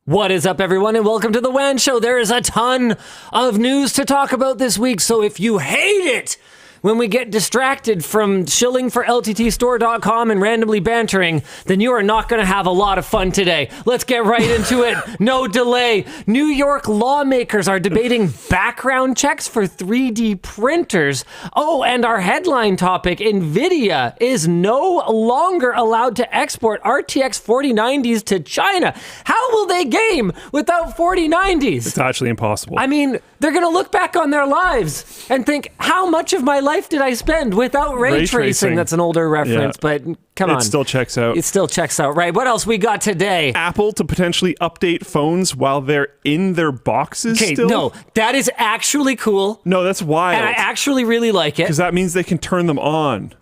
What is up, everyone, and welcome to the WAN Show. There is a ton of news to talk about this week, so if you hate it when we get distracted from shilling for LTTStore.com and randomly bantering, then you are not going to have a lot of fun today. Let's get right into it. No delay. New York lawmakers are debating background checks for 3D printers. Oh, and our headline topic, NVIDIA is no longer allowed to export RTX 4090s to China. How will they game without 4090s? It's actually impossible. I mean, they're going to look back on their lives and think, how much of my life did I spend without ray tracing? That's an older reference, but come on. It still checks out. It still checks out, right? What else we got today? Apple to potentially update phones while they're in their boxes still? No, that is actually cool. No, that's wild. And I actually really like it. Because that means they can turn them on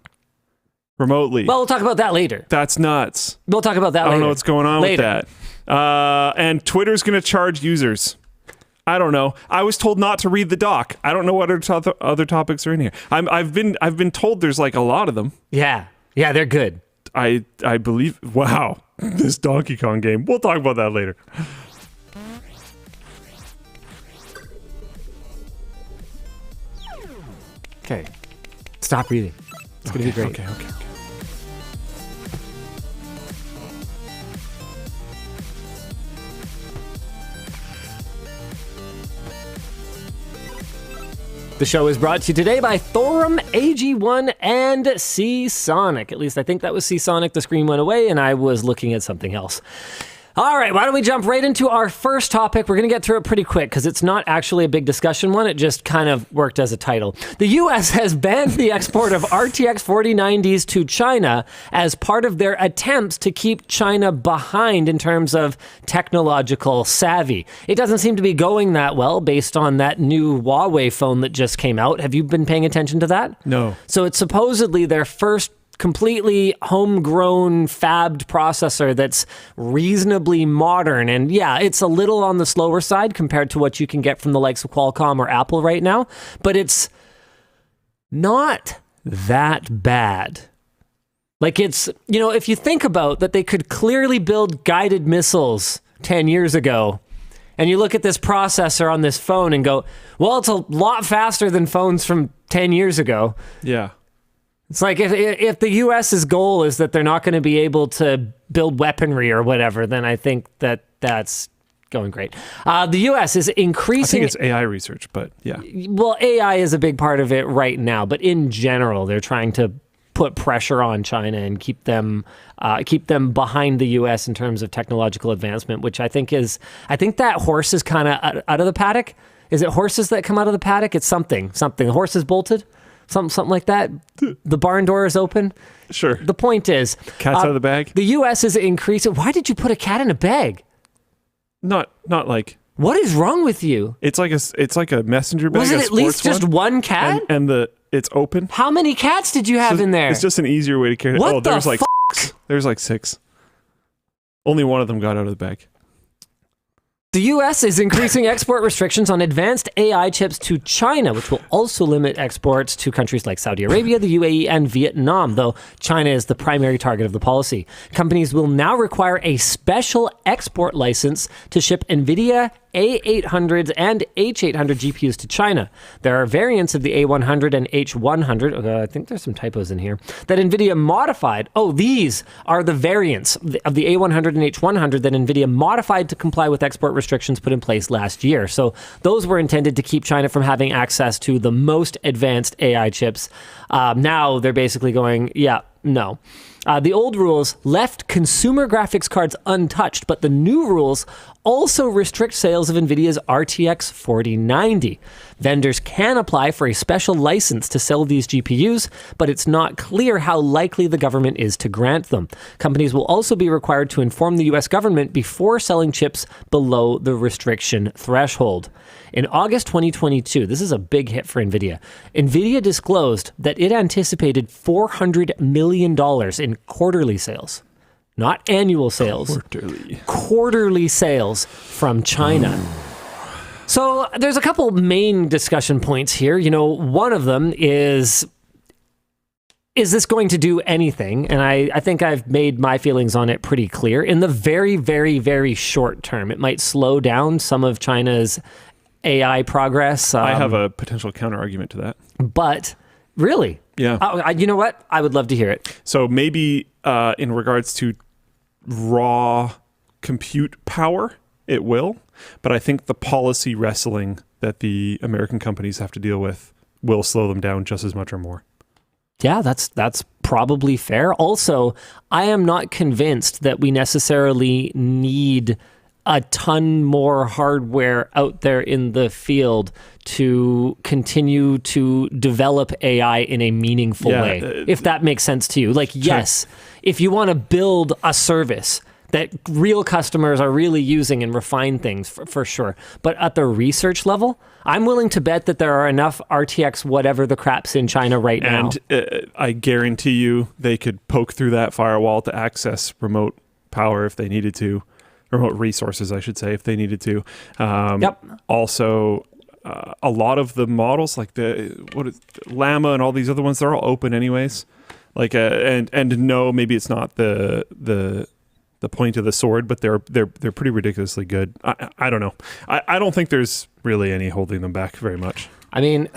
remotely. Well, we'll talk about that later. That's nuts. We'll talk about that later. I don't know what's going on with that. And Twitter's going to charge users. I don't know. I was told not to read the doc. I don't know what other topics are in here. I've been told there's like a lot of them. Yeah, they're good. I believe. Wow, this Donkey Kong game. We'll talk about that later. Okay, stop reading. It's gonna be great. Okay. The show is brought to you today by Thorum, AG1, and Seasonic. At least I think that was Seasonic. The screen went away, and I was looking at something else. All right, why don't we jump right into our first topic? We're going to get through it pretty quick because it's not actually a big discussion one. It just kind of worked as a title. The U.S. has banned the export of RTX 4090s to China as part of their attempts to keep China behind in terms of technological savvy. It doesn't seem to be going that well based on that new Huawei phone that just came out. Have you been paying attention to that? No. So it's supposedly their first completely homegrown fabbed processor that's reasonably modern. And yeah, it's a little on the slower side compared to what you can get from the likes of Qualcomm or Apple right now, but it's not that bad. Like it's, you know, if you think about that, they could clearly build guided missiles 10 years ago, and you look at this processor on this phone and go, well, it's a lot faster than phones from 10 years ago. Yeah. It's like if the U.S.'s goal is that they're not going to be able to build weaponry or whatever, then I think that's going great. The U.S. is increasing... I think it's AI research, but yeah. Well, AI is a big part of it right now, but in general, they're trying to put pressure on China and keep them behind the U.S. in terms of technological advancement, which I think that horse is kind of out of the paddock. Is it horses that come out of the paddock? It's something. The horse is bolted? Something like that. The barn door is open. Sure. The point is, cat's out of the bag. The U.S. is increasing. Why did you put a cat in a bag? Not like. What is wrong with you? It's like a messenger bag. Was it at least just one cat? And it's open. How many cats did you have in there? It's just an easier way to carry it. What the there's like fuck? There's like 6. Only one of them got out of the bag. The U.S. is increasing export restrictions on advanced AI chips to China, which will also limit exports to countries like Saudi Arabia, the UAE, and Vietnam, though China is the primary target of the policy. Companies will now require a special export license to ship NVIDIA A800s and H800 GPUs to China. There are variants of the A100 and H100, I think there's some typos in here, that NVIDIA modified. Oh, these are the variants of the A100 and H100 that NVIDIA modified to comply with export restrictions put in place last year. So those were intended to keep China from having access to the most advanced AI chips. Now they're basically going, yeah, no. The old rules left consumer graphics cards untouched, but the new rules also restrict sales of NVIDIA's RTX 4090. Vendors can apply for a special license to sell these GPUs, but it's not clear how likely the government is to grant them. Companies will also be required to inform the US government before selling chips below the restriction threshold. In August 2022, this is a big hit for NVIDIA, NVIDIA disclosed that it anticipated $400 million in quarterly sales. Not annual sales. Quarterly sales from China. So there's a couple main discussion points here. You know, one of them is is this going to do anything? And I think I've made my feelings on it pretty clear. In the very, very, very short term, it might slow down some of China's AI progress. I have a potential counter argument to that. But really? Yeah. You know what? I would love to hear it. So maybe in regards to raw compute power, it will. But I think the policy wrestling that the American companies have to deal with will slow them down just as much or more. Yeah, that's probably fair. Also, I am not convinced that we necessarily need a ton more hardware out there in the field to continue to develop AI in a meaningful way, if that makes sense to you. Like, yes, if you want to build a service that real customers are really using and refine things for sure. But at the research level, I'm willing to bet that there are enough RTX whatever the crap's in China right now. And I guarantee you they could poke through that firewall to access remote power if they needed to. Remote resources, I should say, if they needed to. Also, a lot of the models, like Llama and all these other ones, they're all open anyways. Like, and no, maybe it's not the point of the sword, but they're pretty ridiculously good. I don't know. I don't think there's really any holding them back very much. I mean,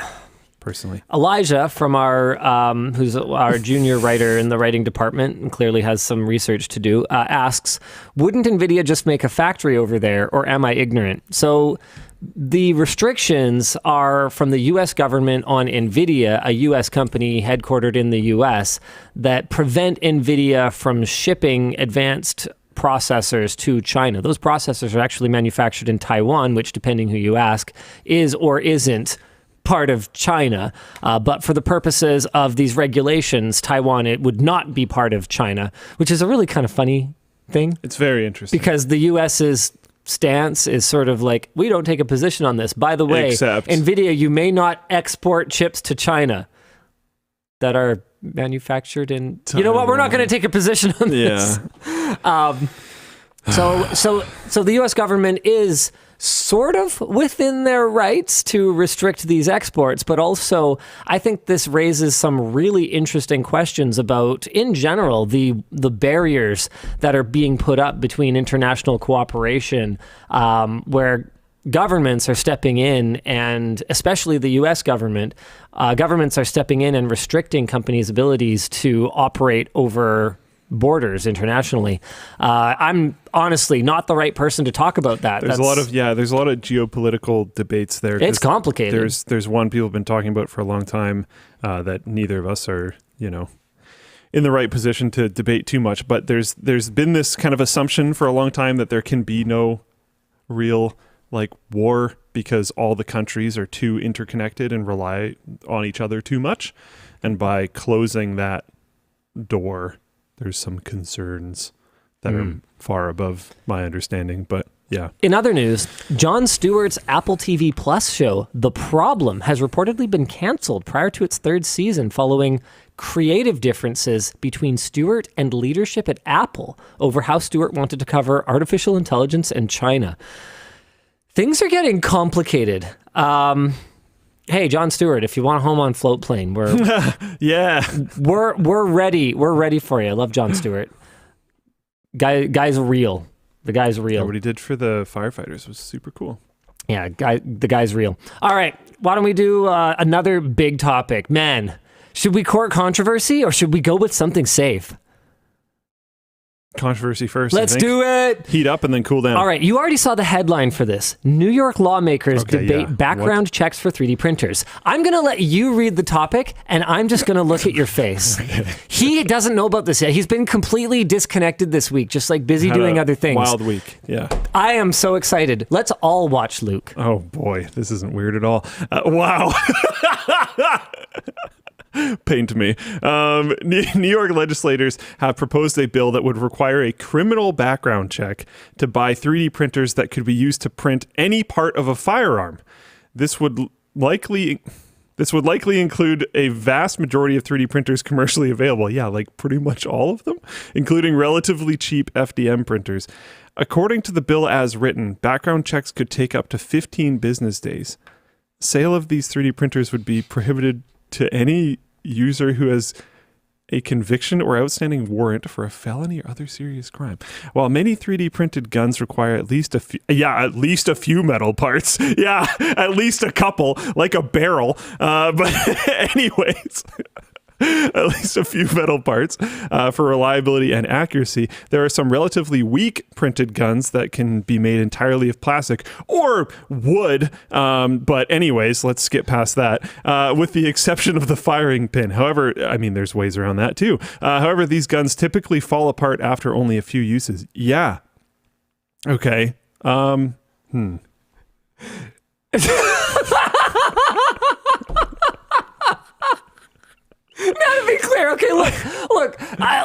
personally, Elijah from our who's our junior writer in the writing department and clearly has some research to do, asks, wouldn't NVIDIA just make a factory over there, or am I ignorant? So the restrictions are from the U.S. government on NVIDIA, a U.S. company headquartered in the U.S., that prevent NVIDIA from shipping advanced processors to China. Those processors are actually manufactured in Taiwan, which, depending who you ask, is or isn't part of China. But for the purposes of these regulations, Taiwan, it would not be part of China, which is a really kind of funny thing. It's very interesting. Because the U.S.'s stance is sort of like, we don't take a position on this. By the way, NVIDIA, you may not export chips to China that are manufactured in... Taiwan. You know what? We're not going to take a position on this. So the U.S. government is sort of within their rights to restrict these exports, but also I think this raises some really interesting questions about, in general, the barriers that are being put up between international cooperation, where governments are stepping in, and especially the U.S. government, governments are stepping in and restricting companies' abilities to operate over borders internationally. I'm honestly not the right person to talk about that. There's a lot of geopolitical debates there. It's complicated. There's one people have been talking about for a long time that neither of us are, in the right position to debate too much. But there's been this kind of assumption for a long time that there can be no real war because all the countries are too interconnected and rely on each other too much. And by closing that door, there's some concerns that are far above my understanding, but yeah. In other news, Jon Stewart's Apple TV Plus show, The Problem, has reportedly been canceled prior to its third season following creative differences between Stewart and leadership at Apple over how Stewart wanted to cover artificial intelligence and China. Things are getting complicated. Hey, Jon Stewart, if you want a home on float plane, we're we're ready. We're ready for you. I love Jon Stewart. Guy's real. The guy's real. Yeah, what he did for the firefighters was super cool. Yeah, the guy's real. All right, why don't we do another big topic? Man, should we court controversy or should we go with something safe? Controversy first. Let's do it. Heat up and then cool down. All right. You already saw the headline for this. New York lawmakers debate background checks for 3D printers. I'm going to let you read the topic and I'm just going to look at your face. Okay. He doesn't know about this yet. He's been completely disconnected this week, just busy doing other things. Wild week. Yeah. I am so excited. Let's all watch Luke. Oh boy. This isn't weird at all. Wow. Paint me. New York legislators have proposed a bill that would require a criminal background check to buy 3D printers that could be used to print any part of a firearm. This would likely include a vast majority of 3D printers commercially available. Yeah, pretty much all of them, including relatively cheap FDM printers. According to the bill as written, background checks could take up to 15 business days. Sale of these 3D printers would be prohibited to any user who has a conviction or outstanding warrant for a felony or other serious crime. While many 3D printed guns require at least a few metal parts. Yeah, at least a couple, like a barrel. But anyways, at least a few metal parts for reliability and accuracy. There are some relatively weak printed guns that can be made entirely of plastic or wood. But anyways, let's skip past that, with the exception of the firing pin. However, I mean, there's ways around that too. However, these guns typically fall apart after only a few uses. Yeah. Okay. Now to be clear, okay, look,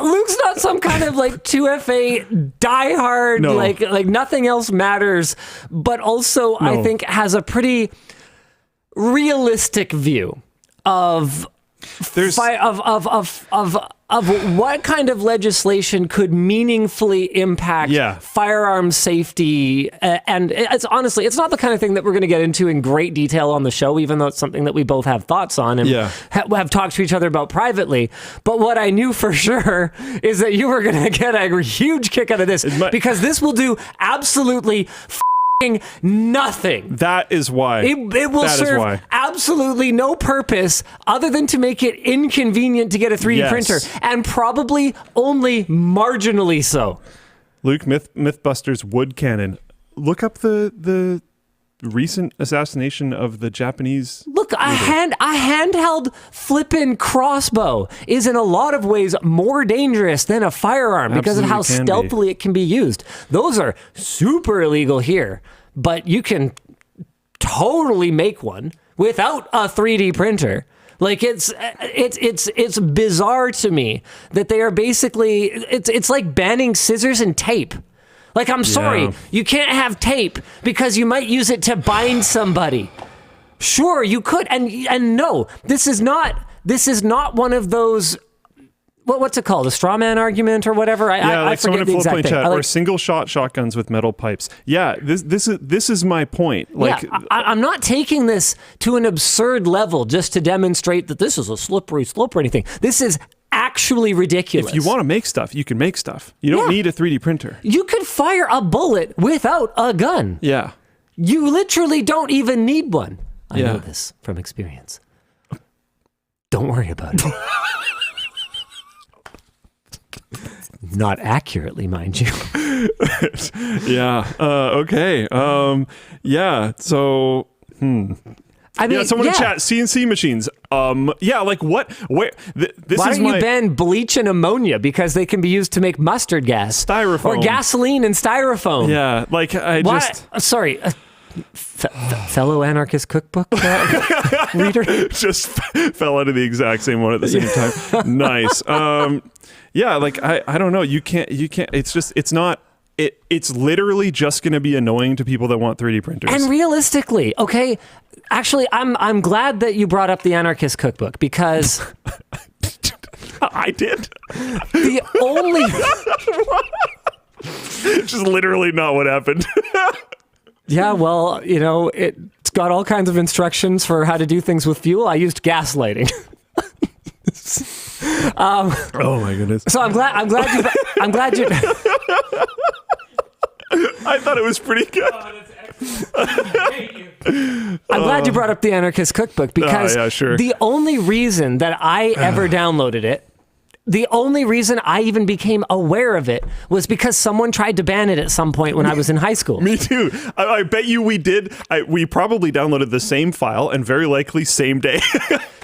Luke's not some kind of like 2FA diehard, No. like nothing else matters, but also I think has a pretty realistic view of what kind of legislation could meaningfully impact firearm safety. And it's honestly, it's not the kind of thing that we're going to get into in great detail on the show, even though it's something that we both have thoughts on and have talked to each other about privately. But what I knew for sure is that you were going to get a huge kick out of this, because this will do absolutely nothing. That is why. It will serve absolutely no purpose other than to make it inconvenient to get a 3D printer, and probably only marginally so. Luke, Mythbusters wood cannon. Look up the recent assassination of the Japanese. Look, a handheld flippin' crossbow is in a lot of ways more dangerous than a firearm because of how stealthily it can be used. Those are super illegal here, but you can totally make one without a 3D printer. Like it's bizarre to me that they are basically it's like banning scissors and tape. Like, I'm sorry, you can't have tape because you might use it to bind somebody. Sure, you could, and no, this is not one of those. What's it called? A straw man argument or whatever? I forget the exact thing. Or single shot shotguns with metal pipes. Yeah, this is my point. Like, I'm not taking this to an absurd level just to demonstrate that this is a slippery slope or anything. This is actually ridiculous. If you want to make stuff, you can make stuff. You don't need a 3D printer. You could fire a bullet without a gun. Yeah. You literally don't even need one. I know this from experience. Don't worry about it. Not accurately, mind you. Okay. So, I mean, someone in chat, CNC machines. Like what? Where? Why don't you ban bleach and ammonia because they can be used to make mustard gas, styrofoam, or gasoline and styrofoam? Yeah, like Sorry, fellow anarchist cookbook reader just fell into the exact same one at the same time. Nice. Like I don't know. You can't. It's literally just going to be annoying to people that want 3D printers. And realistically, okay, actually, I'm glad that you brought up the anarchist cookbook because I did. The only just literally not what happened. Yeah, well, it's got all kinds of instructions for how to do things with fuel. I used gaslighting. Oh my goodness! So I'm glad you. I thought it was pretty good. I'm glad you brought up the anarchist cookbook because the only reason that I ever downloaded it, the only reason I even became aware of it was because someone tried to ban it at some point when I was in high school. Me too. I bet you we did. We probably downloaded the same file and very likely same day.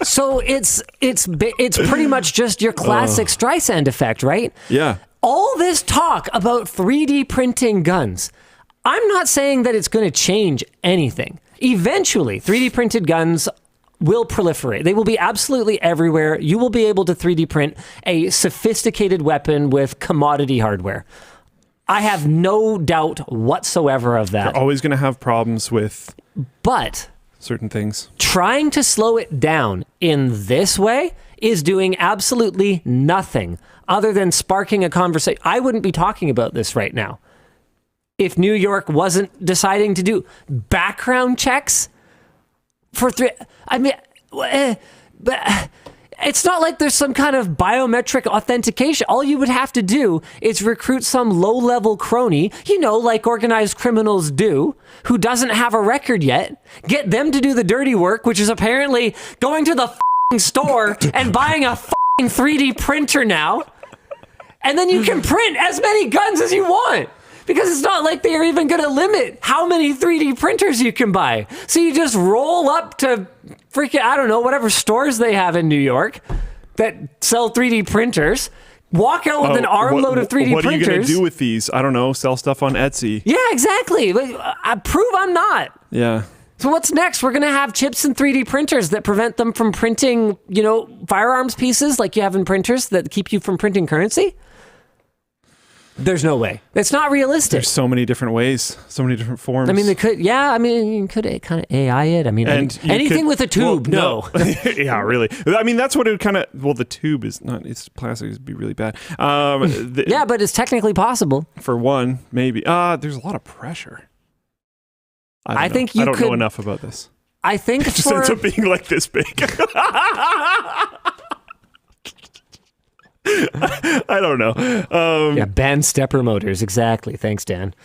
So it's pretty much just your classic Streisand effect, right? Yeah. All this talk about 3D printing guns, I'm not saying that it's going to change anything. Eventually, 3D printed guns will proliferate. They will be absolutely everywhere. You will be able to 3D print a sophisticated weapon with commodity hardware. I have no doubt whatsoever of that. You're always going to have problems with certain things. Trying to slow it down in this way is doing absolutely nothing other than sparking a conversation. I wouldn't be talking about this right now if New York wasn't deciding to do background checks for it's not like there's some kind of biometric authentication. All you would have to do is recruit some low-level crony, like organized criminals do, who doesn't have a record yet, get them to do the dirty work, which is apparently going to the store and buying a 3D printer now, and then you can print as many guns as you want. Because it's not like they're even going to limit how many 3D printers you can buy. So you just roll up to freaking, I don't know, whatever stores they have in New York that sell 3D printers, walk out with an armload of 3D printers. What are you going to do with these? I don't know, sell stuff on Etsy. Yeah, exactly. Prove I'm not. Yeah. So what's next? We're going to have chips and 3D printers that prevent them from printing, firearms pieces like you have in printers that keep you from printing currency? There's no way. It's not realistic. There's so many different ways, so many different forms. I mean, you could kind of AI it. I mean, anything with a tube, no. Yeah, really. I mean, that's what it kind of, the tube is not, it's plastic, it'd be really bad. Yeah, but it's technically possible. For one, maybe. There's a lot of pressure. I don't know enough about this. I think it just ends up being like this big. I don't know. Ban stepper motors. Exactly. Thanks, Dan.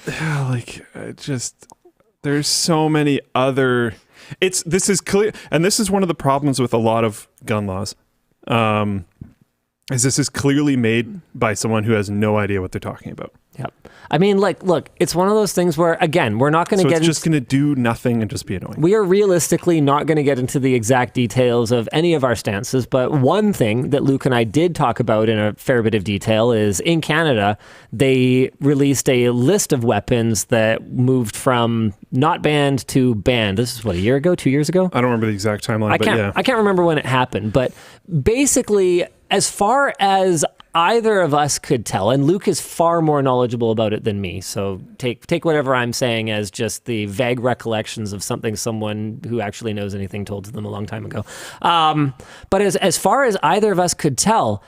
There's so many other. This is clear, and this is one of the problems with a lot of gun laws. Is this is clearly made by someone who has no idea what they're talking about. Yep. I mean, look, it's one of those things where, again, we're not going to get into... it's just going to do nothing and just be annoying. We are realistically not going to get into the exact details of any of our stances, but one thing that Luke and I did talk about in a fair bit of detail is in Canada, they released a list of weapons that moved from not banned to banned. This is, a year ago, 2 years ago? I don't remember the exact timeline, I can't remember when it happened, but basically, as far as either of us could tell, and Luke is far more knowledgeable about it than me, so take whatever I'm saying as just the vague recollections of something someone who actually knows anything told to them a long time ago. But as far as either of us could tell,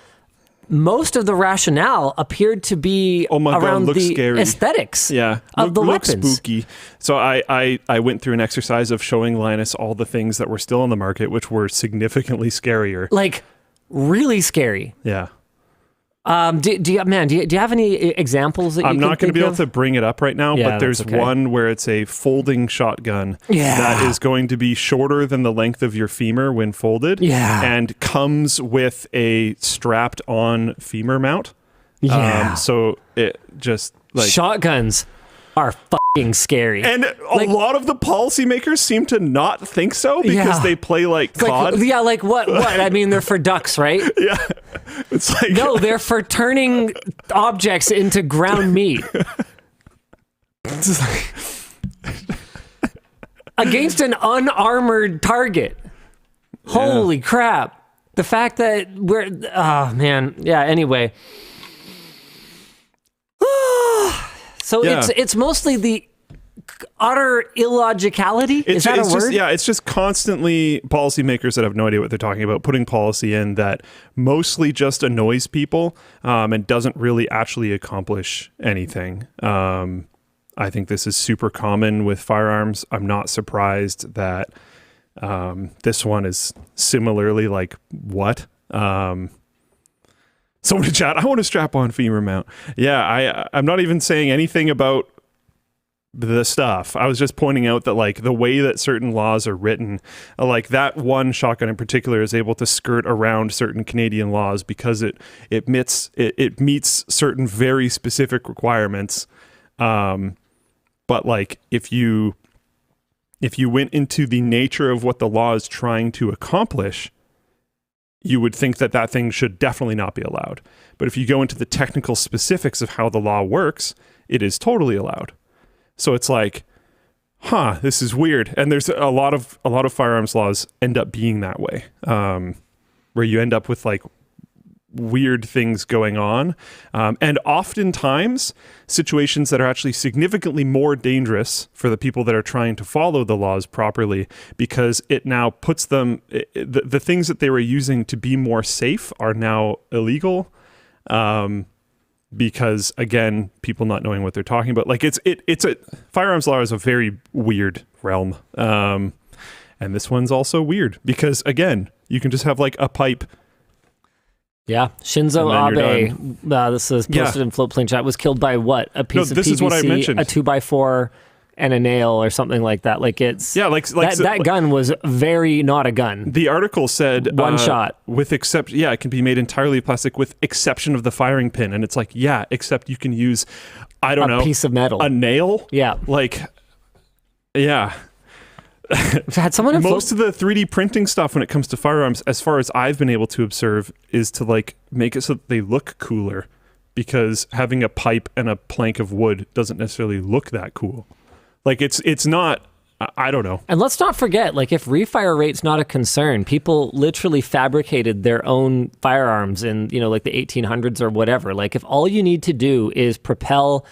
most of the rationale appeared to be around the scary aesthetics of the weapons. Spooky. So I went through an exercise of showing Linus all the things that were still on the market, which were significantly scarier. Like, really scary. Yeah. Do you have any examples that you can think of? I'm not going to be able to bring it up right now, but there's one where it's a folding shotgun that is going to be shorter than the length of your femur when folded and comes with a strapped on femur mount. Yeah. So it just like... Shotguns are fucking scary. And a lot of the policymakers seem to not think so because they play like COD. What? I mean, they're for ducks, right? Yeah. It's like... No, they're for turning objects into ground meat. Against an unarmored target. Holy crap. The fact that we're... Oh, man. Yeah, anyway. So it's mostly the utter illogicality. Is that a word? It's just constantly policymakers that have no idea what they're talking about, putting policy in that mostly just annoys people and doesn't really actually accomplish anything. I think this is super common with firearms. I'm not surprised that this one is similarly like, what? Someone in chat, I want a strap-on femur mount. Yeah, I'm not even saying anything about the stuff. I was just pointing out that like the way that certain laws are written, like that one shotgun in particular is able to skirt around certain Canadian laws because it meets certain very specific requirements. But like if you went into the nature of what the law is trying to accomplish, you would think that thing should definitely not be allowed. But if you go into the technical specifics of how the law works, it is totally allowed. So it's like, this is weird. And there's a lot of firearms laws end up being that way, where you end up with like weird things going on. And oftentimes situations that are actually significantly more dangerous for the people that are trying to follow the laws properly, because it now puts them, the things that they were using to be more safe are now illegal. Because again, people not knowing what they're talking about. Like firearms law is a very weird realm. And this one's also weird because again, you can just have like a pipe Yeah, Shinzo And then Abe. This is posted in Floatplane chat. Was killed by what? A piece of PVC, is what I mentioned. A 2x4, and a nail or something like that. Like it's that gun was very not a gun. The article said one shot with it can be made entirely of plastic with exception of the firing pin, and it's like except you can use a piece of metal, a nail. Yeah, Had someone most of the 3D printing stuff when it comes to firearms, as far as I've been able to observe, is to like make it so that they look cooler, because having a pipe and a plank of wood doesn't necessarily look that cool. Like it's not. I don't know. And let's not forget, like, if refire rate's not a concern, people literally fabricated their own firearms in, like the 1800s or whatever. Like, if all you need to do is propel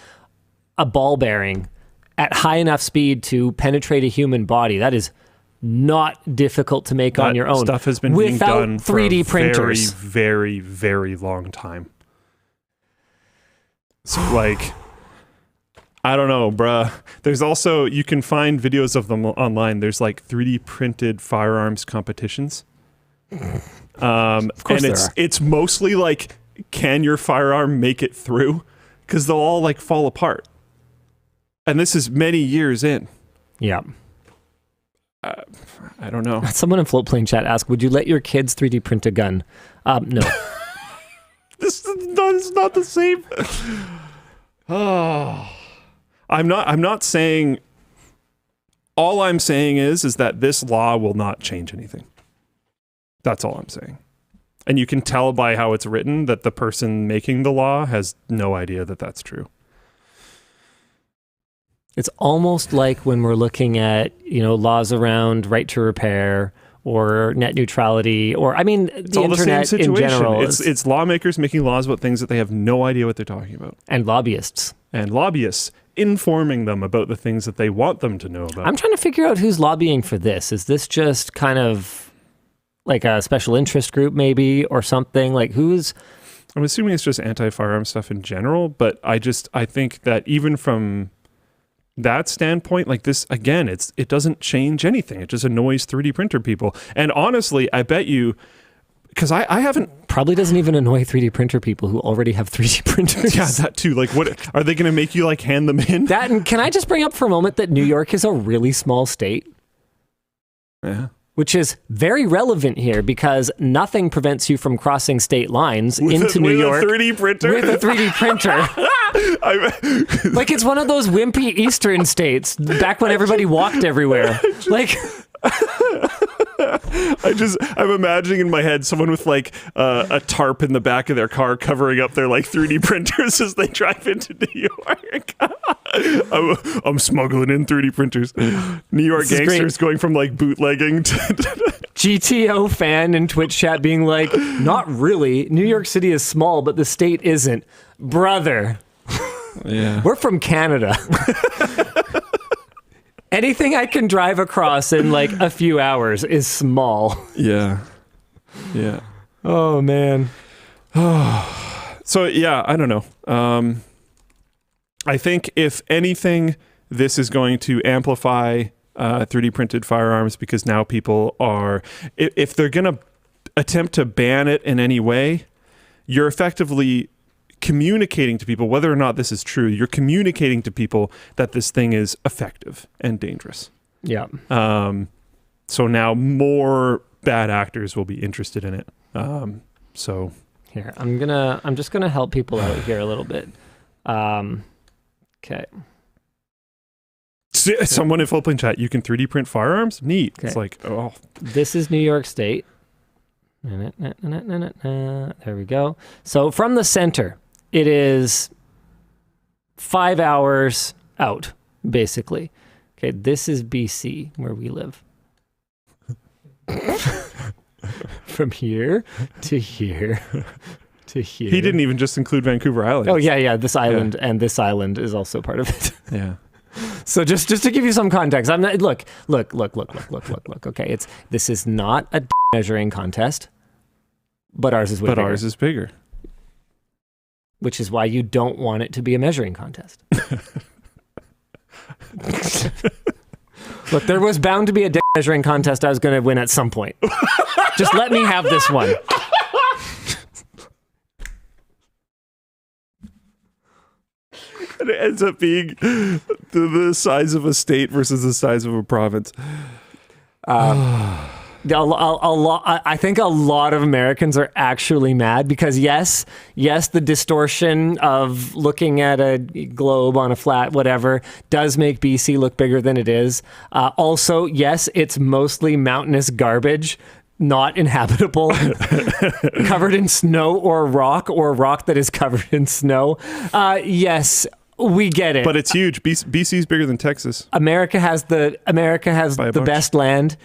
a ball bearing at high enough speed to penetrate a human body, that is not difficult to make on your own. Stuff has been being done 3D for printers. a very, very, very long time. So, like, I don't know, bruh. There's also, you can find videos of them online. There's like 3D printed firearms competitions. Of course, and it's mostly like, can your firearm make it through? Because they'll all like fall apart. And this is many years in. Yeah. I don't know. Someone in Floatplane chat asked, would you let your kids 3D print a gun? No. This is not the same. Oh. I'm not saying, all I'm saying is that this law will not change anything. That's all I'm saying. And you can tell by how it's written that the person making the law has no idea that that's true. It's almost like when we're looking at, laws around right to repair or net neutrality, or it's the all internet the same situation. in general. It's lawmakers making laws about things that they have no idea what they're talking about. And lobbyists. Informing them about the things that they want them to know about. I'm trying to figure out who's lobbying for this. Is this just kind of like a special interest group maybe, or something? Like who's... I'm assuming it's just anti-firearm stuff in general, but I think that even from that standpoint, like this, again, it doesn't change anything. It just annoys 3D printer people. And honestly, I bet you, because I haven't... Probably doesn't even annoy 3D printer people who already have 3D printers. Yeah, that too. Like, what are they going to make you like hand them in? That, and can I just bring up for a moment that New York is a really small state? Yeah. Which is very relevant here because nothing prevents you from crossing state lines into New York with a 3D printer. With a 3D printer. Like it's one of those wimpy eastern states back when everybody walked everywhere. Like I'm imagining in my head someone with like a tarp in the back of their car covering up their like 3D printers as they drive into New York. I'm smuggling in 3D printers. New York gangsters going from like bootlegging to GTO fan in Twitch chat being like, not really. New York City is small, but the state isn't. Brother. Yeah. We're from Canada. Anything I can drive across in like a few hours is small. Yeah. Yeah. Oh, man. So, yeah, I don't know. I think if anything, this is going to amplify 3D printed firearms because now people are, if they're going to attempt to ban it in any way, you're effectively communicating to people, whether or not this is true, you're communicating to people that this thing is effective and dangerous. Yeah. So now more bad actors will be interested in it. So here, I'm just gonna help people out here a little bit. Okay. Someone in Floatplane chat, you can 3D print firearms? Neat. Okay. It's like, oh. This is New York State. There we go. So from the center, it is 5 hours out, basically. Okay, this is BC, where we live. From here to here to here. He didn't even just include Vancouver Island. Oh, yeah. This island and this island is also part of it. Yeah. So just to give you some context, I'm not look. Okay, this is not a measuring contest, but ours is way bigger. Ours is bigger. Which is why you don't want it to be a measuring contest. Look, there was bound to be a measuring contest I was going to win at some point. Just let me have this one. And it ends up being the size of a state versus the size of a province. I think a lot of Americans are actually mad because yes, the distortion of looking at a globe on a flat whatever does make BC look bigger than it is. Also, yes, it's mostly mountainous garbage, not inhabitable, covered in snow or rock that is covered in snow. Yes, we get it. But it's huge. BC's bigger than Texas. America has the best land.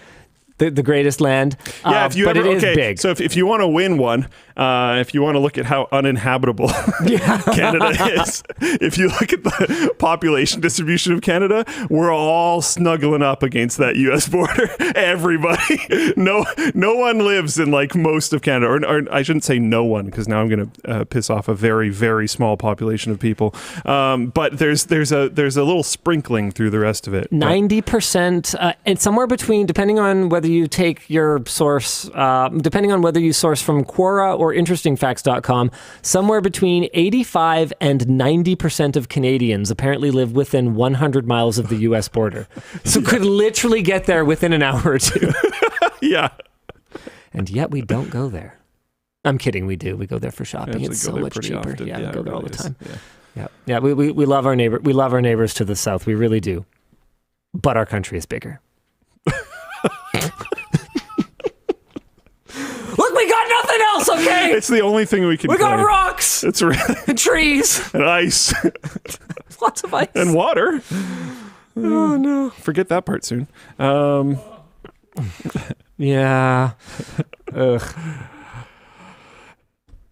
The greatest land, if you but ever, it is big. So if you want to win one, if you want to look at how uninhabitable Canada is, if you look at the population distribution of Canada, we're all snuggling up against that U.S. border. Everybody, no one lives in like most of Canada, or I shouldn't say no one, because now I'm going to piss off a very, very small population of people. But there's a little sprinkling through the rest of it. 90%, and somewhere between, depending on whether you take your source, depending on whether you source from Quora or interestingfacts.com, somewhere between 85 and 90% of Canadians apparently live within 100 miles of the U.S. border. So could literally get there within an hour or two. Yeah. And yet we don't go there. I'm kidding, we do. We go there for shopping. It's so much cheaper. Often. Yeah, we go there all the time. Yeah. We love our neighbor. We love our neighbors to the south. We really do. But our country is bigger. Look, we got nothing else, okay? It's the only thing we can. We got claim. rocks. It's really and trees and ice. Lots of ice and water. Oh no! Forget that part soon. Yeah. Ugh.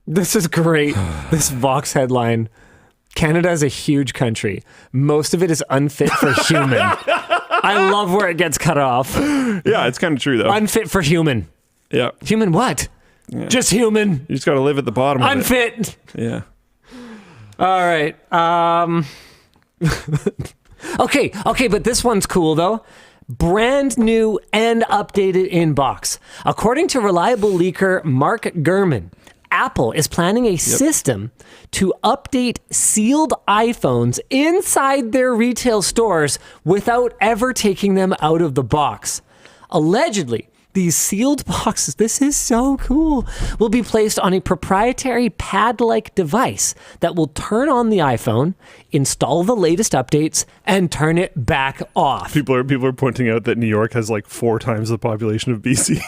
This is great. This Vox headline. Canada is a huge country. Most of it is unfit for human. I love where it gets cut off. Yeah, it's kind of true though. Unfit for human. Yeah. Human what? Yeah. Just human. You just got to live at the bottom Unfit. of it. Yeah. All right. Okay, but this one's cool though. Brand new and updated inbox. According to reliable leaker Mark Gurman, Apple is planning a system to update sealed iPhones inside their retail stores without ever taking them out of the box. Allegedly, these sealed boxes, this is so cool, will be placed on a proprietary pad-like device that will turn on the iPhone, install the latest updates, and turn it back off. People are pointing out that New York has like 4 times the population of BC.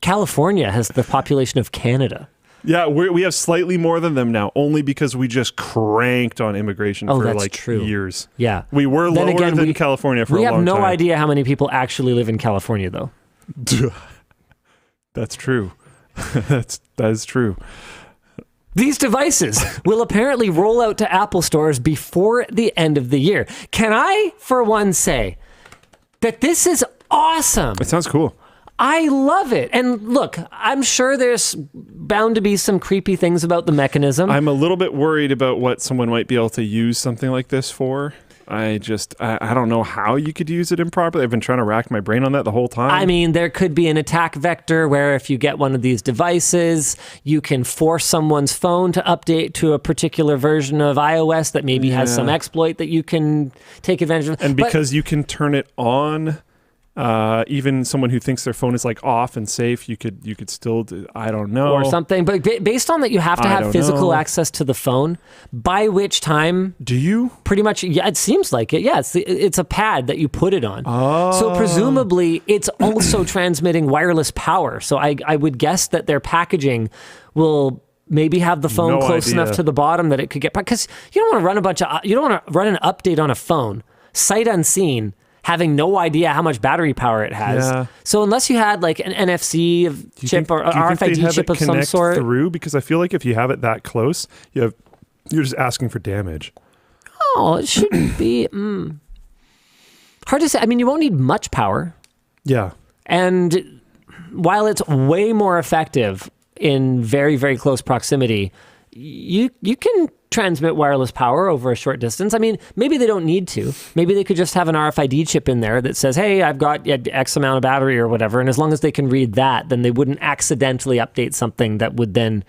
California has the population of Canada. Yeah, we have slightly more than them now, only because we just cranked on immigration for like true. years. Yeah. We were lower than California for a long time. We have no idea how many people actually live in California, though. That's true. That is true. These devices will apparently roll out to Apple stores before the end of the year. Can I, for one, say that this is awesome? It sounds cool. I love it. And look, I'm sure there's bound to be some creepy things about the mechanism. I'm a little bit worried about what someone might be able to use something like this for. I don't know how you could use it improperly. I've been trying to rack my brain on that the whole time. I mean, there could be an attack vector where if you get one of these devices, you can force someone's phone to update to a particular version of iOS that maybe has some exploit that you can take advantage of. And because you can turn it on, even someone who thinks their phone is like off and safe, you could still do, I don't know, or something. But based on that, you have to have physical access to the phone. By which time, do you? Pretty much, yeah. It seems like it. Yeah, it's a pad that you put it on. Oh. So presumably, it's also transmitting wireless power. So I would guess that their packaging will maybe have the phone close enough to the bottom that it could get, because you don't want to run an update on a phone sight unseen, having no idea how much battery power it has. Yeah. So unless you had like an NFC chip or RFID chip of some sort. Through? Because I feel like if you have it that close, you're just asking for damage. Oh, it shouldn't be. Hard to say. I mean, you won't need much power. Yeah. And while it's way more effective in very, very close proximity, you can transmit wireless power over a short distance. I mean, maybe they don't need to. Maybe they could just have an RFID chip in there that says, hey, I've got X amount of battery or whatever. And as long as they can read that, then they wouldn't accidentally update something that would then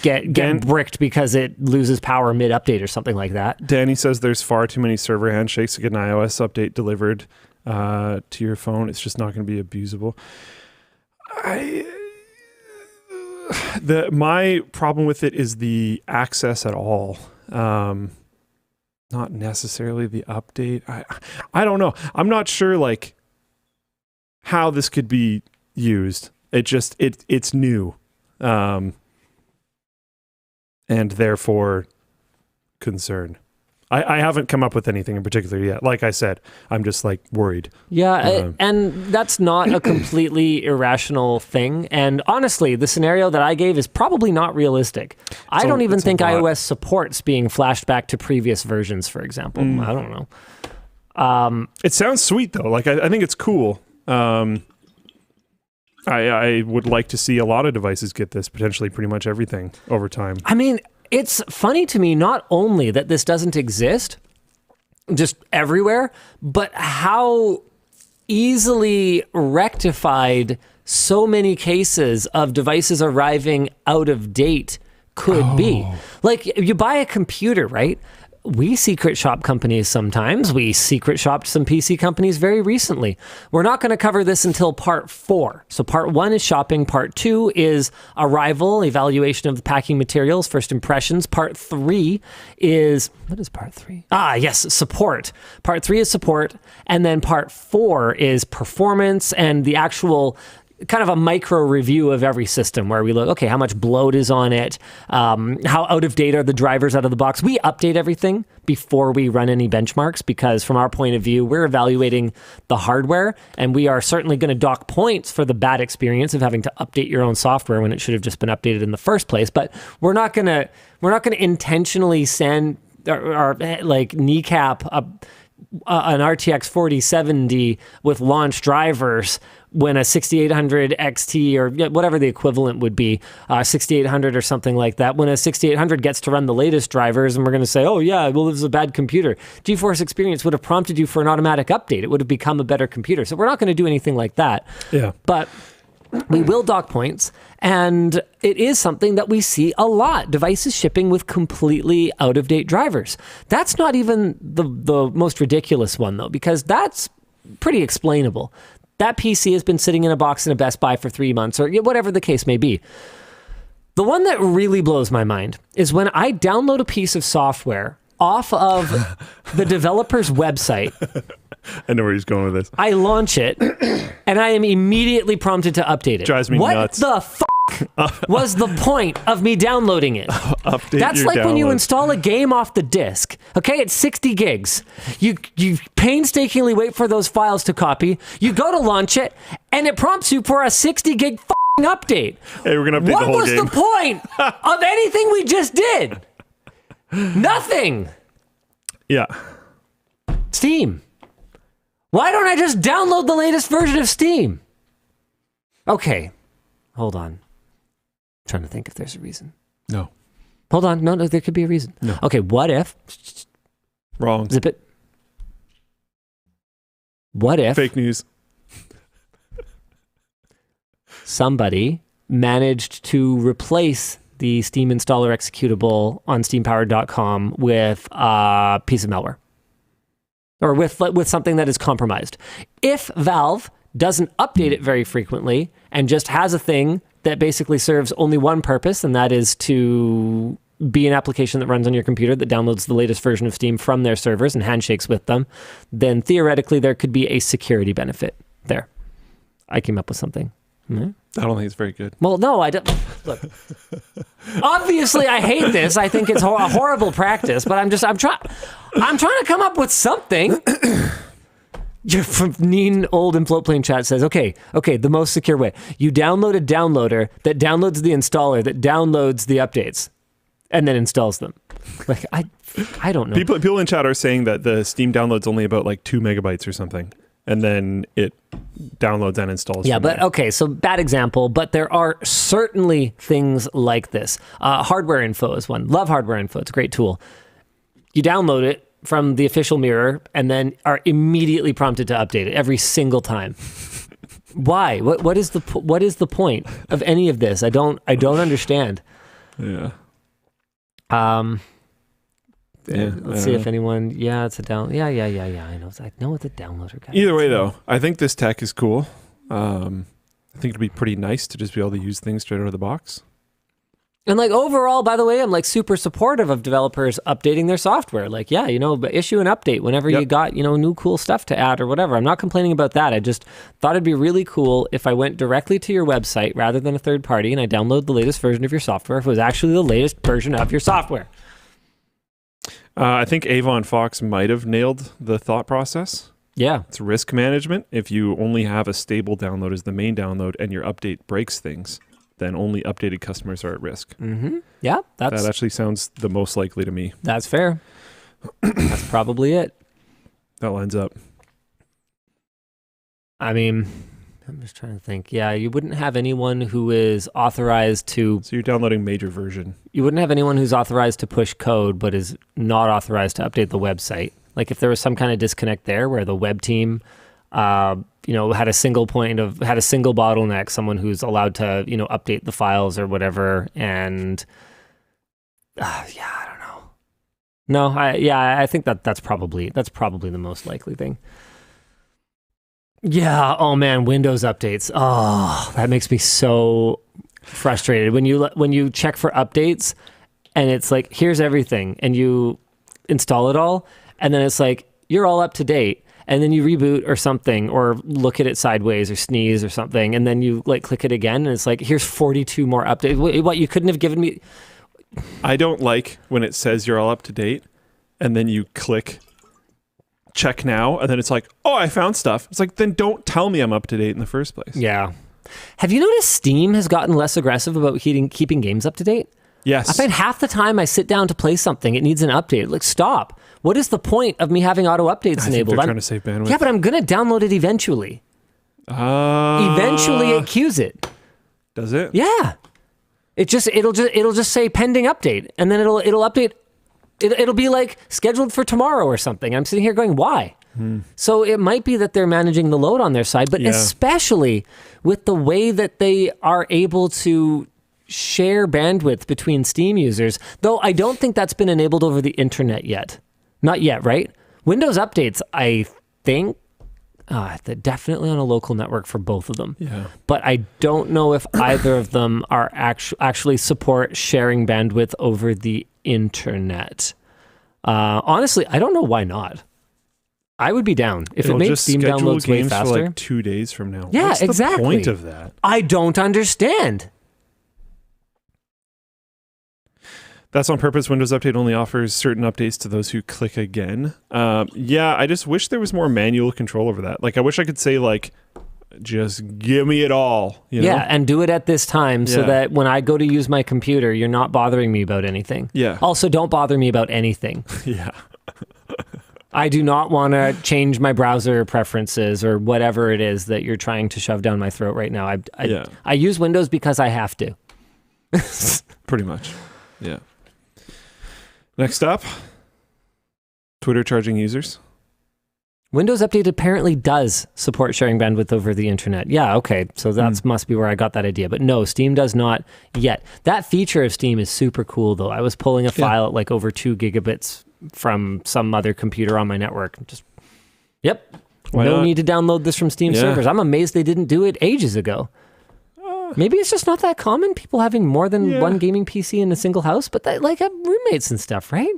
get bricked because it loses power mid-update or something like that. Danny says there's far too many server handshakes to get an iOS update delivered to your phone. It's just not going to be abusable. My problem with it is the access at all. Not necessarily the update. I don't know. I'm not sure like how this could be used. It's new. And therefore concern. I haven't come up with anything in particular yet. Like I said, I'm just like worried. Yeah, and that's not a completely irrational thing. And honestly, the scenario that I gave is probably not realistic. I don't even think iOS supports being flashed back to previous versions, for example. I don't know. It sounds sweet though. Like I think it's cool. I would like to see a lot of devices get this, potentially pretty much everything over time. I mean, it's funny to me not only that this doesn't exist just everywhere, but how easily rectified so many cases of devices arriving out of date could be. Like, you buy a computer, right? We secret shop companies sometimes. We secret shopped some PC companies very recently. We're not going to cover this until part 4. So part 1 is shopping. Part 2 is arrival, evaluation of the packing materials, first impressions. Part 3 is... What is part 3? Yes, support. Part 3 is support. And then part 4 is performance and the actual... kind of a micro review of every system where we look, okay, how much bloat is on it? How out of date are the drivers out of the box? We update everything before we run any benchmarks because from our point of view, we're evaluating the hardware and we are certainly going to dock points for the bad experience of having to update your own software when it should have just been updated in the first place. But we're not going to intentionally send or like kneecap an RTX 4070 with launch drivers when a 6800 XT or whatever the equivalent would be, 6800 or something like that, when a 6800 gets to run the latest drivers and we're going to say, oh yeah, well, this is a bad computer. GeForce Experience would have prompted you for an automatic update. It would have become a better computer. So we're not going to do anything like that. Yeah. But we will dock points, and it is something that we see a lot. Devices shipping with completely out-of-date drivers. That's not even the most ridiculous one, though, because that's pretty explainable. That PC has been sitting in a box in a Best Buy for 3 months, or whatever the case may be. The one that really blows my mind is when I download a piece of software off of the developer's website. I know where he's going with this. I launch it, and I am immediately prompted to update it. Drives me nuts. What the was the point of me downloading it? That's like when you install a game off the disk. Okay, it's 60 gigs. You painstakingly wait for those files to copy. You go to launch it, and it prompts you for a 60 gig update. Hey, we're gonna update the whole game. What was the point of anything we just did? Nothing. Yeah. Steam. Why don't I just download the latest version of Steam? Okay, hold on. I'm trying to think if there's a reason. No. Hold on. No, there could be a reason. No. Okay, what if... Wrong. Zip it. What if... Fake news. Somebody managed to replace the Steam installer executable on steampowered.com with a piece of malware. Or with something that is compromised. If Valve doesn't update it very frequently and just has a thing that basically serves only one purpose, and that is to be an application that runs on your computer that downloads the latest version of Steam from their servers and handshakes with them, then theoretically there could be a security benefit there. I came up with something. Mm-hmm. I don't think it's very good. Well, no, I don't. Look, obviously I hate this. I think it's a horrible practice, but I'm trying to come up with something. From Neen Old in Floatplane chat says, okay, the most secure way. You download a downloader that downloads the installer that downloads the updates and then installs them. Like, I don't know. People in chat are saying that the Steam download's only about like 2 megabytes or something. And then it downloads and installs. Yeah, but okay, so bad example, but there are certainly things like this. Hardware Info is one. Love Hardware Info. It's a great tool. You download it from the official mirror and then are immediately prompted to update it every single time. Why? What is the point of any of this? I don't understand. Yeah. Let's see if anyone. Yeah, it's a down. Yeah. I know it's a downloader guy. Either way, though, I think this tech is cool. I think it'd be pretty nice to just be able to use things straight out of the box. And like overall, by the way, I'm like super supportive of developers updating their software. Like, yeah, but issue an update whenever you got, new cool stuff to add or whatever. I'm not complaining about that. I just thought it'd be really cool if I went directly to your website rather than a third party and I download the latest version of your software if it was actually the latest version of your software. I think Avon Fox might have nailed the thought process. Yeah. It's risk management. If you only have a stable download as the main download and your update breaks things, then only updated customers are at risk. Mm-hmm. Yeah. That actually sounds the most likely to me. That's fair. That's probably it. That lines up. I mean, I'm just trying to think. Yeah, you wouldn't have anyone who is authorized to... So you're downloading major version. You wouldn't have anyone who's authorized to push code but is not authorized to update the website. Like if there was some kind of disconnect there where the web team... had a single bottleneck, someone who's allowed to, update the files or whatever. And I don't know. No, I think that's probably the most likely thing. Yeah. Oh man, Windows updates. Oh, that makes me so frustrated when you check for updates and it's like, here's everything, and you install it all, and then it's like, you're all up to date. And then you reboot or something, or look at it sideways or sneeze or something, and then you click it again, and it's like, here's 42 more updates. What you couldn't have given me? I don't like when it says you're all up to date, and then you click check now, and then it's like, oh, I found stuff. It's like, then don't tell me I'm up to date in the first place. Yeah. Have you noticed Steam has gotten less aggressive about keeping games up to date? Yes. I find half the time I sit down to play something, it needs an update. Like, stop. What is the point of me having auto updates enabled? They're trying to save bandwidth. Yeah, but I'm going to download it eventually. Eventually it queues it. Does it? Yeah. It'll just say pending update, and then it'll update. It'll be like scheduled for tomorrow or something. I'm sitting here going, why? So it might be that they're managing the load on their side, but especially with the way that they are able to share bandwidth between Steam users, though I don't think that's been enabled over the internet yet. Not yet, right? Windows updates, I think, they're definitely on a local network for both of them. Yeah. But I don't know if either of them are actually support sharing bandwidth over the internet. Honestly, I don't know why not. I would be down if it made Steam downloads way faster. For like 2 days from now. Yeah, What's exactly. the point of that? I don't understand. That's on purpose. Windows Update only offers certain updates to those who click again. I just wish there was more manual control over that. Like, I wish I could say, like, just give me it all. You know? Yeah, and do it at this time so that when I go to use my computer, you're not bothering me about anything. Yeah. Also, don't bother me about anything. Yeah. I do not want to change my browser preferences or whatever it is that you're trying to shove down my throat right now. I use Windows because I have to. Pretty much. Yeah. Next up, Twitter charging users. Windows Update apparently does support sharing bandwidth over the internet. Yeah, okay, so that must be where I got that idea. But no, Steam does not yet. That feature of Steam is super cool, though. I was pulling a file at like over 2 gigabits from some other computer on my network. Just, Why no not? need to download this from Steam servers. I'm amazed they didn't do it ages ago. Maybe it's just not that common, people having more than one gaming PC in a single house, but they like have roommates and stuff, right?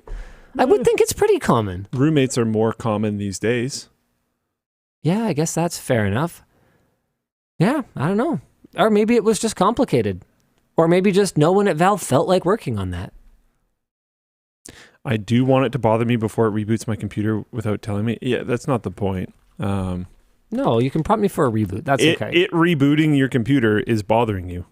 I would think it's pretty common. Roommates are more common these days. Yeah, I guess that's fair enough. Yeah, I don't know. Or maybe it was just complicated. Or maybe just no one at Valve felt like working on that. I do want it to bother me before it reboots my computer without telling me. Yeah, that's not the point. No, you can prompt me for a reboot. That's okay. It rebooting your computer is bothering you.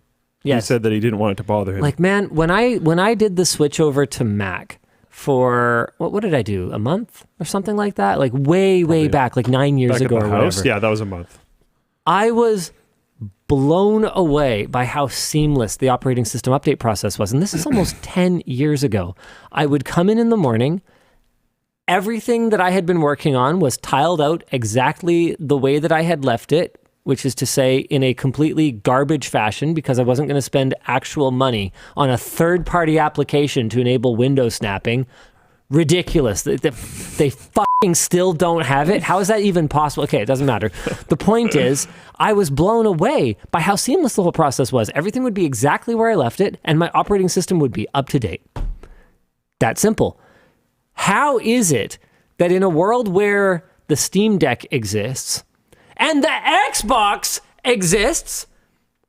Yes. He said that he didn't want it to bother him. Like, man, when I did the switch over to Mac for, what did I do? A month or something like that? Like way back, like 9 years back ago at the or house? whatever. Yeah, that was a month. I was blown away by how seamless the operating system update process was. And this is almost 10 years ago. I would come in the morning. Everything that I had been working on was tiled out exactly the way that I had left it which is to say in a completely garbage fashion, because I wasn't going to spend actual money on a third-party application to enable window snapping. Ridiculous. They fucking still don't have it. How is that even possible? Okay, it doesn't matter. The point is, I was blown away by how seamless the whole process was. Everything would be exactly where I left it, and my operating system would be up to date. That simple. How is it that in a world where the Steam Deck exists and the Xbox exists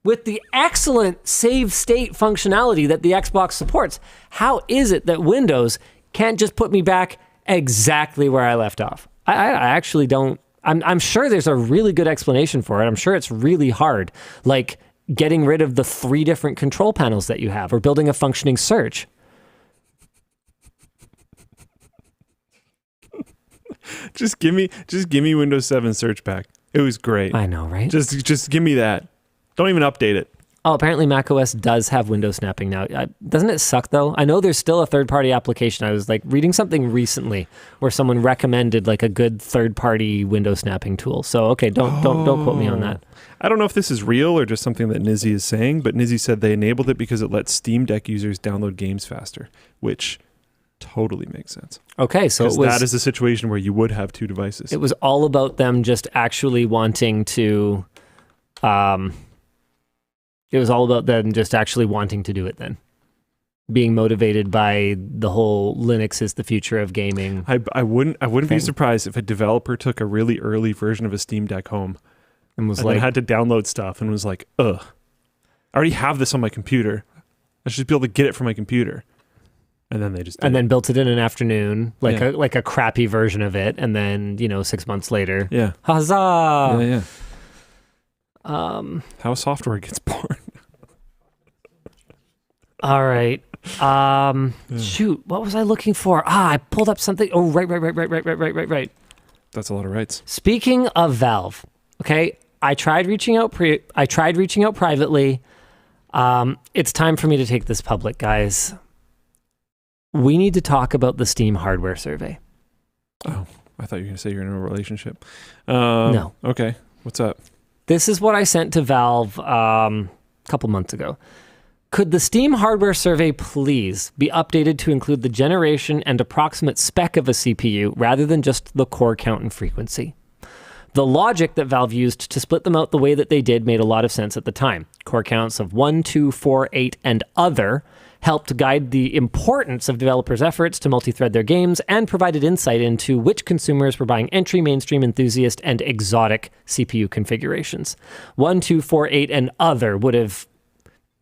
with the excellent save state functionality that the Xbox supports, how is it that Windows can't just put me back exactly where I left off? I actually don't. I'm sure there's a really good explanation for it. I'm sure it's really hard, like getting rid of the 3 different control panels that you have or building a functioning search. Just give me Windows 7 search back. It was great. I know, right? Just give me that. Don't even update it. Oh, apparently macOS does have window snapping now. Doesn't it suck though? I know there's still a third-party application. I was like reading something recently where someone recommended like a good third-party window snapping tool. So okay, don't quote me on that. I don't know if this is real or just something that Nizzy is saying, but Nizzy said they enabled it because it lets Steam Deck users download games faster, which totally makes sense. Okay, so that is a situation where you would have 2 devices. It was all about them just actually wanting to. It was all about them just actually wanting to do it then. Being motivated by the whole Linux is the future of gaming. I wouldn't be surprised if a developer took a really early version of a Steam Deck home and was then had to download stuff and was like, ugh, I already have this on my computer. I should be able to get it from my computer. And then they just then built it in an afternoon, like a crappy version of it, and then 6 months later, huzzah! Yeah. How software gets born. All right. Shoot, what was I looking for? I pulled up something. Oh, right. That's a lot of rights. Speaking of Valve, okay, I tried reaching out privately. It's time for me to take this public, guys. We need to talk about the Steam hardware survey. Oh, I thought you were going to say you're in a relationship. No. Okay. What's up? This is what I sent to Valve a couple months ago. Could the Steam hardware survey please be updated to include the generation and approximate spec of a CPU rather than just the core count and frequency? The logic that Valve used to split them out the way that they did made a lot of sense at the time. Core counts of 1, 2, 4, 8, and other helped guide the importance of developers' efforts to multi-thread their games and provided insight into which consumers were buying entry, mainstream, enthusiast, and exotic CPU configurations. 1, 2, 4, 8, and other would have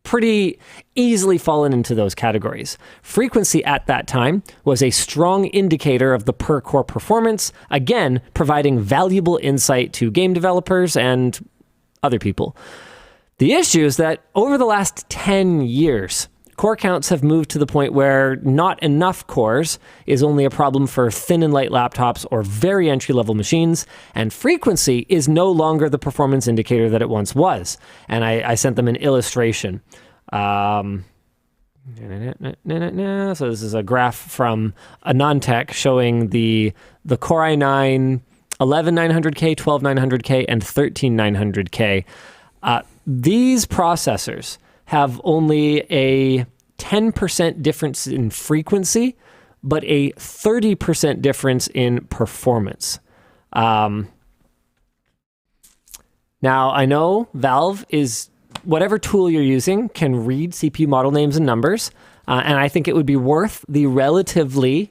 pretty easily fallen into those categories. Frequency at that time was a strong indicator of the per-core performance, again, providing valuable insight to game developers and other people. The issue is that over the last 10 years, core counts have moved to the point where not enough cores is only a problem for thin and light laptops or very entry-level machines, and frequency is no longer the performance indicator that it once was. And I sent them an illustration. So this is a graph from a non-tech showing the Core i9 11900K, 12900K, and 13900K. These processors have only a 10% difference in frequency, but a 30% difference in performance. Now, I know Valve is, whatever tool you're using can read CPU model names and numbers, and I think it would be worth the relatively,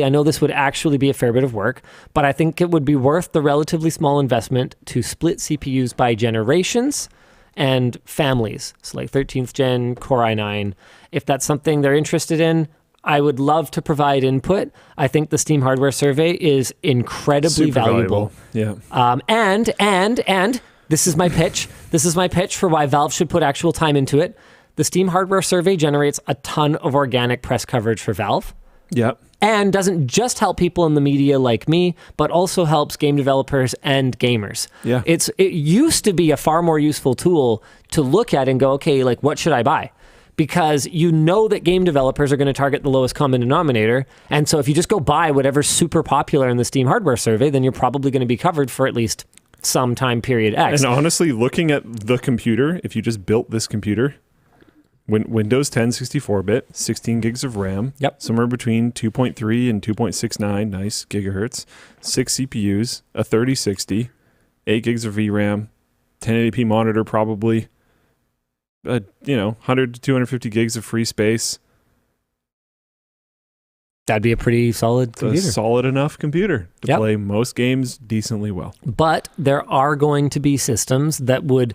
I know this would actually be a fair bit of work, but I think it would be worth the relatively small investment to split CPUs by generations and families, so like 13th gen, Core i9. If that's something they're interested in, I would love to provide input. I think the Steam hardware survey is incredibly valuable. Yeah. And this is my pitch. This is my pitch for why Valve should put actual time into it. The Steam hardware survey generates a ton of organic press coverage for Valve. Yep. And doesn't just help people in the media like me, but also helps game developers and gamers. Yeah. It used to be a far more useful tool to look at and go, okay, like what should I buy? Because you know that game developers are going to target the lowest common denominator. And so if you just go buy whatever's super popular in the Steam hardware survey, then you're probably going to be covered for at least some time period X. And honestly, looking at the computer, if you just built this computer, Windows 10 64-bit, 16 gigs of RAM, somewhere between 2.3 and 2.69, nice gigahertz, 6 CPUs, a 3060, 8 gigs of VRAM, 1080p monitor probably, 100 to 250 gigs of free space. That'd be a pretty solid computer. A solid enough computer to play most games decently well. But there are going to be systems that would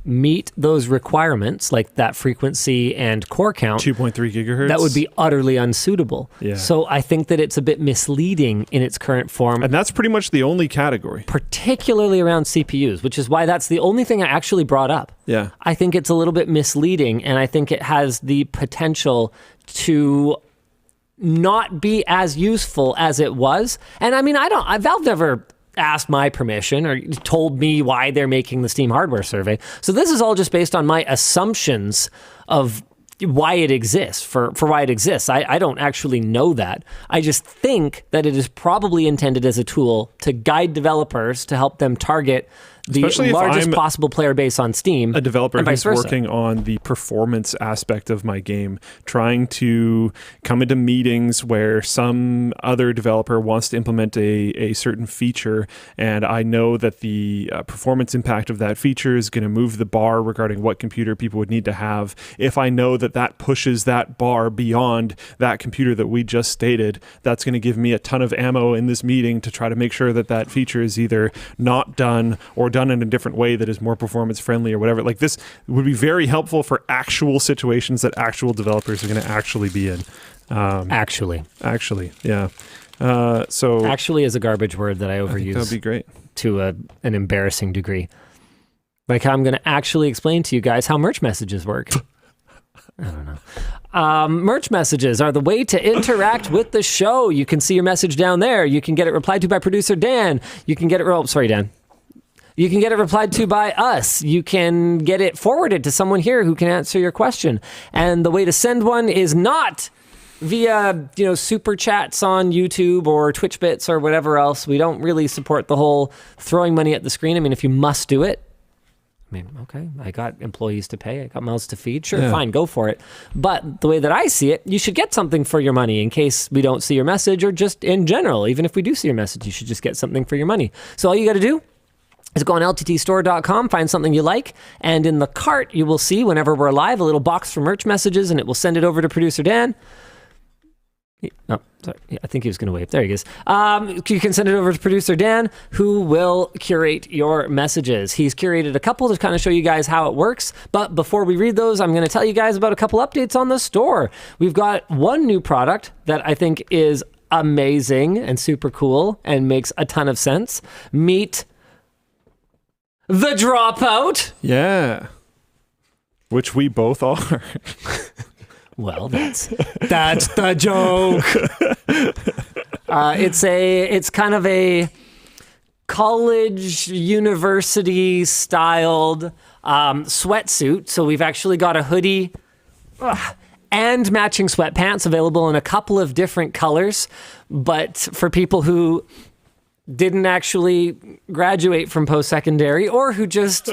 meet those requirements, like that frequency and core count, 2.3 gigahertz, that would be utterly unsuitable. Yeah. So I think that it's a bit misleading in its current form. And that's pretty much the only category. Particularly around CPUs, which is why that's the only thing I actually brought up. Yeah. I think it's a little bit misleading, and I think it has the potential to not be as useful as it was. And I mean, Valve never asked my permission or told me why they're making the Steam hardware survey. So this is all just based on my assumptions of why it exists, for why it exists. I don't actually know that. I just think that it is probably intended as a tool to guide developers to help them target the largest possible player base on Steam. A developer who's working on the performance aspect of my game, trying to come into meetings where some other developer wants to implement a certain feature, and I know that the performance impact of that feature is going to move the bar regarding what computer people would need to have. If I know that pushes that bar beyond that computer that we just stated, that's going to give me a ton of ammo in this meeting to try to make sure that feature is either not done or done in a different way that is more performance friendly or whatever. Like, this would be very helpful for actual situations that actual developers are going to actually be in. Actually, yeah. So actually is a garbage word that I overuse. That would be great. To an embarrassing degree. Like, I'm going to actually explain to you guys how merch messages work. I don't know. Merch messages are the way to interact with the show. You can see your message down there. You can get it replied to by producer Dan. You can get it... sorry, Dan. You can get it replied to by us. You can get it forwarded to someone here who can answer your question. And the way to send one is not via, super chats on YouTube or Twitch bits or whatever else. We don't really support the whole throwing money at the screen. I mean, if you must do it, okay, I got employees to pay, I got mouths to feed. Sure, fine, go for it. But the way that I see it, you should get something for your money in case we don't see your message, or just in general. Even if we do see your message, you should just get something for your money. So all you got to do is go on LTTStore.com, find something you like, and in the cart, you will see, whenever we're live, a little box for merch messages, and it will send it over to producer Dan. Sorry. Yeah, I think he was going to wave. There he is. You can send it over to producer Dan, who will curate your messages. He's curated a couple to kind of show you guys how it works. But before we read those, I'm going to tell you guys about a couple updates on the store. We've got one new product that I think is amazing and super cool and makes a ton of sense. Meet the Dropout. Yeah. Which we both are. Well, that's the joke. It's kind of a college, university styled sweatsuit. So we've actually got a hoodie and matching sweatpants available in a couple of different colors. But for people who didn't actually graduate from post-secondary, or who just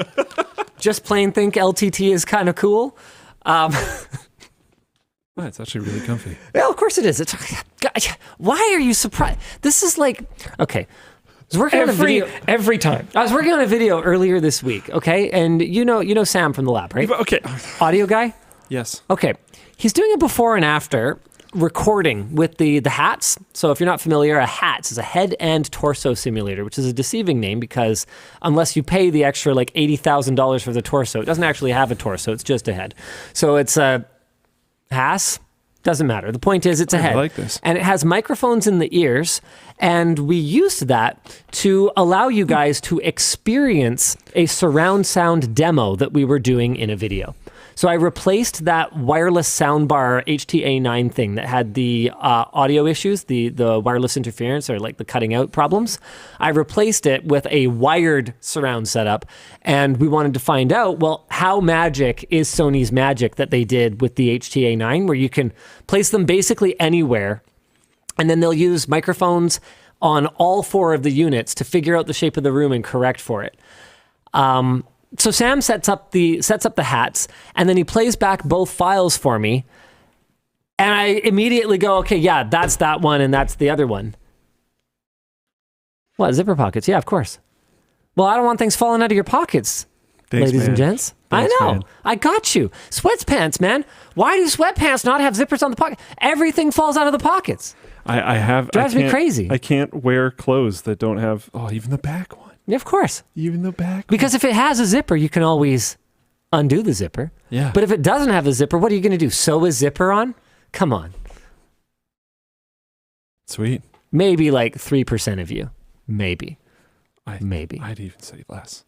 plain think LTT is kind of cool. Well, it's actually really comfy. Yeah, of course it is. Why are you surprised? This is like, okay. I was working on a video every time. I was working on a video earlier this week, okay? And you know Sam from the lab, right? Okay. Audio guy? Yes. Okay. He's doing a before and after recording with the hats. So if you're not familiar, a HATS is a head and torso simulator, which is a deceiving name because unless you pay the extra like $80,000 for the torso, it doesn't actually have a torso. It's just a head. So it's a HAS, doesn't matter. The point is, it's a head. I like this. And it has microphones in the ears, and we used that to allow you guys to experience a surround sound demo that we were doing in a video. So I replaced that wireless soundbar HTA9 thing that had the audio issues, the wireless interference or like the cutting out problems. I replaced it with a wired surround setup, and we wanted to find out, well, how magic is Sony's magic that they did with the HTA9, where you can place them basically anywhere, and then they'll use microphones on all 4 of the units to figure out the shape of the room and correct for it. So Sam sets up the hats, and then he plays back both files for me. And I immediately go, okay, yeah, that's that one, and that's the other one. What, zipper pockets? Yeah, of course. Well, I don't want things falling out of your pockets, Thanks, ladies man. and gents. Thanks, I know. man. I got you. Sweatpants, man. Why do sweatpants not have zippers on the pocket? Everything falls out of the pockets. Drives me crazy. I can't wear clothes that don't have, even the back one. Yeah, of course. Even the back Because if it has a zipper, you can always undo the zipper. Yeah. But if it doesn't have a zipper, what are you going to do? Sew a zipper on? Come on. Sweet. Maybe like 3% of you. Maybe. Maybe. I'd even say less.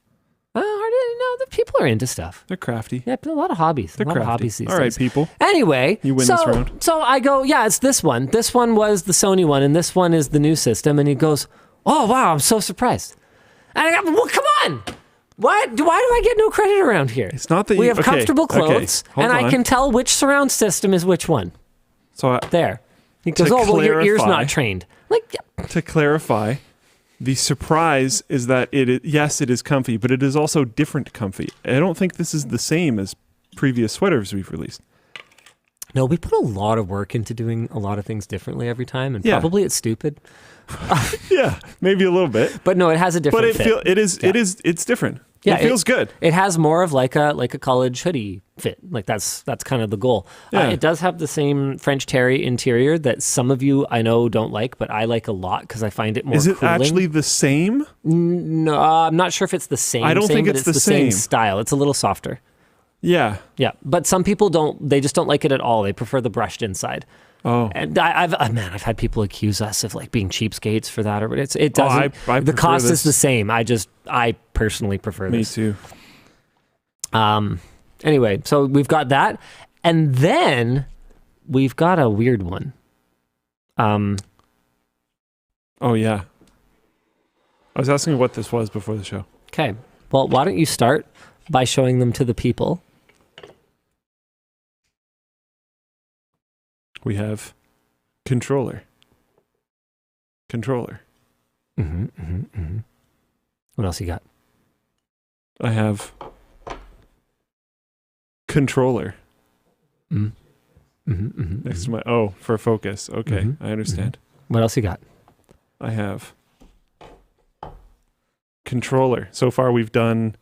No, the people are into stuff. They're crafty. Yeah, a lot of hobbies. They're a lot crafty. of hobbies these All right, days. people. Anyway, You win this round. So I go, yeah, it's this one. This one was the Sony one, and this one is the new system. And he goes, oh, wow, I'm so surprised. And I go, well, come on. Why do I get no credit around here? It's not that we you- have okay, comfortable clothes, hold and I on. can tell which surround system is which one. So There. He goes, To oh, well, your ear's clarify- not trained. Like, yeah. to clarify, the surprise is that it is comfy, but it is also different comfy. I don't think this is the same as previous sweaters we've released. No, we put a lot of work into doing a lot of things differently every time, and Yeah. probably it's stupid. Yeah, maybe a little bit, But no, it has a different but fit. it's different. Yeah, it feels good. It has more of like a college hoodie fit. Like that's kind of the goal. Yeah. It does have the same French terry interior that some of you I know don't like, but I like a lot because I find it more Is it cooling. actually the same? No, I'm not sure if it's the same. I don't think but it's the the same same. style. It's a little softer. Yeah. Yeah, but some people don't. They just don't like it at all. They prefer the brushed inside. Oh. And I've had people accuse us of like being cheapskates for that, or it doesn't. I the prefer cost is this. the same. I personally prefer Me this. too. Anyway, so we've got that, and then we've got a weird one. Oh yeah. I was asking what this was before the show. Okay. Well, why don't you start by showing them to the people? We have controller. What else you got? I have controller next to my for focus. Okay, I understand. What else you got? I have controller. So far we've done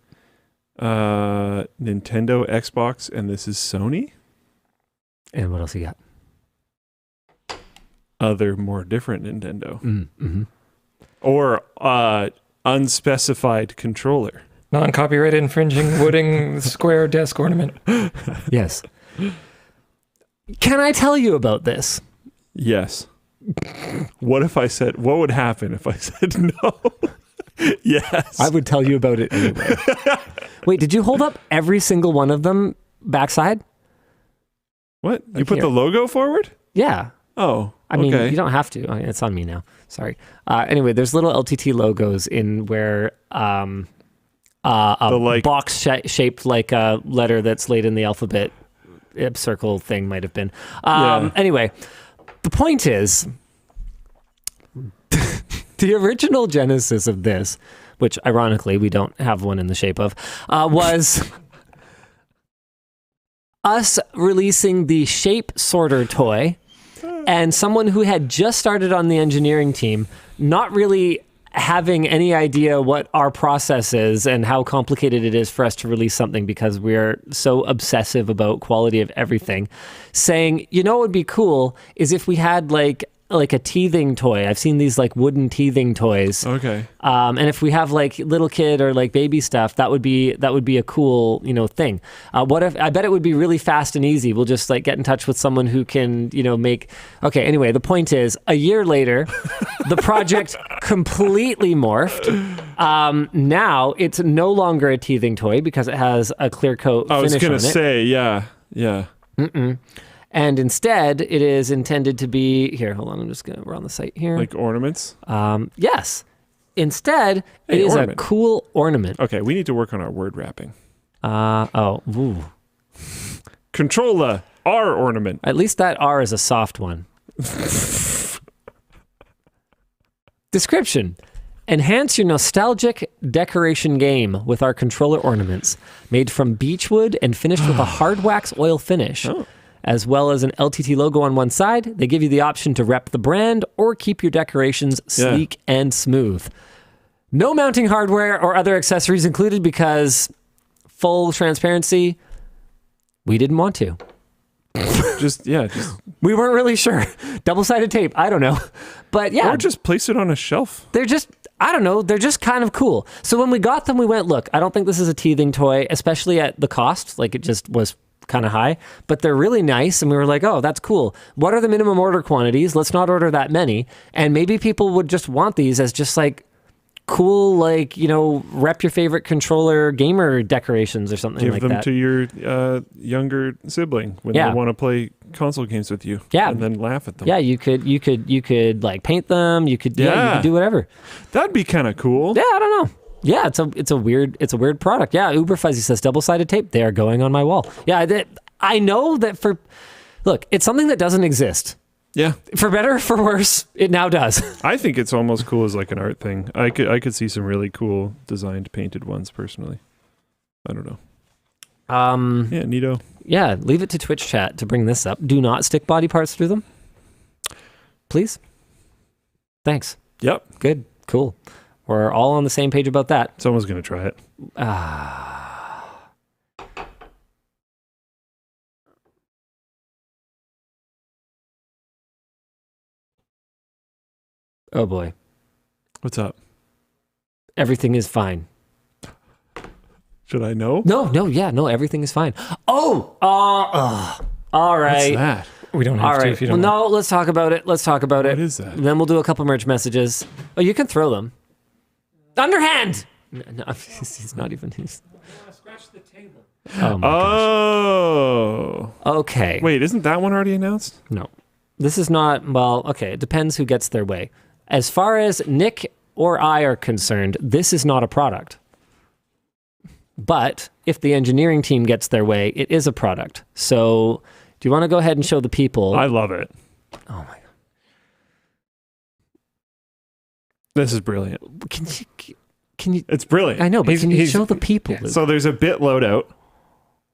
Nintendo, Xbox, and this is Sony. And what else you got? Other more different Nintendo. Or unspecified controller. Non-copyright infringing wooden square desk ornament. Yes. Can I tell you about this? Yes. What would happen if I said no? Yes. I would tell you about it anyway. Wait, did you hold up every single one of them backside? What? You Like put here. the logo forward? Yeah. Oh, I mean, okay. you don't have to. It's on me now. Sorry. Anyway, there's little LTT logos in where a box shaped like a letter that's laid in the alphabet circle thing might have been. Yeah. Anyway, the point is, the original genesis of this, which ironically we don't have one in the shape of, was us releasing the shape sorter toy, and someone who had just started on the engineering team, not really having any idea what our process is and how complicated it is for us to release something because we're so obsessive about quality of everything, saying, you know what would be cool is if we had like a teething toy. I've seen these like wooden teething toys. Okay. And if we have like little kid or like baby stuff, that would be a cool, thing. What if, I bet it would be really fast and easy. We'll just like get in touch with someone who can, make, okay. Anyway, the point is a year later, the project completely morphed. Now it's no longer a teething toy because it has a clear coat finish on it. I was going to say, yeah. And instead, it is intended to be here. Hold on, we're on the site here. Like ornaments? Yes. Instead, it is ornament. a cool ornament. Okay, we need to work on our word wrapping. Ooh. Controller, our ornament. At least that R is a soft one. Description. Enhance your nostalgic decoration game with our controller ornaments, made from beechwood and finished with a hard wax oil finish. As well as an LTT logo on one side. They give you the option to rep the brand or keep your decorations sleek and smooth. No mounting hardware or other accessories included because, full transparency, we didn't want to. Just we weren't really sure. Double-sided tape, I don't know. But yeah. Or just place it on a shelf. They're just, I don't know, they're just kind of cool. So when we got them, we went, look, I don't think this is a teething toy, especially at the cost. Like, it just was kind of high, but they're really nice. And we were like, oh, that's cool. What are the minimum order quantities? Let's not order that many. And maybe people would just want these as just like cool, like, you know, rep your favorite controller gamer decorations or something like that. Give them to your younger sibling when they want to play console games with you. Yeah. And then laugh at them. Yeah, you could like paint them. You could, you could do whatever. That'd be kind of cool. Yeah, I don't know. Yeah, it's a weird product. Yeah, Uber Fuzzy says double-sided tape. They are going on my wall. Yeah, I know that look, it's something that doesn't exist. Yeah. For better or for worse, it now does. I think it's almost cool as like an art thing. I could see some really cool designed painted ones personally. I don't know. Yeah, neato. Yeah, leave it to Twitch chat to bring this up. Do not stick body parts through them. Please. Thanks. Yep. Good. Cool. We're all on the same page about that. Someone's going to try it. Oh boy. What's up? Everything is fine. Should I know? No, everything is fine. Oh, all right. What's that? We don't have to if you don't. No, let's talk about it. What is that? Then we'll do a couple merch messages. Oh, you can throw them. Underhand! No, he's not even. Scratch the table. Oh, my gosh. Okay. Wait, isn't that one already announced? No. This is not, well, okay, it depends who gets their way. As far as Nick or I are concerned, this is not a product. But if the engineering team gets their way, it is a product. So do you want to go ahead and show the people? I love it. Oh, my God. This is brilliant. Can you? It's brilliant. I know, but can you show the people? Yeah. So there's a bit loadout,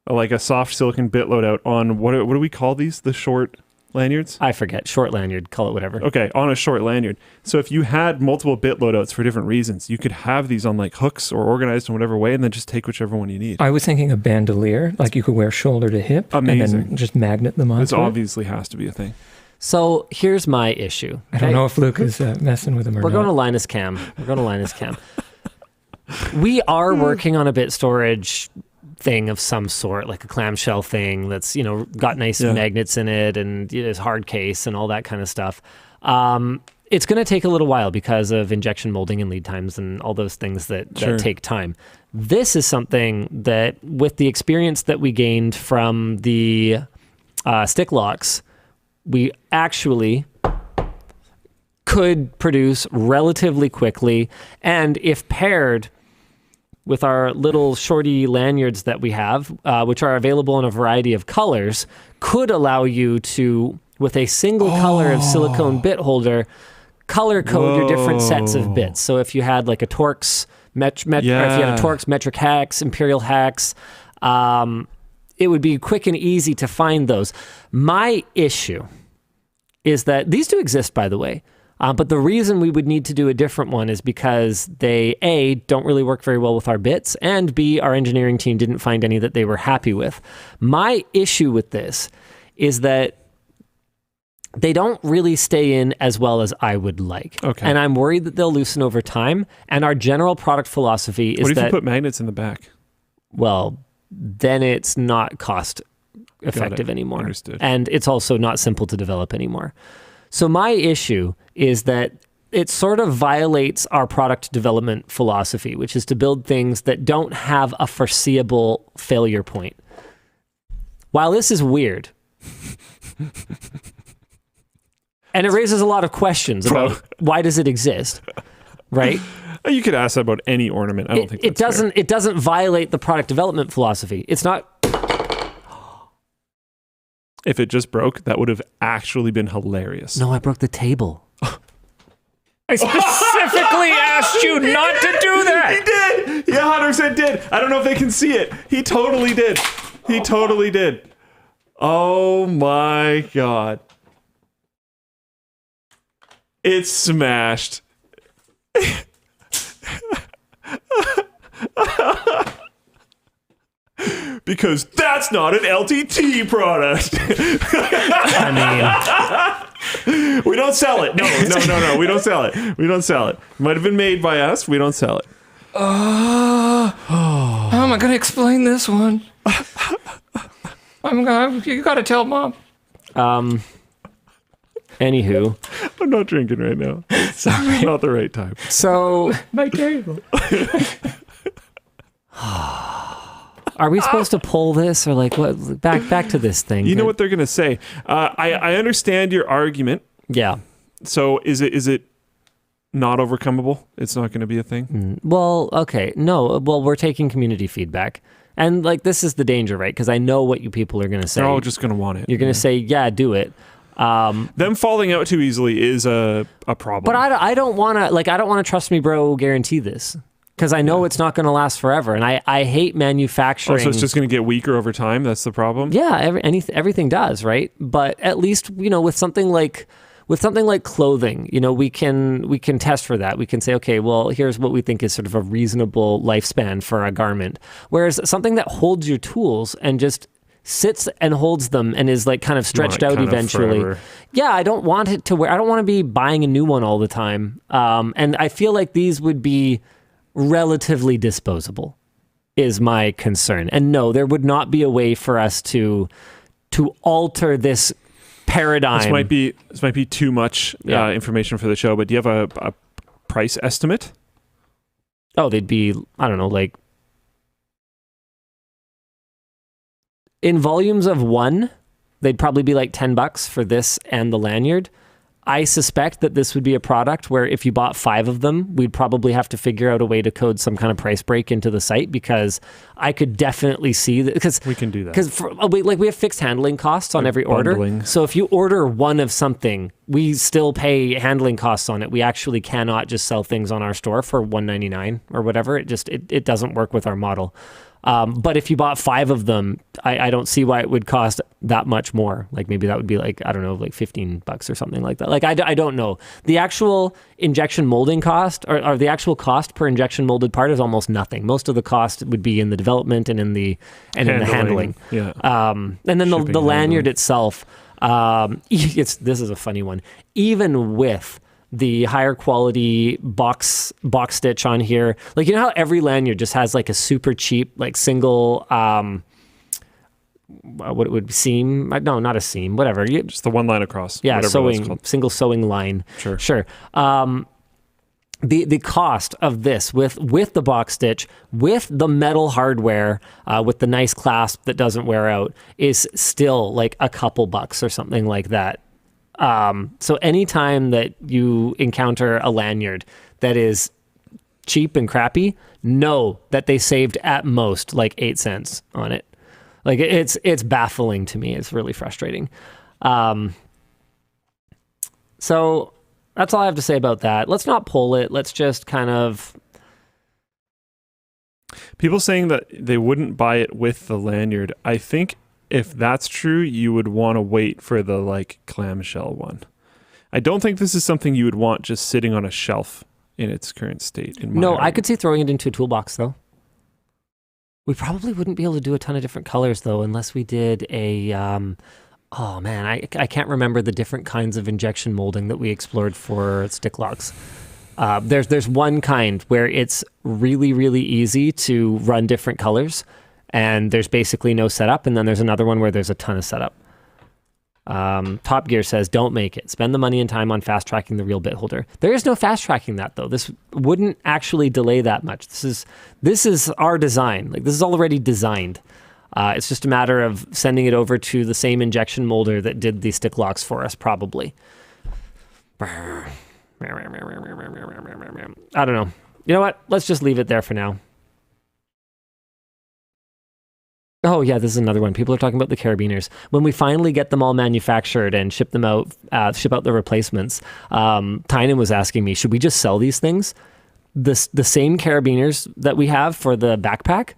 like a soft silicon bit loadout on, what do we call these? The short lanyards? I forget. Short lanyard. Call it whatever. Okay, on a short lanyard. So if you had multiple bit loadouts for different reasons, you could have these on like hooks or organized in whatever way and then just take whichever one you need. I was thinking a bandolier, like you could wear shoulder to hip. Amazing. And then just magnet them on. This obviously has to be a thing. So here's my issue. I don't know if Luke is messing with him or not. We're going to Linus Cam. We are working on a bit storage thing of some sort, like a clamshell thing that's, you know, got nice magnets in it and it's hard case and all that kind of stuff. It's going to take a little while because of injection molding and lead times and all those things that take time. This is something that, with the experience that we gained from the stick locks, we actually could produce relatively quickly, and if paired with our little shorty lanyards that we have, which are available in a variety of colors, could allow you to, with a single color of silicone bit holder, color code your different sets of bits. So if you had like a Torx, or if you had a Torx metric hex, imperial hex, it would be quick and easy to find those. My issue is that these do exist, by the way. But the reason we would need to do a different one is because they, A, don't really work very well with our bits, and B, our engineering team didn't find any that they were happy with. My issue with this is that they don't really stay in as well as I would like. Okay. And I'm worried that they'll loosen over time. And our general product philosophy is what if you put magnets in the back? Well, then it's not cost effective anymore. Understood. And it's also not simple to develop anymore. So my issue is that it sort of violates our product development philosophy, which is to build things that don't have a foreseeable failure point. While this is weird, and it raises a lot of questions about why does it exist, right? You could ask that about any ornament. I don't think that's fair. It doesn't violate the product development philosophy. It's not. If it just broke, that would have actually been hilarious. No, I broke the table. I specifically asked you not to do that. He did. Yeah, 100% did. I don't know if they can see it. He totally did. He totally did. Oh my God. It's smashed. Because that's not an LTT product. I We don't sell it. No. We don't sell it. We don't sell it. Might have been made by us. We don't sell it. How am I going to explain this one? You got to tell Mom. Anywho, I'm not drinking right now. Sorry. Not the right time. so My table. are we supposed to pull this or like what? Back to this thing. You know what they're going to say. I understand your argument. Yeah. So is it not overcomable? It's not going to be a thing? Well, okay. No. Well, we're taking community feedback. And like this is the danger, right? Because I know what you people are going to say. They're all just going to want it. You're going to say, yeah, do it. Them falling out too easily is a problem. But I don't want to trust me, bro, guarantee this. Because I know it's not going to last forever. And I hate manufacturing. Oh, so it's just going to get weaker over time? That's the problem? Yeah, everything does, right? But at least, with something like clothing, we can test for that. We can say, okay, well, here's what we think is sort of a reasonable lifespan for a garment. Whereas something that holds your tools and just sits and holds them and is like kind of stretched out eventually. Yeah, I don't want it to wear. I don't want to be buying a new one all the time. And I feel like these would be relatively disposable is my concern. And no, there would not be a way for us to alter this paradigm. This might be too much information for the show, but do you have a price estimate? Oh, they'd be, I don't know, like in volumes of one, they'd probably be like $10 for this and the lanyard. I suspect that this would be a product where if you bought 5 of them, we'd probably have to figure out a way to code some kind of price break into the site, because I could definitely see that. Because we can do that. Because we have fixed handling costs on every order. So if you order one of something, we still pay handling costs on it. We actually cannot just sell things on our store for $1.99 or whatever. It doesn't work with our model. But if you bought 5 of them, I don't see why it would cost that much more. Like maybe that would be like, I don't know, like $15 or something like that. Like I don't know. The actual injection molding cost or the actual cost per injection molded part is almost nothing. Most of the cost would be in the development and in the handling. Yeah. And then the lanyard itself, this is a funny one. Even with the higher quality box stitch on here, like how every lanyard just has like a super cheap like single what it would seam, no, not a seam, whatever, just the one line across, single sewing line. Sure. The cost of this with the box stitch, with the metal hardware, with the nice clasp that doesn't wear out, is still like a couple bucks or something like that. So anytime that you encounter a lanyard that is cheap and crappy, know that they saved at most like 8 cents on it. Like it's baffling to me. It's really frustrating. So that's all I have to say about that. Let's not pull it. Let's just kind of... People saying that they wouldn't buy it with the lanyard. I think if that's true, you would want to wait for the like clamshell one. I don't think this is something you would want just sitting on a shelf in its current state. I could see throwing it into a toolbox though. We probably wouldn't be able to do a ton of different colors though, unless we did a, oh man, I can't remember the different kinds of injection molding that we explored for stick locks. There's one kind where it's really, really easy to run different colors, and there's basically no setup. And then there's another one where there's a ton of setup. Top Gear says, don't make it. Spend the money and time on fast tracking the real bit holder. There is no fast tracking that though. This wouldn't actually delay that much. This is our design. Like this is already designed. It's just a matter of sending it over to the same injection molder that did the stick locks for us, probably. I don't know. You know what? Let's just leave it there for now. Oh yeah, this is another one. People are talking about the carabiners. When we finally get them all manufactured and ship them out, ship out the replacements, Tynan was asking me, should we just sell these things? The same carabiners that we have for the backpack,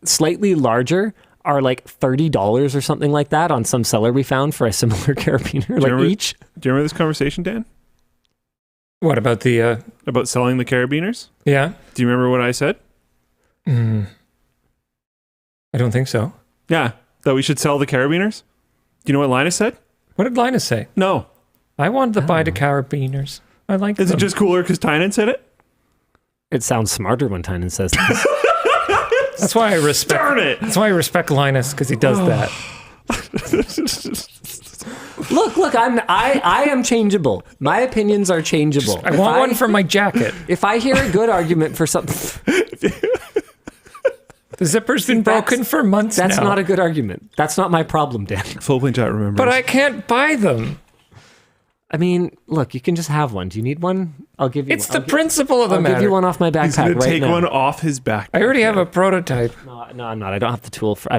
slightly larger, are like $30 or something like that on some seller we found for a similar carabiner, each. Do you remember this conversation, Dan? What about the... About selling the carabiners? Yeah. Do you remember what I said? I don't think so. Yeah, that we should sell the carabiners? Do you know what Linus said? What did Linus say? No. I wanted to buy the carabiners. I like them. Is it just cooler because Tynan said it? It sounds smarter when Tynan says this. That's why I respect... Darn it! That's why I respect Linus, because he does that. Look, I am changeable. My opinions are changeable. I want one for my jacket. If I hear a good argument for something... The zipper's been broken for months That's now. not a good argument. That's not my problem, Dan. Full plane chat remembers. But I can't buy them. I mean, look, you can just have one. Do you need one? I'll give you It's one. the principle of the I'll matter. give you one off my backpack He's going right to take now. one off his back. I already have a prototype. No, I'm not. I don't have the tool for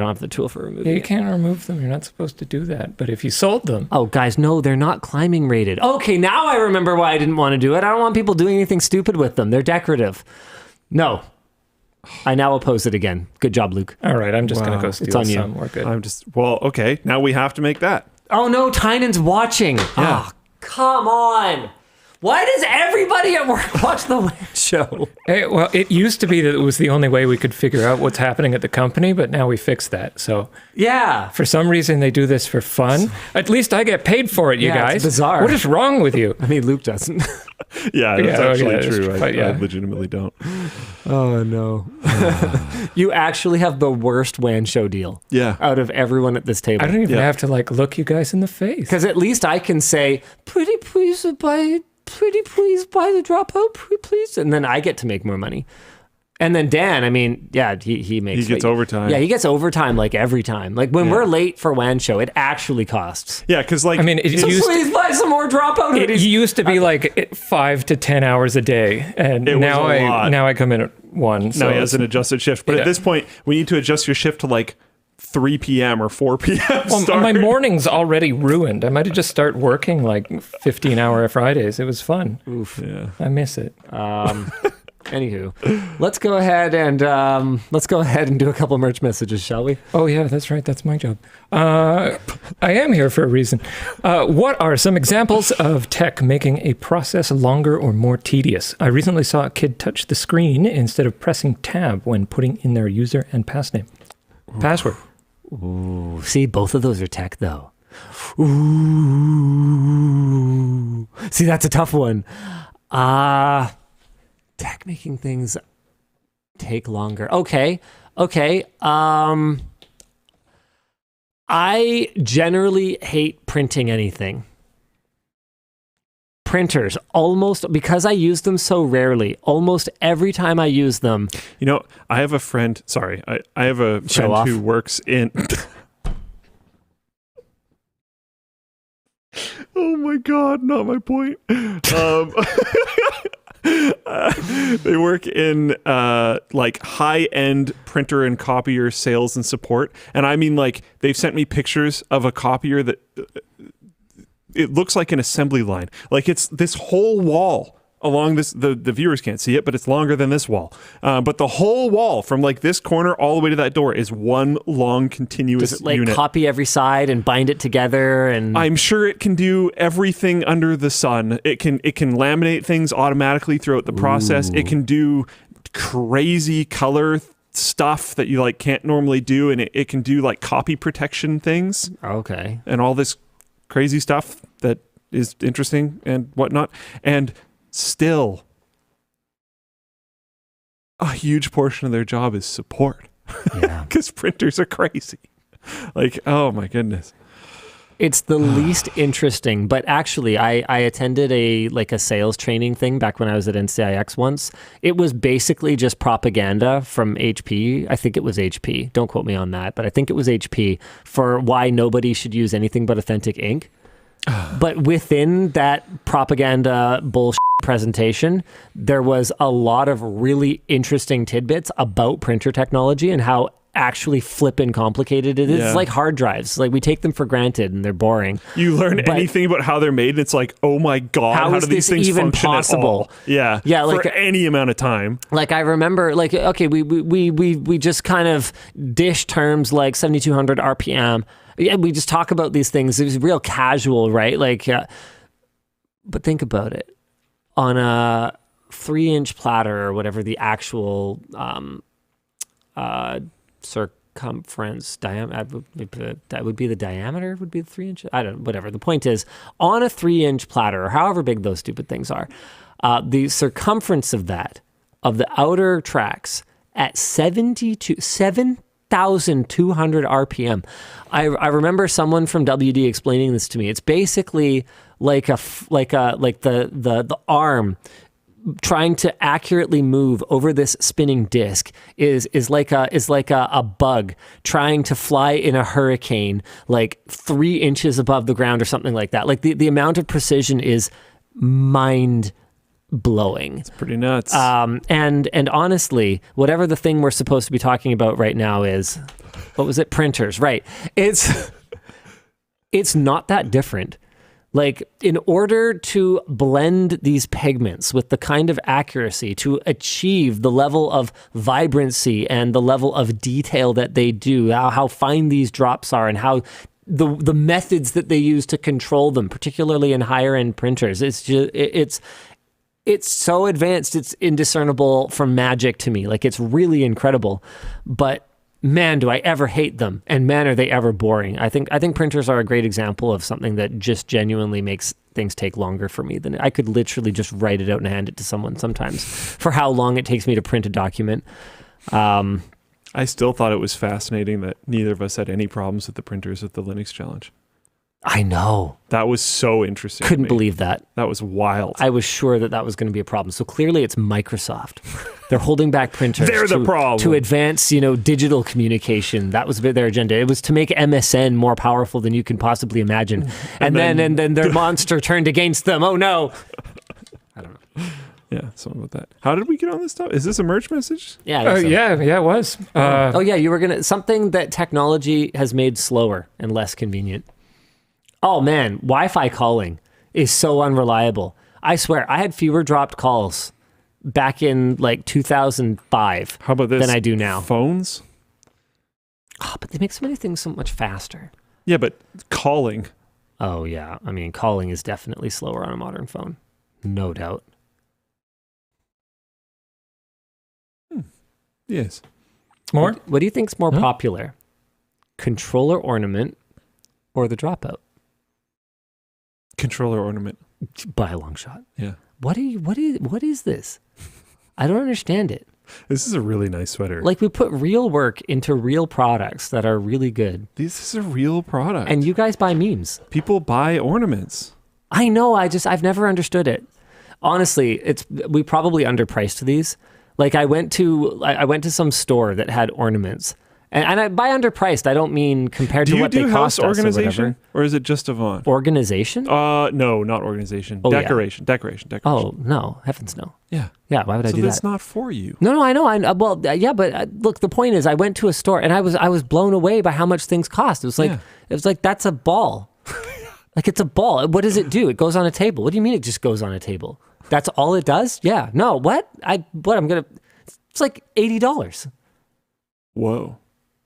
removing Yeah, you it. can't remove them. You're not supposed to do that. But if you sold them... Oh, guys, no, they're not climbing rated. Okay, now I remember why I didn't want to do it. I don't want people doing anything stupid with them. They're decorative. No. I now oppose it again. Good job, Luke. All right, I'm just going to go It's steal on you. some. We're good. Okay, now we have to make that. Oh, no, Tynan's watching. Yeah. Oh, come on. Why does everybody at work watch the WAN Show? Hey, well, it used to be that it was the only way we could figure out what's happening at the company, but now we fixed that. So Yeah. for some reason, they do this for fun. At least I get paid for it, you Yeah, it's guys. bizarre. What is wrong with you? I mean, Luke doesn't. Yeah, that's Yeah, actually okay, true. but yeah. I legitimately don't. Oh, no. You actually have the worst WAN Show deal Yeah. out of everyone at this table. I don't even Yeah. have to look you guys in the face. Because at least I can say, pretty please buy the dropout, pretty please. And then I get to make more money. And then Dan, I mean, yeah, he makes... He gets overtime. Yeah, he gets overtime like every time. Like when we're late for WAN Show, it actually costs. Yeah, because like... I mean, So please buy some more dropout. it used to be like 5 to 10 hours a day, and It was now a lot. I come in at 1. So No, he has an adjusted shift. But Yeah. at this point, we need to adjust your shift to like 3 p.m. or 4 p.m. Well, start. my morning's already ruined. I might have just start working like 15-hour Fridays. It was fun. Oof. Yeah. I miss it. Anywho, let's go ahead and do a couple merch messages, shall we? Oh yeah, that's right. That's my job. I am here for a reason. What are some examples of tech making a process longer or more tedious? I recently saw a kid touch the screen instead of pressing tab when putting in their user and password. Ooh, see, both of those are tech, though. Ooh, see, that's a tough one. Tech making things take longer. Okay. I generally hate printing anything. Printers, almost, because I use them so rarely, almost every time I use them. You know, I have a friend. Sorry, I have a Show friend off. who works in. Oh my God! Not my point. They work in like high-end printer and copier sales and support, and I mean, like, they've sent me pictures of a copier that it looks like an assembly line. Like, it's this whole wall along this. The viewers can't see it, but it's longer than this wall. But the whole wall from like this corner all the way to that door is one long continuous Does it like unit. copy every side and bind it together? And I'm sure it can do everything under the sun. It can laminate things automatically throughout the process. It can do crazy color stuff that you like can't normally do, and it can do like copy protection things okay. and all this crazy stuff that is interesting and whatnot. And still, a huge portion of their job is support. Yeah. Because printers are crazy. Like, oh my goodness. It's the least interesting, but actually I attended a sales training thing back when I was at NCIX once. It was basically just propaganda from HP. I think it was HP. Don't quote me on that, but I think it was HP for why nobody should use anything but authentic ink. But within that propaganda bullshit presentation, there was a lot of really interesting tidbits about printer technology and how actually flippin' complicated it is. Yeah. It's like hard drives. Like we take them for granted and they're boring. You learn But anything about how they're made, and it's like, oh my god, How how is do these this things even function possible? at all? Yeah, Yeah, like for any amount of time. Like I remember, like okay, we just kind of dish terms like 7,200 RPM. Yeah, we just talk about these things. It was real casual, right? Like, but think about it. On a 3-inch platter or whatever the actual circumference diameter that would be the diameter would be the 3 inches. I don't know, whatever. The point is, on a 3-inch platter, or however big those stupid things are, the circumference of that, of the outer tracks at 7,200 RPM. I remember someone from WD explaining this to me. It's basically like the arm trying to accurately move over this spinning disc is like a bug trying to fly in a hurricane like 3 inches above the ground or something like that. Like the amount of precision is mind blowing. It's pretty nuts. And honestly, whatever the thing we're supposed to be talking about right now is, what was it? Printers, right? It's not that different. Like, in order to blend these pigments with the kind of accuracy to achieve the level of vibrancy and the level of detail that they do, how fine these drops are, and how the methods that they use to control them, particularly in higher end printers, it's so advanced, it's indiscernible from magic to me. Like, it's really incredible. But man, do I ever hate them, and man, are they ever boring. I think printers are a great example of something that just genuinely makes things take longer for me than I could literally just write it out and hand it to someone sometimes for how long it takes me to print a document. I still thought it was fascinating that neither of us had any problems with the printers at the Linux Challenge. I know. That was so interesting. Couldn't believe that. That was wild. I was sure that was going to be a problem. So clearly it's Microsoft. They're holding back printers. They're the problem. To advance, digital communication. That was their agenda. It was to make MSN more powerful than you can possibly imagine. And then their monster turned against them. Oh no. I don't know. Yeah, something about that. How did we get on this stuff? Is this a merch message? Yeah. I think so. Yeah, it was. Oh yeah, you were something that technology has made slower and less convenient. Oh man, Wi-Fi calling is so unreliable. I swear, I had fewer dropped calls back in like 2005 How about this? than I do now. Phones? Oh, but they make so many things so much faster. Yeah, but calling. Oh yeah, I mean, calling is definitely slower on a modern phone. No doubt. Yes. More? What do you think's more popular? Controller ornament or the dropout? Controller ornament. By a long shot. Yeah. What is this? I don't understand it. This is a really nice sweater. Like, we put real work into real products that are really good. This is a real product. And you guys buy memes. People buy ornaments. I know, I've never understood it. Honestly, we probably underpriced these. Like, I went to some store that had ornaments. And by underpriced, I don't mean compared to what they cost us or whatever. Organization, or is it just Avant? Organization? No, not organization. Oh, Decoration. yeah. Decoration. Oh, no. Heavens no. Yeah. Yeah, why would I do that? So that's not for you. No, I know. Well, yeah, but look, the point is I went to a store and I was blown away by how much things cost. It was like that's a ball. Like, it's a ball. What does it do? It goes on a table. What do you mean it just goes on a table? That's all it does? Yeah. No, what? It's like $80. Whoa.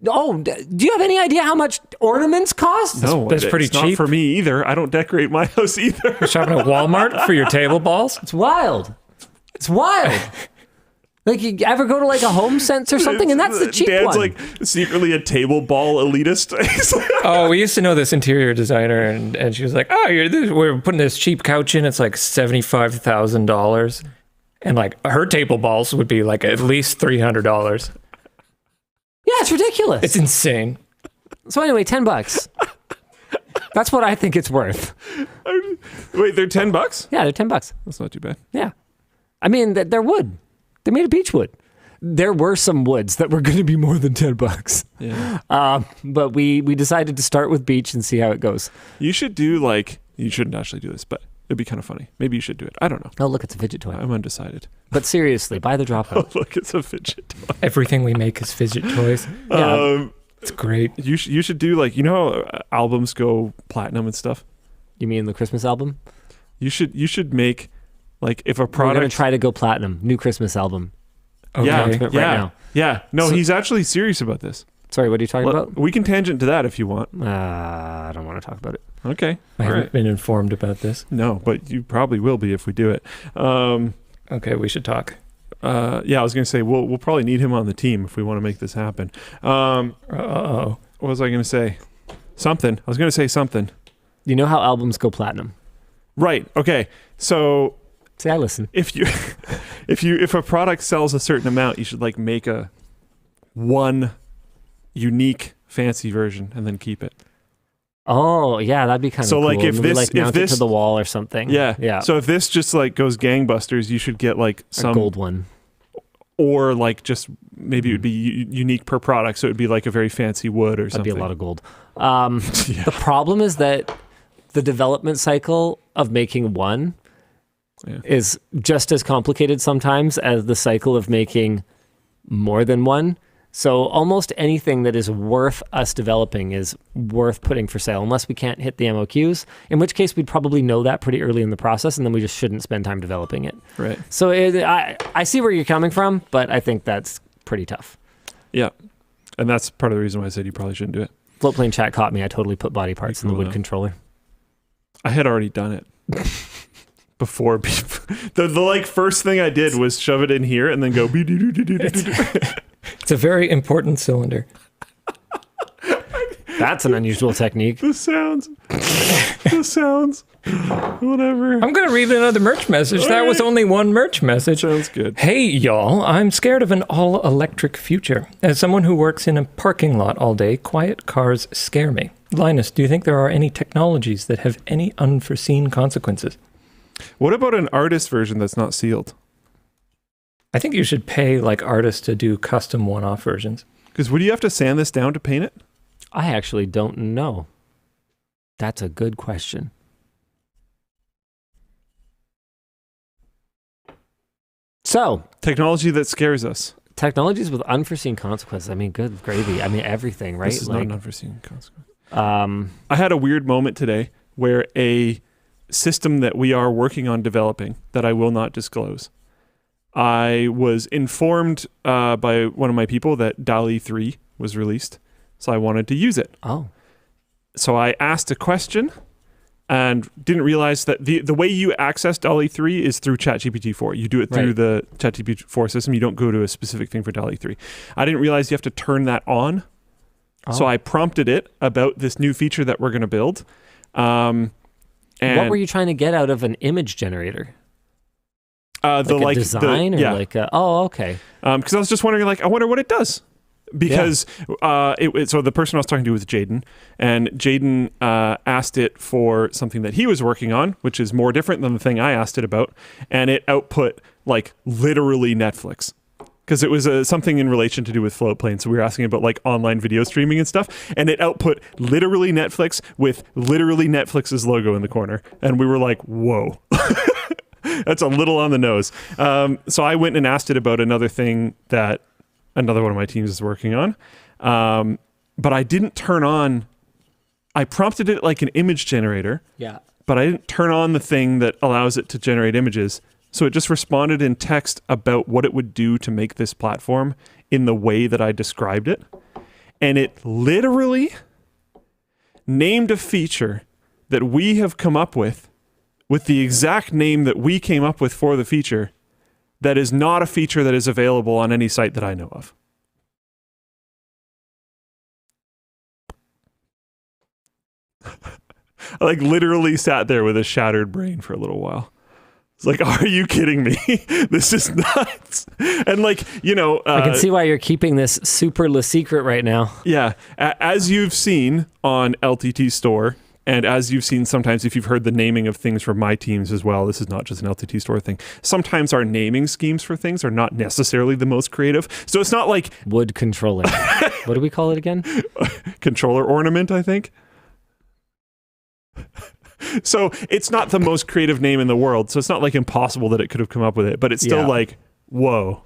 Oh, do you have any idea how much ornaments cost? No, that's pretty it's cheap. Not for me either. I don't decorate my house either. You're shopping at Walmart for your table balls? It's wild. It's wild. Like, you ever go to like a Home Sense or something, and that's the cheap Dad's one. like secretly a table ball elitist. Oh, we used to know this interior designer, and she was like, "Oh, we're putting this cheap couch in. It's like $75,000, and like her table balls would be like at least $300. Yeah, it's ridiculous. It's insane." So anyway, $10. That's what I think it's worth. Wait, they're $10? Yeah, they're $10. That's not too bad. Yeah, I mean they're wood. They made of beech wood. There were some woods that were going to be more than $10. Yeah. But we decided to start with beech and see how it goes. You should you shouldn't actually do this, but It'd be kind of funny. Maybe you should do it. I don't know. Oh, look, it's a fidget toy. I'm undecided. But seriously, buy the dropout. Oh, look, it's a fidget toy. Everything we make is fidget toys. Yeah. It's great. You should do like, you know how albums go platinum and stuff? You mean the Christmas album? You should make like if a We're product going to try to go platinum. New Christmas album. Okay. Right now. Yeah. No, So- he's actually serious about this. Sorry, what are you talking about? We can tangent to that if you want. I don't want to talk about it. Okay. I All haven't right. been informed about this. No, but you probably will be if we do it. Okay, we should talk. Yeah, I was going to say we'll probably need him on the team if we want to make this happen. Uh-oh. What was I going to say? Something. I was going to say something. You know how albums go platinum? Right. Okay. So See, I listen. if a product sells a certain amount, you should like make one unique fancy version and then keep it. Oh, yeah, that'd be kind of So, cool. like, if Maybe, this- like, if mount it this- to the wall or something. Yeah. Yeah. So if this just like goes gangbusters, you should get like A some gold one. or like just maybe it would be unique per product. So it would be like a very fancy wood or That'd something. be a lot of gold. Yeah. The problem is that the development cycle of making one Yeah. is just as complicated sometimes as the cycle of making more than one. So almost anything that is worth us developing is worth putting for sale, unless we can't hit the MOQs, in which case we'd probably know that pretty early in the process, and then we just shouldn't spend time developing it. Right. So I see where you're coming from, but I think that's pretty tough. Yeah. And that's part of the reason why I said you probably shouldn't do it. Floatplane chat caught me. I totally put body parts in the cool, wood though. controller. I had already done it before. The like first thing I did was shove it in here and then go. It's a very important cylinder. That's an unusual technique. The sounds. Whatever. I'm going to read another merch message. That was only one merch message. Sounds good. Hey, y'all. I'm scared of an all-electric future. As someone who works in a parking lot all day, quiet cars scare me. Linus, do you think there are any technologies that have any unforeseen consequences? What about an artist version that's not sealed? I think you should pay like artists to do custom one-off versions. Because would you have to sand this down to paint it? I actually don't know. That's a good question. So, Technology that scares us. technologies with unforeseen consequences. I mean, good gravy. I mean, everything, right? This is not an unforeseen consequence. um, I had a weird moment today where a system that we are working on developing that I will not disclose. I was informed by one of my people that DALL-E 3 was released, so I wanted to use it. oh, So I asked a question and didn't realize that the way you access DALL-E 3 is through ChatGPT 4. You do it through Right. the ChatGPT 4 system. You don't go to a specific thing for DALL-E 3. I didn't realize you have to turn that on. So Oh. I prompted it about this new feature that we're going to build. And what were you trying to get out of an image generator? the Like a design or yeah. like a, oh, okay. Because I was just wondering, like, I wonder what it does. Because so the person I was talking to was Jaden, and Jaden asked it for something that he was working on, which is more different than the thing I asked it about, and it output like literally Netflix. Because it was something in relation to do with Floatplane, so we were asking about like online video streaming and stuff, and it output literally Netflix with literally Netflix's logo in the corner, and we were like, "Whoa." That's a little on the nose. So I went and asked it about another thing that another one of my teams is working on. But I didn't turn on, I prompted it like an image generator, Yeah. but I didn't turn on the thing that allows it to generate images. So it just responded in text about what it would do to make this platform in the way that I described it. And it literally named a feature that we have come up with the exact name that we came up with for the feature, that is not a feature that is available on any site that I know of. I like literally sat there with a shattered brain for a little while. It's like, are you kidding me? This is nuts. And like, you know, I can see why you're keeping this super secret right now. yeah, as you've seen on LTTStore, and as you've seen sometimes if you've heard the naming of things from my teams as well, this is not just an LTTStore thing. Sometimes our naming schemes for things are not necessarily the most creative. So it's not like Wood controller. What do we call it again? controller ornament, I think. So it's not the most creative name in the world. So it's not like impossible that it could have come up with it, but it's still like, whoa.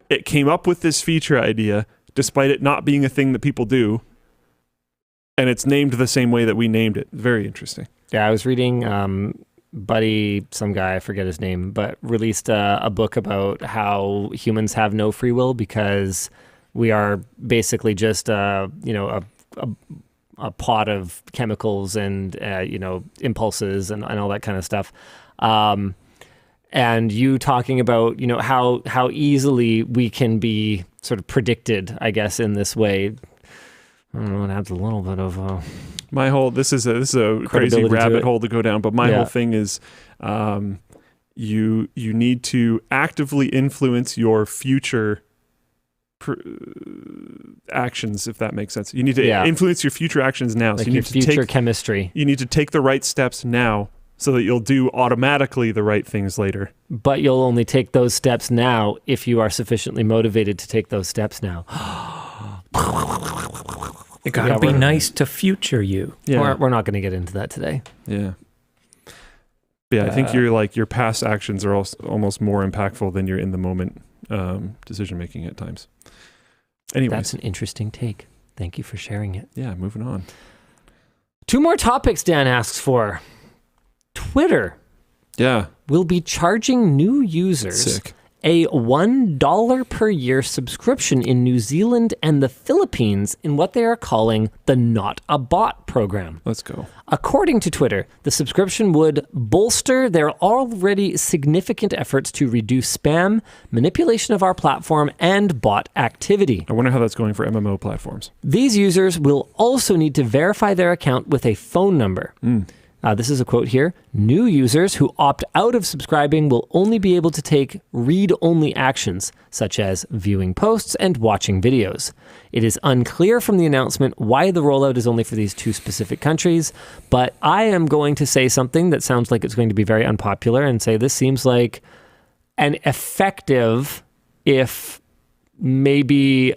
It came up with this feature idea, despite it not being a thing that people do. And it's named the same way that we named it. Very interesting. Yeah, I was reading Buddy, some guy, I forget his name, but released a book about how humans have no free will because we are basically just, a pot of chemicals and, impulses and all that kind of stuff. And you talking about, how easily we can be sort of predicted, I guess, in this way. I don't know, it adds a little bit of my whole this is a crazy rabbit hole to go down, but my whole thing is you need to actively influence your future actions, if that makes sense. You need to influence your future actions now. Like so you need your to future chemistry. You need to take the right steps now so that you'll do automatically the right things later. But you'll only take those steps now if you are sufficiently motivated to take those steps now. You gotta be nice to future you. Yeah. We're not going to get into that today. Yeah. Yeah, I think your past actions are almost more impactful than your in the moment decision making at times. Anyway, that's an interesting take. Thank you for sharing it. Yeah, moving on. 2 more topics Dan asks for. Twitter will be charging new users a $1 per year subscription in New Zealand and the Philippines in what they are calling the Not a Bot program. Let's go. According to Twitter, the subscription would bolster their already significant efforts to reduce spam, manipulation of our platform, and bot activity. I wonder how that's going for MMO platforms. These users will also need to verify their account with a phone number. This is a quote here. New users who opt out of subscribing will only be able to take read-only actions, such as viewing posts and watching videos. It is unclear from the announcement why the rollout is only for these 2 specific countries, but I am going to say something that sounds like it's going to be very unpopular and say this seems like an effective, if maybe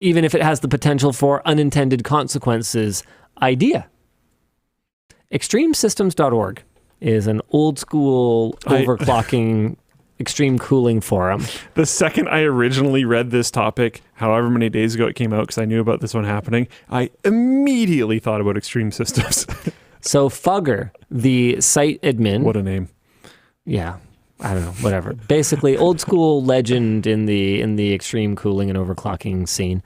even if it has the potential for unintended consequences, idea. XtremeSystems.org is an old school overclocking extreme cooling forum. The second I originally read this topic, however many days ago it came out, because I knew about this one happening, I immediately thought about Extreme Systems. So Fugger, the site admin. What a name. Yeah. I don't know, whatever. Basically, old school legend in the extreme cooling and overclocking scene.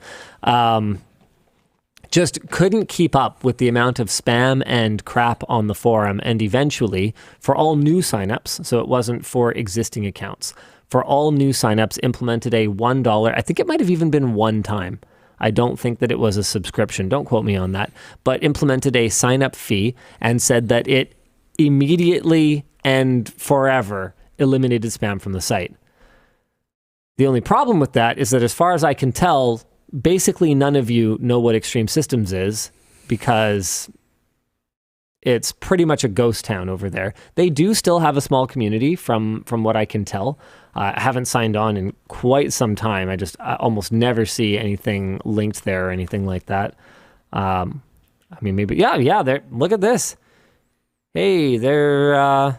Just couldn't keep up with the amount of spam and crap on the forum, and eventually, for all new signups, so it wasn't for existing accounts, for all new signups, implemented a $1. I think it might have even been one time. I don't think that it was a subscription. Don't quote me on that. But implemented a sign-up fee and said that it immediately and forever eliminated spam from the site. The only problem with that is that as far as I can tell, basically none of you know what XtremeSystems is because it's pretty much a ghost town over there. They do still have a small community from what I can tell. I haven't signed on in quite some time. I almost never see anything linked there or anything like that. Maybe, yeah, look at this. Hey, they're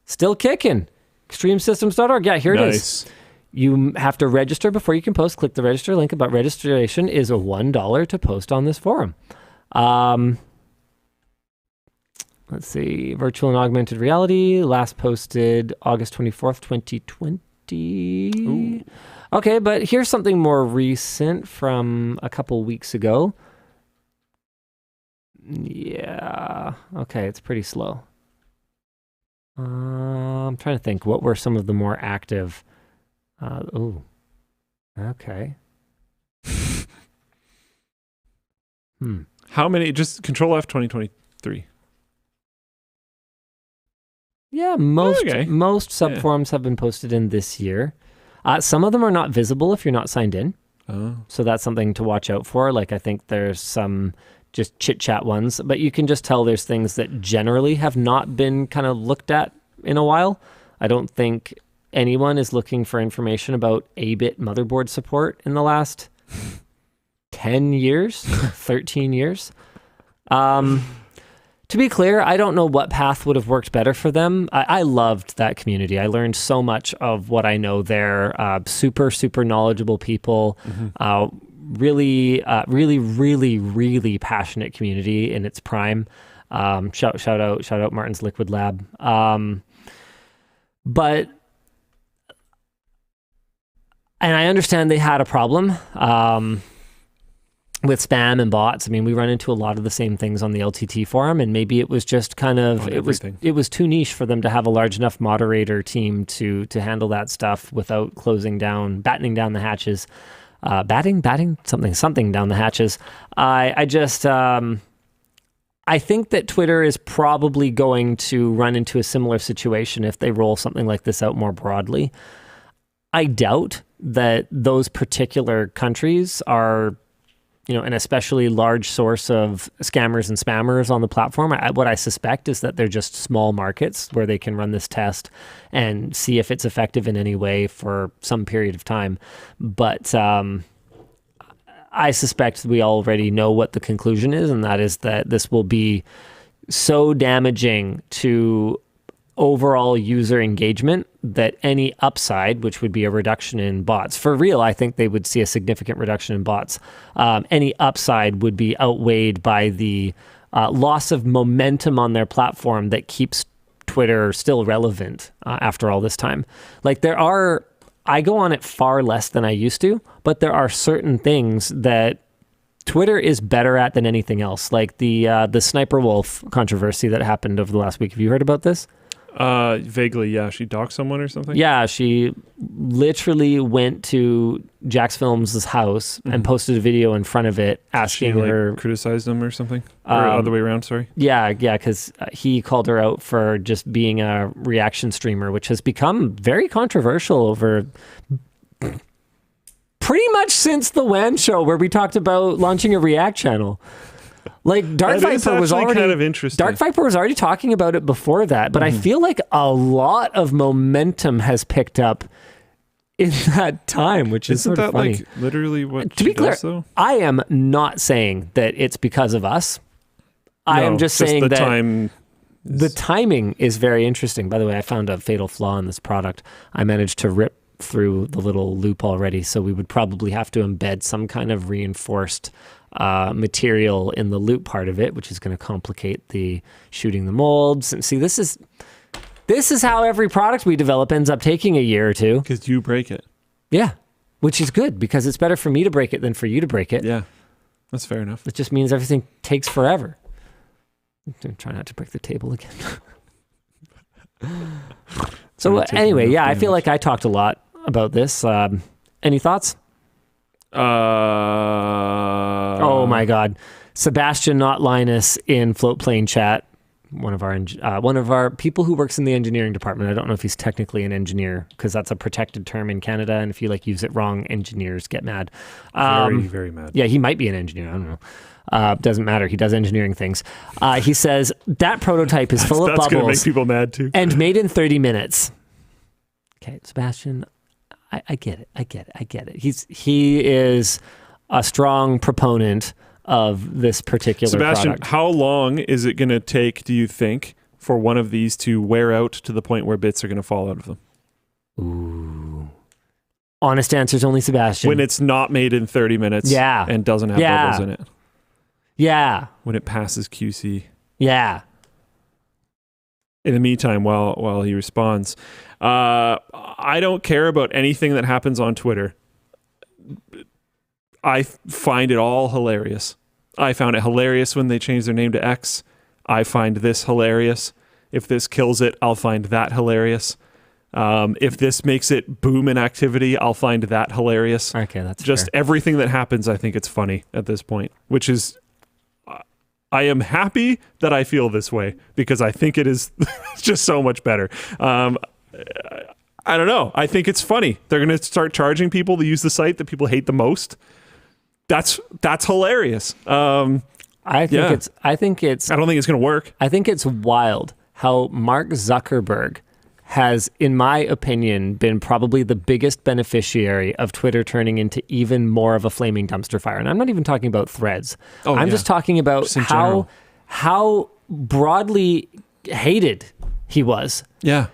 still kicking. XtremeSystems.org. Yeah, here it is. You have to register before you can post. Click the register link. About registration is a $1 to post on this forum. Let's see. Virtual and augmented reality. Last posted August 24th, 2020. Ooh. Okay, but here's something more recent from a couple weeks ago. Yeah. Okay, it's pretty slow. I'm trying to think. What were some of the more active? Okay. How many? Just Control F 2023. Yeah, most subforums have been posted in this year. Some of them are not visible if you're not signed in. Oh. So that's something to watch out for. Like I think there's some just chit-chat ones, but you can just tell there's things that generally have not been kind of looked at in a while. I don't think anyone is looking for information about 8-bit motherboard support in the last 10 years, 13 years. To be clear, I don't know what path would have worked better for them. I loved that community. I learned so much of what I know there. Super, super knowledgeable people. Really, really passionate community in its prime. Shout out Martin's Liquid Lab. But I understand they had a problem. With spam and bots. I mean, we run into a lot of the same things on the LTT forum, and maybe it was just kind of it was too niche for them to have a large enough moderator team to handle that stuff without battening down the hatches, something down the hatches. I think that Twitter is probably going to run into a similar situation if they roll something like this out more broadly. I doubt that those particular countries are, an especially large source of scammers and spammers on the platform. What I suspect is that they're just small markets where they can run this test and see if it's effective in any way for some period of time. But I suspect we already know what the conclusion is, and that is that this will be so damaging to overall user engagement that any upside, which would be a reduction in bots, for real, I think they would see a significant reduction in bots. Any upside would be outweighed by the loss of momentum on their platform that keeps Twitter still relevant after all this time. Like I go on it far less than I used to, but there are certain things that Twitter is better at than anything else. Like the SSniperwolf controversy that happened over the last week. Have you heard about this? Vaguely, yeah. She doxed someone or something? Yeah, she literally went to Jax Films' house and posted a video in front of it asking her... criticized him or something? Or other way around, sorry? Yeah, because he called her out for just being a reaction streamer, which has become very controversial over... pretty much since the WAN Show, where we talked about launching a React channel. Like Dark Viper was already kind of interesting. Dark Viper was already talking about it before that, but I feel like a lot of momentum has picked up in that time, which is Isn't sort of that funny. like literally what To she be clear, does, though? I am not saying that it's because of us. I am just saying that the timing is very interesting. By the way, I found a fatal flaw in this product. I managed to rip through the little loop already, so we would probably have to embed some kind of reinforced material in the loop part of it, which is going to complicate the shooting the molds. And see, this is how every product we develop ends up taking a year or two. Because you break it. Yeah, which is good because it's better for me to break it than for you to break it. Yeah, that's fair enough. It just means everything takes forever. I'm trying not to break the table again. So anyway, yeah, I feel like I talked a lot about this. Any thoughts? Oh my God, Sebastien, not Linus, in Floatplane chat. One of our people who works in the engineering department. I don't know if he's technically an engineer because that's a protected term in Canada, and if you use it wrong, engineers get mad. Very, very mad. Yeah, he might be an engineer. I don't know. Doesn't matter. He does engineering things. He says that prototype is full of bubbles. That's going to make people mad too. And made in 30 minutes. Okay, Sebastien, I get it. He is a strong proponent of this particular Sebastien, product. how long is it going to take, do you think, for one of these to wear out to the point where bits are going to fall out of them? Ooh. Honest answer is only Sebastien. When it's not made in 30 minutes and doesn't have bubbles in it. Yeah. When it passes QC. Yeah. In the meantime, while he responds, I don't care about anything that happens on Twitter. I find it all hilarious. I found it hilarious when they changed their name to X. I find this hilarious. If this kills it, I'll find that hilarious. If this makes it boom in activity, I'll find that hilarious. Okay, that's just fair. Everything that happens, I think it's funny at this point, which is... I am happy that I feel this way because I think it is just so much better. I don't know. I think it's funny. They're going to start charging people to use the site that people hate the most. That's hilarious. I don't think it's going to work. I think it's wild how Mark Zuckerberg has, in my opinion, been probably the biggest beneficiary of Twitter turning into even more of a flaming dumpster fire. And I'm not even talking about threads. I'm just talking about just in general. how broadly hated he was. Yeah.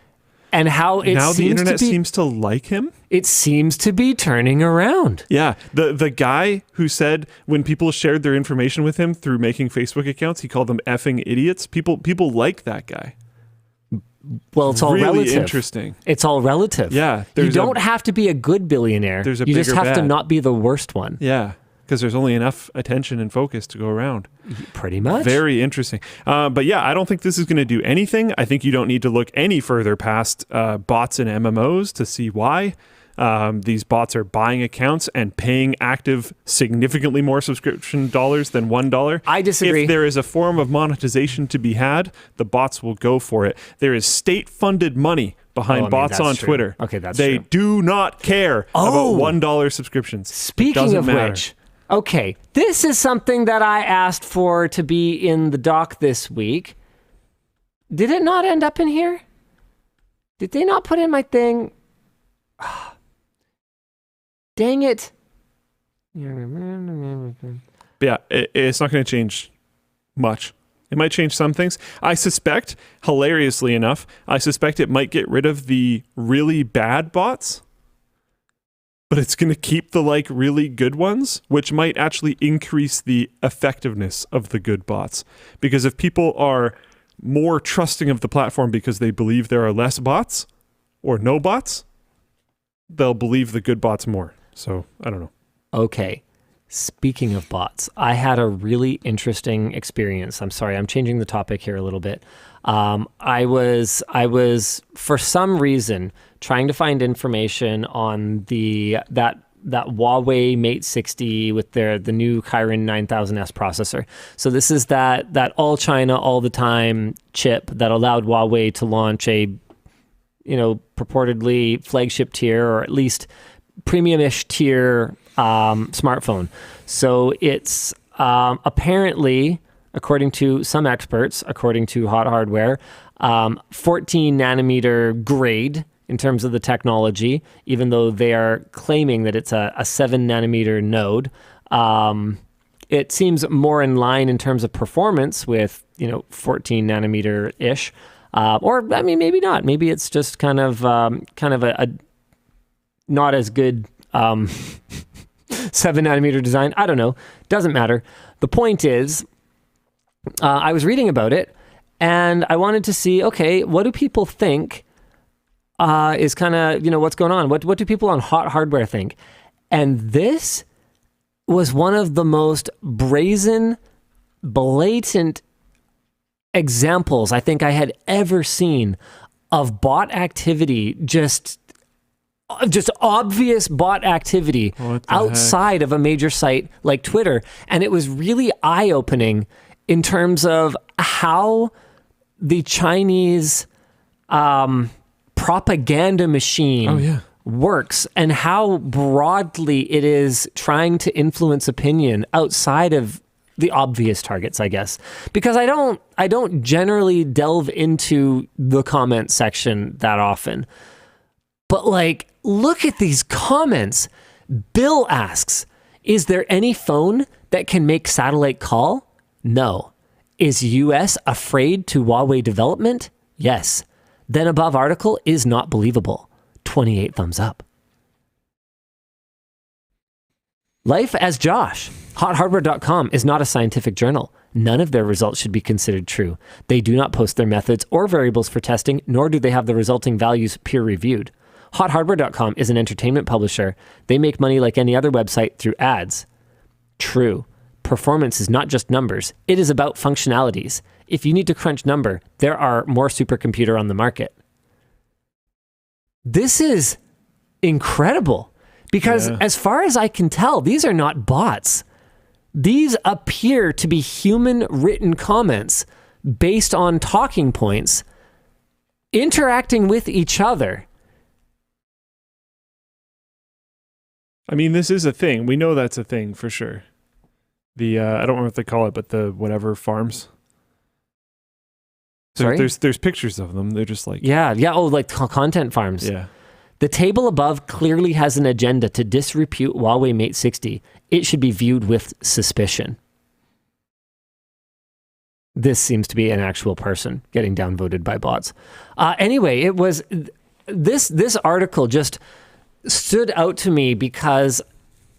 And how it now the internet to be, seems to like him. It seems to be turning around. Yeah. The guy who said when people shared their information with him through making Facebook accounts, he called them effing idiots. People like that guy. Well, it's all really relative. Interesting. It's all relative. Yeah. You don't have to be a good billionaire. There's a you just bigger have to bad. not be the worst one. Yeah. Because there's only enough attention and focus to go around. Pretty much. Very interesting. But yeah, I don't think this is going to do anything. I think you don't need to look any further past bots and MMOs to see why. These bots are buying accounts and paying active significantly more subscription dollars than $1. I disagree. If there is a form of monetization to be had, the bots will go for it. There is state-funded money behind bots on true. Twitter. Okay, that's They true. do not care about $1 subscriptions. Speaking of which, okay, this is something that I asked for to be in the doc this week. Did it not end up in here? Did they not put in my thing? Dang it. Yeah, it's not going to change much. It might change some things. I suspect, hilariously enough, it might get rid of the really bad bots, but it's going to keep the really good ones, which might actually increase the effectiveness of the good bots. Because if people are more trusting of the platform because they believe there are less bots or no bots, they'll believe the good bots more. So, I don't know. Okay. Speaking of bots, I had a really interesting experience. I'm sorry, I'm changing the topic here a little bit. I was for some reason trying to find information on that Huawei Mate 60 with the new Kirin 9000S processor. So this is that all China all the time chip that allowed Huawei to launch a purportedly flagship tier, or at least premium-ish tier smartphone. So it's apparently, according to some experts, according to HotHardware, 14 nanometer grade in terms of the technology, even though they are claiming that it's a 7 nanometer node. It seems more in line in terms of performance with 14 nanometer ish. Or I mean, maybe not. Maybe it's just kind of a not as good 7 nanometer design. I don't know. Doesn't matter. The point is, I was reading about it, and I wanted to see, okay, what do people think is kind of, what's going on? What do people on HotHardware think? And this was one of the most brazen, blatant examples I think I had ever seen of bot activity, just obvious bot activity outside of a major site like Twitter. And it was really eye-opening in terms of how the Chinese propaganda machine works and how broadly it is trying to influence opinion outside of the obvious targets, I guess. Because I don't generally delve into the comment section that often. But look at these comments. Bill asks, is there any phone that can make satellite call? No. Is US afraid to Huawei development? Yes. Then above article is not believable. 28 thumbs up. Life as Josh. HotHardware.com is not a scientific journal. None of their results should be considered true. They do not post their methods or variables for testing, nor do they have the resulting values peer-reviewed. HotHardware.com is an entertainment publisher. They make money like any other website through ads. True. Performance is not just numbers. It is about functionalities. If you need to crunch number, there are more supercomputer on the market. This is incredible because as far as I can tell, these are not bots. These appear to be human written comments based on talking points interacting with each other. I mean, this is a thing. We know that's a thing for sure. The I don't remember what they call it, but the whatever farms. Sorry? There's pictures of them. They're just like Yeah. Oh, like content farms. yeah. The table above clearly has an agenda to disrepute Huawei Mate 60. It should be viewed with suspicion. This seems to be an actual person getting downvoted by bots. Anyway, it was this article just stood out to me because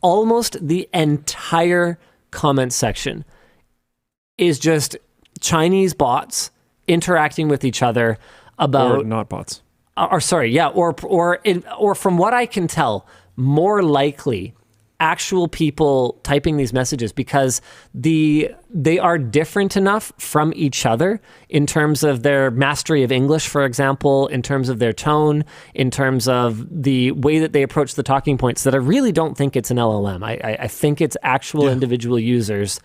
almost the entire comment section is just Chinese bots interacting with each other about Or not bots. or from what I can tell, more likely actual people typing these messages, because they are different enough from each other in terms of their mastery of English, for example, in terms of their tone, in terms of the way that they approach the talking points, that I really don't think it's an LLM. I think it's actual individual users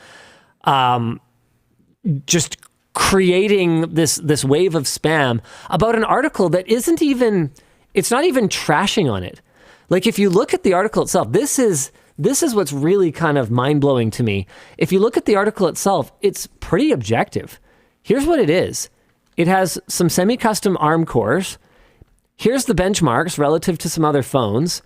just creating this wave of spam about an article that it's not even trashing on it. Like, if you look at the article itself, this is what's really kind of mind-blowing to me. If you look at the article itself, it's pretty objective. Here's what it is. It has some semi-custom ARM cores. Here's the benchmarks relative to some other phones.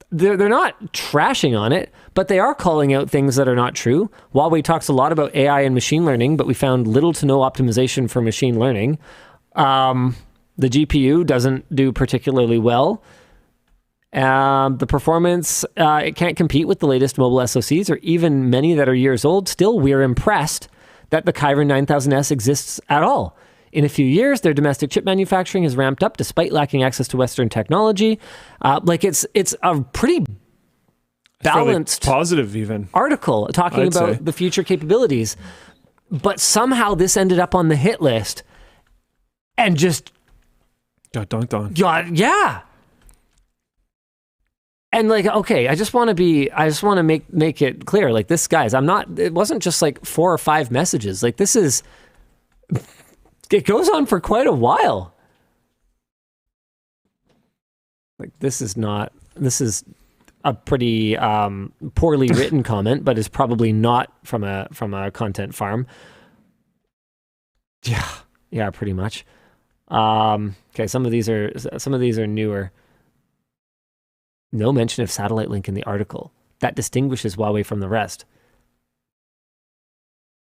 They're not trashing on it, but they are calling out things that are not true. Huawei talks a lot about AI and machine learning, but we found little to no optimization for machine learning. The GPU doesn't do particularly well. The performance, it can't compete with the latest mobile SoCs or even many that are years old. Still, we're impressed that the Kirin 9000S exists at all. In a few years, their domestic chip manufacturing has ramped up despite lacking access to Western technology. It's a pretty balanced, positive even article talking I'd about say. the future capabilities. But somehow this ended up on the hit list and just got dunked on. yeah. And like, okay, I just want to make it clear, like, this, guys, it wasn't just like 4 or 5 messages. Like, it goes on for quite a while. Like, this is a pretty poorly written comment, but is probably not from a content farm. Yeah, pretty much. Okay, some of these are newer. No mention of satellite link in the article. That distinguishes Huawei from the rest.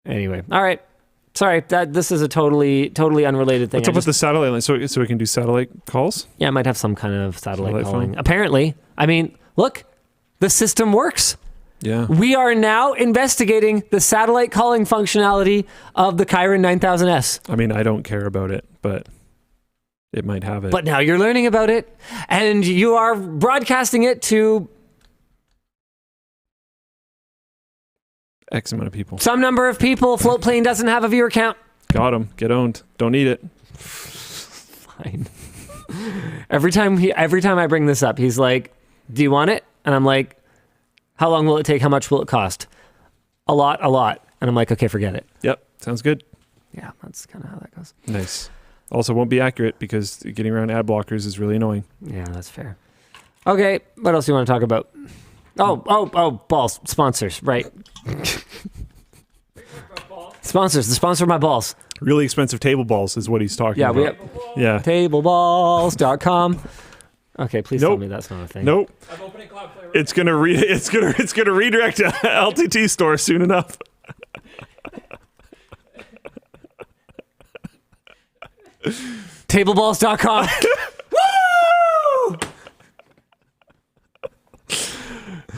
Anyway, all right. Sorry, this is a totally unrelated thing. What's up with the satellite link? So we can do satellite calls? Yeah, it might have some kind of satellite calling. phone? Apparently. I mean, look, the system works. Yeah. We are now investigating the satellite calling functionality of the Kirin 9000S. I mean, I don't care about it, but it might have it. But now you're learning about it, and you are broadcasting it to X amount of people. some number of people. Floatplane doesn't have a viewer count. Got him. Get owned. Don't need it. Fine. Every time I bring this up, he's like, "Do you want it?" And I'm like, "How long will it take? How much will it cost?" A lot. And I'm like, "Okay, forget it." Yep. Sounds good. Yeah, that's kind of how that goes. Nice. Also won't be accurate because getting around ad blockers is really annoying. Yeah, that's fair. Okay, what else do you want to talk about? Oh, balls. Sponsors, right. Sponsors. The sponsor of my balls. Really expensive table balls is what he's talking Yeah, about. Yeah. Tableballs.com. Okay, please tell Nope. me that's not a thing. Nope. I'm opening Cloudflare. It's gonna redirect to LTTStore soon enough. Tableballs.com. Woo!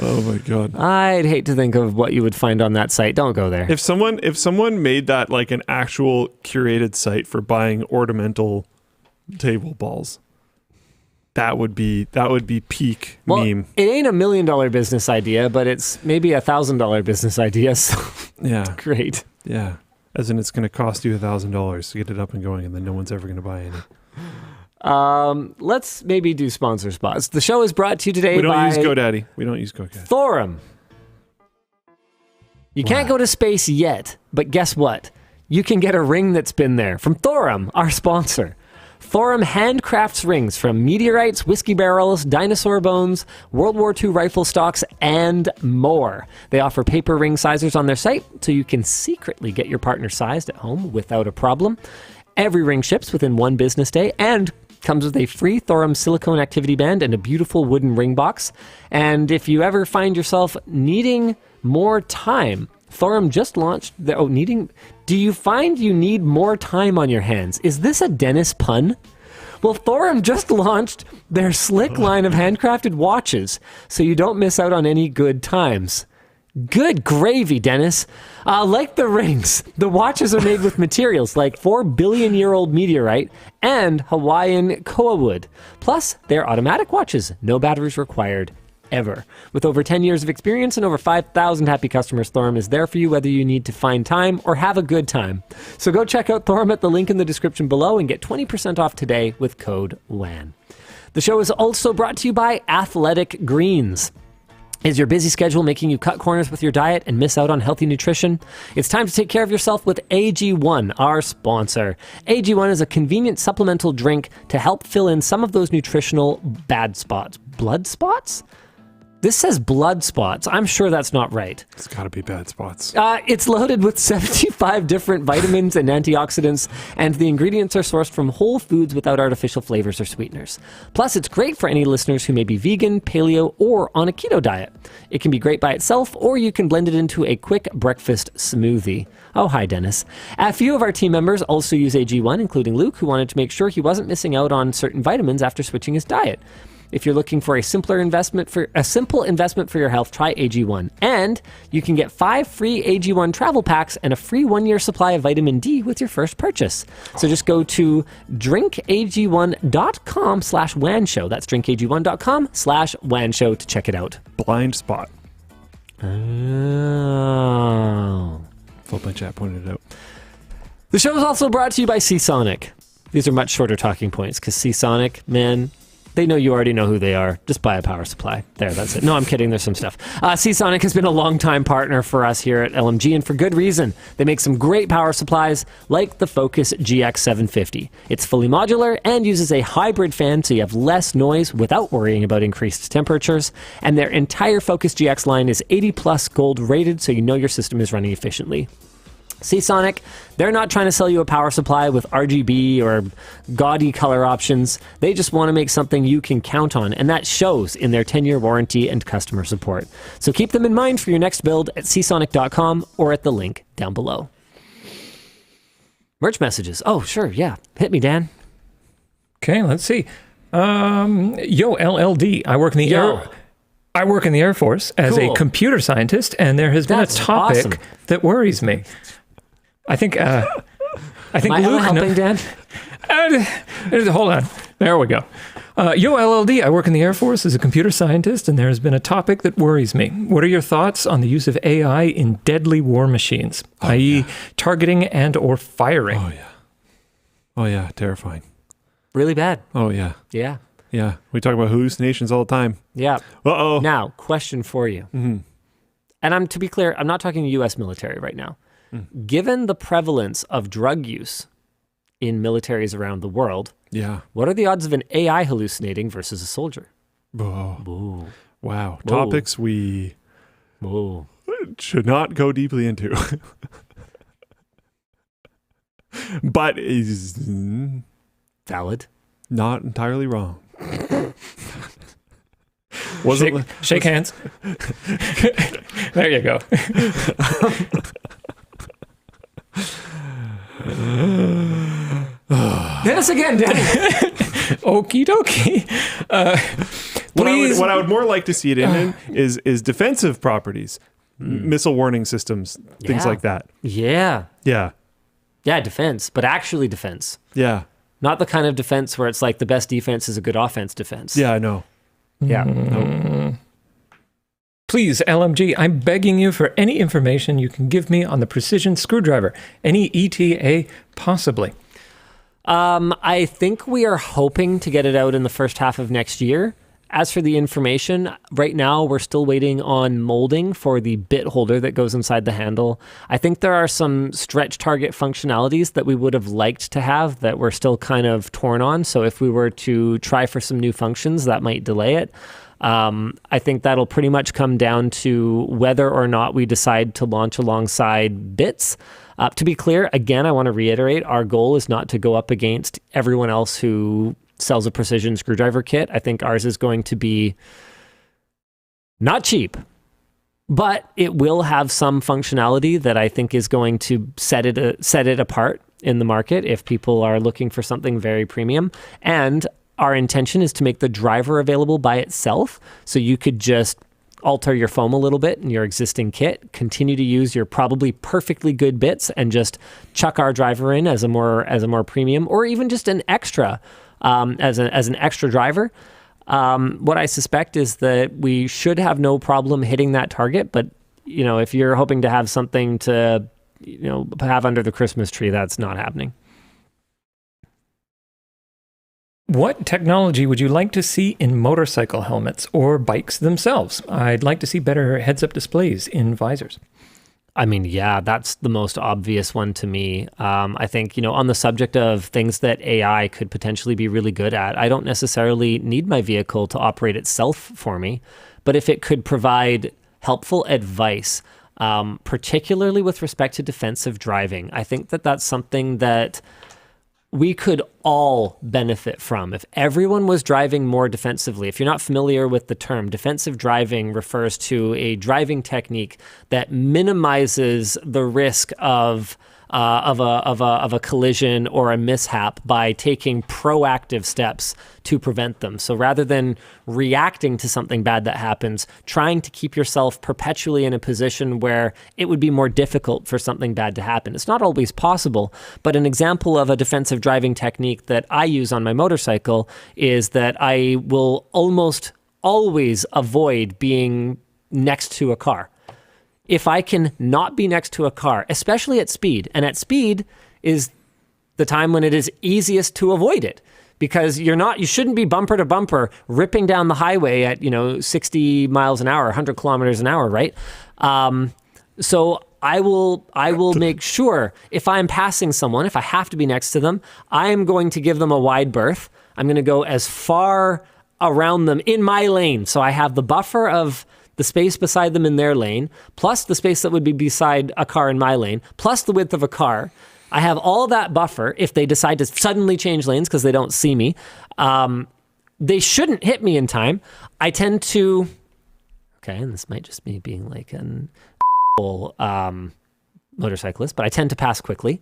Oh my god. I'd hate to think of what you would find on that site. Don't go there. If someone made that like an actual curated site for buying ornamental table balls, that would be peak meme. It ain't $1 million business idea, but it's maybe $1,000 business idea. So Yeah. great. Yeah. As in, it's going to cost you $1,000 to get it up and going, and then no one's ever going to buy any. Let's maybe do sponsor spots. The show is brought to you today We don't by use GoDaddy. We don't use GoDaddy. Thorum. You can't go to space yet, but guess what? You can get a ring that's been there from Thorum, our sponsor. Thorum handcrafts rings from meteorites, whiskey barrels, dinosaur bones, World War II rifle stocks, and more. They offer paper ring sizers on their site, so you can secretly get your partner sized at home without a problem. Every ring ships within 1 business day and comes with a free Thorum silicone activity band and a beautiful wooden ring box. And if you ever find yourself needing more time, Thorum just launched do you find you need more time on your hands? Is this a Dennis pun? Well, Thorum just launched their slick line of handcrafted watches, so you don't miss out on any good times. Good gravy, Dennis. Like the rings, the watches are made with materials like 4 billion-year-old meteorite and Hawaiian koa wood. Plus, they're automatic watches, no batteries required. Ever. With over 10 years of experience and over 5,000 happy customers, Thorum is there for you whether you need to find time or have a good time. So go check out Thorum at the link in the description below and get 20% off today with code WAN. The show is also brought to you by Athletic Greens. Is your busy schedule making you cut corners with your diet and miss out on healthy nutrition? It's time to take care of yourself with AG1, our sponsor. AG1 is a convenient supplemental drink to help fill in some of those nutritional bad spots. Blood spots? This says blood spots. I'm sure that's not right. It's got to be bad spots. It's loaded with 75 different vitamins and antioxidants, and the ingredients are sourced from whole foods without artificial flavors or sweeteners. Plus, it's great for any listeners who may be vegan, paleo, or on a keto diet. It can be great by itself, or you can blend it into a quick breakfast smoothie. Oh, hi, Dennis. A few of our team members also use AG1, including Luke, who wanted to make sure he wasn't missing out on certain vitamins after switching his diet. If you're looking for a simple investment for your health, try AG1. And you can get 5 free AG1 travel packs and a free 1-year supply of vitamin D with your first purchase. So just go to drinkag1.com/WAN Show. That's drinkag1.com/WAN Show to check it out. Blind spot. Oh. Flip my chat pointed it out. The show is also brought to you by Seasonic. These are much shorter talking points because Seasonic, man, they know you already know who they are. Just buy a power supply. There, that's it. No, I'm kidding. There's some stuff. Seasonic has been a longtime partner for us here at LMG, and for good reason. They make some great power supplies like the Focus GX750. It's fully modular and uses a hybrid fan, so you have less noise without worrying about increased temperatures. And their entire Focus GX line is 80+ gold rated, so you know your system is running efficiently. Seasonic, they're not trying to sell you a power supply with RGB or gaudy color options. They just want to make something you can count on, and that shows in their 10-year warranty and customer support. So keep them in mind for your next build at seasonic.com or at the link down below. Merch messages. Oh, sure, yeah. Hit me, Dan. Okay, let's see. Yo, LLD. I work in the Air Force as a computer scientist, and there has been a topic that worries me. I think Am I Luke helping, Dan? Hold on. There we go. Yo, LLD. I work in the Air Force as a computer scientist, and there has been a topic that worries me. What are your thoughts on the use of AI in deadly war machines, i.e. targeting and or firing? Oh, yeah. Terrifying. Really bad. Oh, yeah. Yeah. Yeah. We talk about hallucinations all the time. Yeah. Uh-oh. Now, question for you. Mm-hmm. And to be clear, I'm not talking U.S. military right now. Given the prevalence of drug use in militaries around the world, what are the odds of an AI hallucinating versus a soldier? Wow. Topics we should not go deeply into. But is valid. Not entirely wrong. Shake hands. There you go. Dennis again, Danny. Okie dokie. What I would more like to see it in is defensive properties, missile warning systems, things like that. Yeah, defense, but actually defense. Yeah. Not the kind of defense where it's like the best defense is a good offense defense. Yeah, I know. Yeah. No. Please, LMG, I'm begging you for any information you can give me on the precision screwdriver. Any ETA, possibly. I think we are hoping to get it out in the first half of next year. As for the information, right now we're still waiting on molding for the bit holder that goes inside the handle. I think there are some stretch target functionalities that we would have liked to have that we're still kind of torn on. So if we were to try for some new functions, that might delay it. I think that'll pretty much come down to whether or not we decide to launch alongside bits. To be clear, again, I want to reiterate, our goal is not to go up against everyone else who sells a precision screwdriver kit. I think ours is going to be not cheap, but it will have some functionality that I think is going to set it apart in the market if people are looking for something very premium. And our intention is to make the driver available by itself, so you could just alter your foam a little bit in your existing kit, continue to use your probably perfectly good bits, and just chuck our driver in as a more premium, or even just an extra as an extra driver. What I suspect is that we should have no problem hitting that target, but if you're hoping to have something to have under the Christmas tree, that's not happening. What technology would you like to see in motorcycle helmets or bikes themselves? I'd like to see better heads-up displays in visors. I mean, yeah, that's the most obvious one to me. I think, on the subject of things that AI could potentially be really good at, I don't necessarily need my vehicle to operate itself for me, but if it could provide helpful advice, particularly with respect to defensive driving, I think that that's something that we could all benefit from. If everyone was driving more defensively, if you're not familiar with the term, defensive driving refers to a driving technique that minimizes the risk of a collision or a mishap by taking proactive steps to prevent them. So rather than reacting to something bad that happens, trying to keep yourself perpetually in a position where it would be more difficult for something bad to happen. It's not always possible, but an example of a defensive driving technique that I use on my motorcycle is that I will almost always avoid being next to a car. If I can not be next to a car, especially at speed, and at speed is the time when it is easiest to avoid it, because you shouldn't be bumper to bumper ripping down the highway at 60 miles an hour, 100 kilometers an hour, right? So I will make sure if I'm passing someone, if I have to be next to them, I am going to give them a wide berth. I'm going to go as far around them in my lane, so I have the buffer of the space beside them in their lane, plus the space that would be beside a car in my lane, plus the width of a car. I have all that buffer if they decide to suddenly change lanes because they don't see me. They shouldn't hit me in time. I tend to... Okay, and this might just be being like an motorcyclist, but I tend to pass quickly.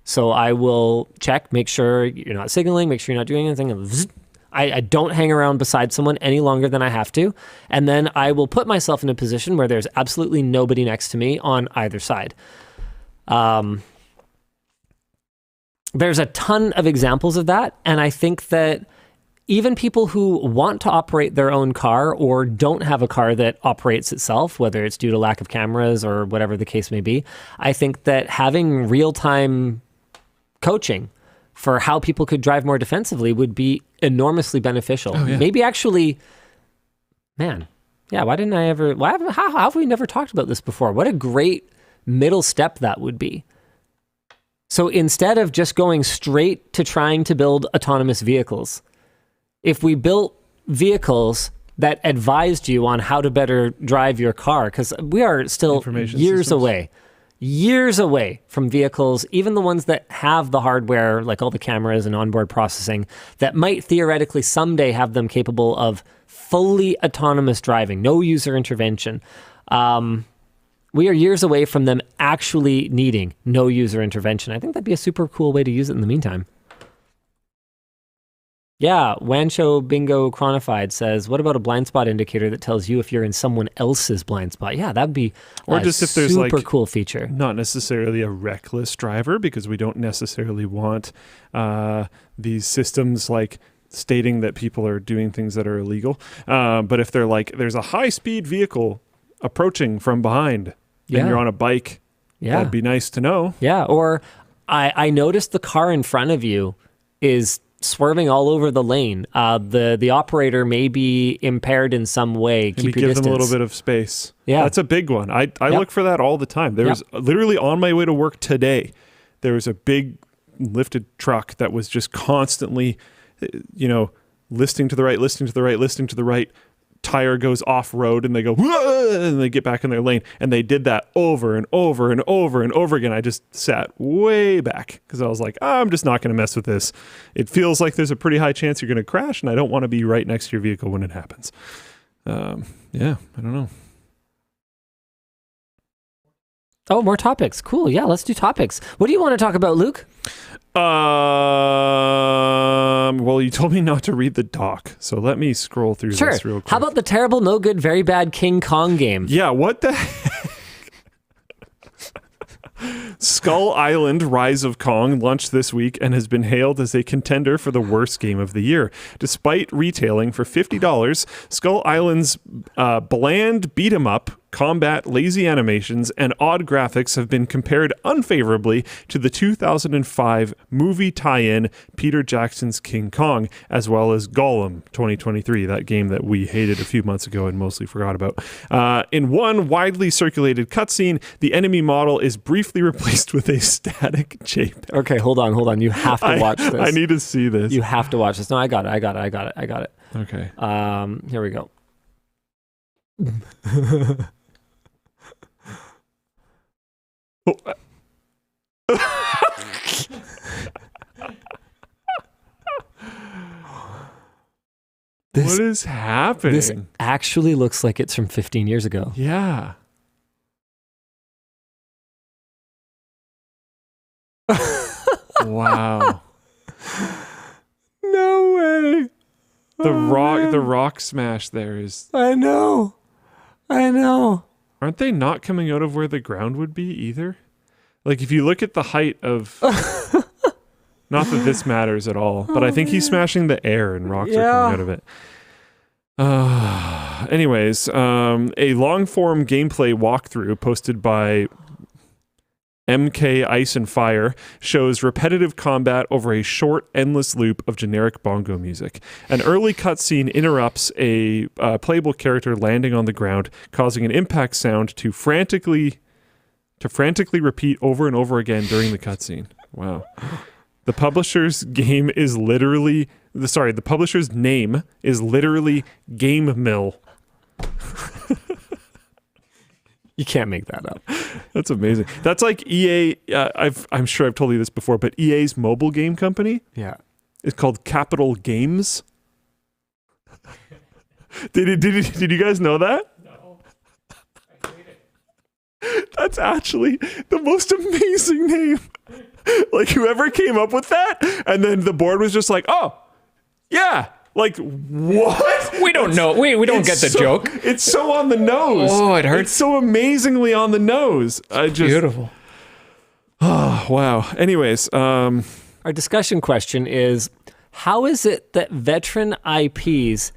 So I will check, make sure you're not signaling, make sure you're not doing anything, and I don't hang around beside someone any longer than I have to. And then I will put myself in a position where there's absolutely nobody next to me on either side. There's a ton of examples of that. And I think that even people who want to operate their own car or don't have a car that operates itself, whether it's due to lack of cameras or whatever the case may be, I think that having real-time coaching for how people could drive more defensively would be enormously beneficial. Oh, yeah. Maybe actually, man, yeah, how have we never talked about this before? What a great middle step that would be. So instead of just going straight to trying to build autonomous vehicles, if we built vehicles that advised you on how to better drive your car, because we are still years away from vehicles, even the ones that have the hardware, like all the cameras and onboard processing, that might theoretically someday have them capable of fully autonomous driving, no user intervention. We are years away from them actually needing no user intervention. I think that'd be a super cool way to use it in the meantime. Yeah, WAN Show Bingo Chronified says, what about a blind spot indicator that tells you if you're in someone else's blind spot? Yeah, that'd be or just if there's super cool feature. Not necessarily a reckless driver, because we don't necessarily want these systems like stating that people are doing things that are illegal. But if they're like, there's a high-speed vehicle approaching from behind and you're on a bike, that'd be nice to know. Yeah, or I noticed the car in front of you is swerving all over the lane. The operator may be impaired in some way. Maybe Keep your give distance. them a little bit of space. Yeah. That's a big one. I look for that all the time. There was literally on my way to work today, there was a big lifted truck that was just constantly, listing to the right, tire goes off road and they go, whoa, and they get back in their lane. And they did that over and over and over and over again. I just sat way back because I was like, I'm just not going to mess with this. It feels like there's a pretty high chance you're going to crash, and I don't want to be right next to your vehicle when it happens. I don't know. Oh, more topics. Cool. Yeah, let's do topics. What do you want to talk about, Luke? Well, you told me not to read the doc, so let me scroll through this real quick. How about the terrible, no good, very bad King Kong game? Yeah, what the heck? Skull Island Rise of Kong launched this week and has been hailed as a contender for the worst game of the year. Despite retailing for $50, Skull Island's bland beat-em-up, combat, lazy animations, and odd graphics have been compared unfavorably to the 2005 movie tie-in Peter Jackson's King Kong, as well as Gollum 2023, that game that we hated a few months ago and mostly forgot about. In one widely circulated cutscene, the enemy model is briefly replaced with a static JPEG. Okay, hold on. You have to watch this. I need to see this. You have to watch this. No, I got it. Okay. Here we go. What is happening? This actually looks like it's from 15 years ago. Yeah. Wow. No way. The rock smash there is. I know. Aren't they not coming out of where the ground would be either? Like if you look at the height of not that this matters at all, but I think he's smashing the air and rocks are coming out of it. Anyways, a long-form gameplay walkthrough posted by MK Ice and Fire shows repetitive combat over a short, endless loop of generic bongo music. An early cutscene interrupts a playable character landing on the ground, causing an impact sound to frantically repeat over and over again during the cutscene. Wow. The publisher's name is literally Game Mill. You can't make that up. That's amazing. That's like EA. I'm sure I've told you this before, but EA's mobile game company. Yeah. It's called Capital Games. Did you guys know that? No. I hate it. That's actually the most amazing name. Like whoever came up with that, and then the board was just like, oh, yeah. Like, what? We don't know. We don't get the joke. It's so on the nose. Oh, it hurts. It's so amazingly on the nose. Beautiful. Oh, wow. Anyways, Our discussion question is, how is it that veteran IPs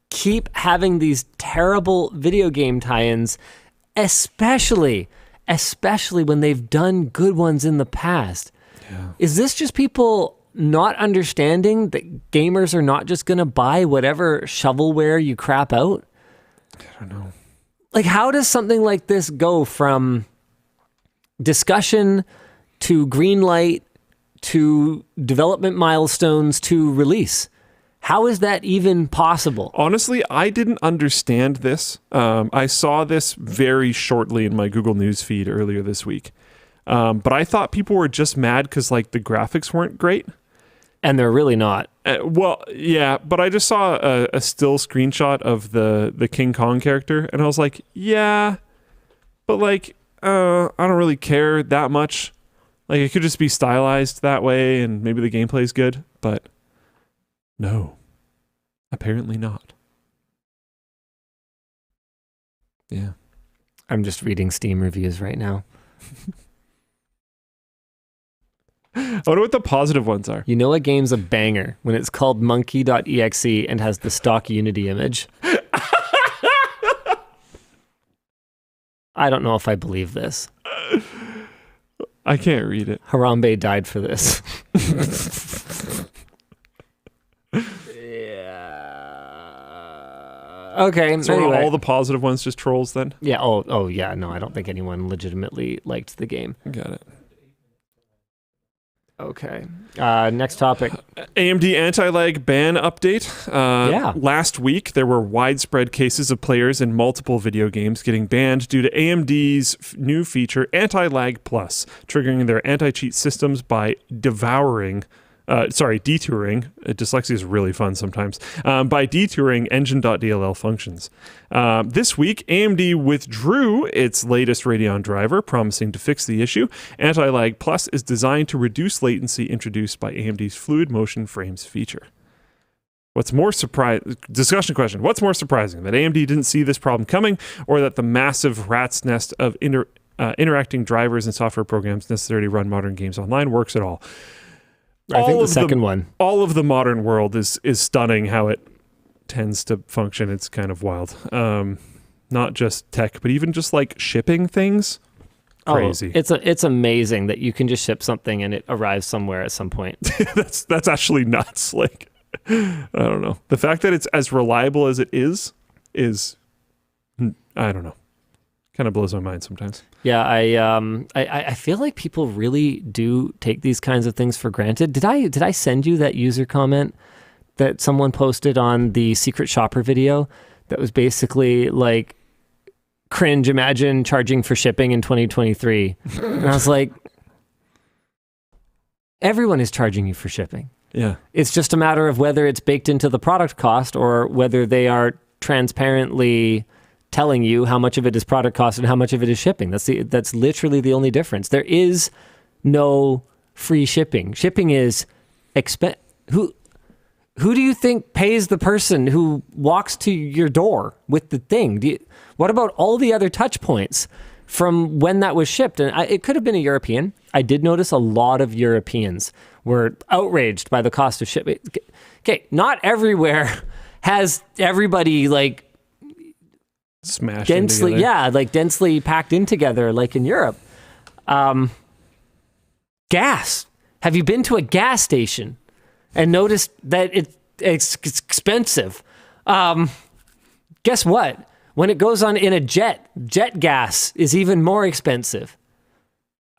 keep having these terrible video game tie-ins, especially when they've done good ones in the past? Yeah. Is this just people not understanding that gamers are not just going to buy whatever shovelware you crap out? I don't know. Like, how does something like this go from discussion to green light to development milestones to release? How is that even possible? Honestly, I didn't understand this. I saw this very shortly in my Google News feed earlier this week. But I thought people were just mad because like the graphics weren't great. And they're really not. Well, yeah, but I just saw a still screenshot of the King Kong character, and I was like, yeah, but like, I don't really care that much. Like, it could just be stylized that way, and maybe the gameplay is good, but no, apparently not. Yeah. I'm just reading Steam reviews right now. I wonder what the positive ones are. You know a game's a banger when it's called monkey.exe and has the stock Unity image. I don't know if I believe this. I can't read it. Harambe died for this. Okay. So anyway. are all the positive ones just trolls then? Yeah. Oh, yeah. No, I don't think anyone legitimately liked the game. Got it. Okay. Next topic. AMD anti-lag ban update. Last week, there were widespread cases of players in multiple video games getting banned due to AMD's new feature, Anti-Lag Plus, triggering their anti-cheat systems by detouring. Dyslexia is really fun sometimes. By detouring engine.dll functions. This week, AMD withdrew its latest Radeon driver, promising to fix the issue. Anti-Lag Plus is designed to reduce latency introduced by AMD's Fluid Motion Frames feature. Discussion question. What's more surprising, that AMD didn't see this problem coming, or that the massive rat's nest of interacting drivers and software programs necessary to run modern games online works at all? I think the second one. All of the modern world is stunning how it tends to function. It's kind of wild. Not just tech, but even just like shipping things. Crazy. It's amazing that you can just ship something and it arrives somewhere at some point. that's actually nuts. Like, I don't know. The fact that it's as reliable as it is I don't know. Kind of blows my mind sometimes. Yeah, I feel like people really do take these kinds of things for granted. Did I send you that user comment that someone posted on the Secret Shopper video that was basically like, cringe, imagine charging for shipping in 2023. And I was like, everyone is charging you for shipping. Yeah. It's just a matter of whether it's baked into the product cost or whether they are transparently telling you how much of it is product cost and how much of it is shipping. That's literally the only difference. There is no free shipping. Shipping is Who do you think pays the person who walks to your door with the thing? What about all the other touch points from when that was shipped? And it could have been a European. I did notice a lot of Europeans were outraged by the cost of shipping. Okay, not everywhere has everybody like smashed densely, together. like densely packed in together, like in Europe. Gas. Have you been to a gas station and noticed that it's expensive? Guess what? When it goes on in a jet gas is even more expensive.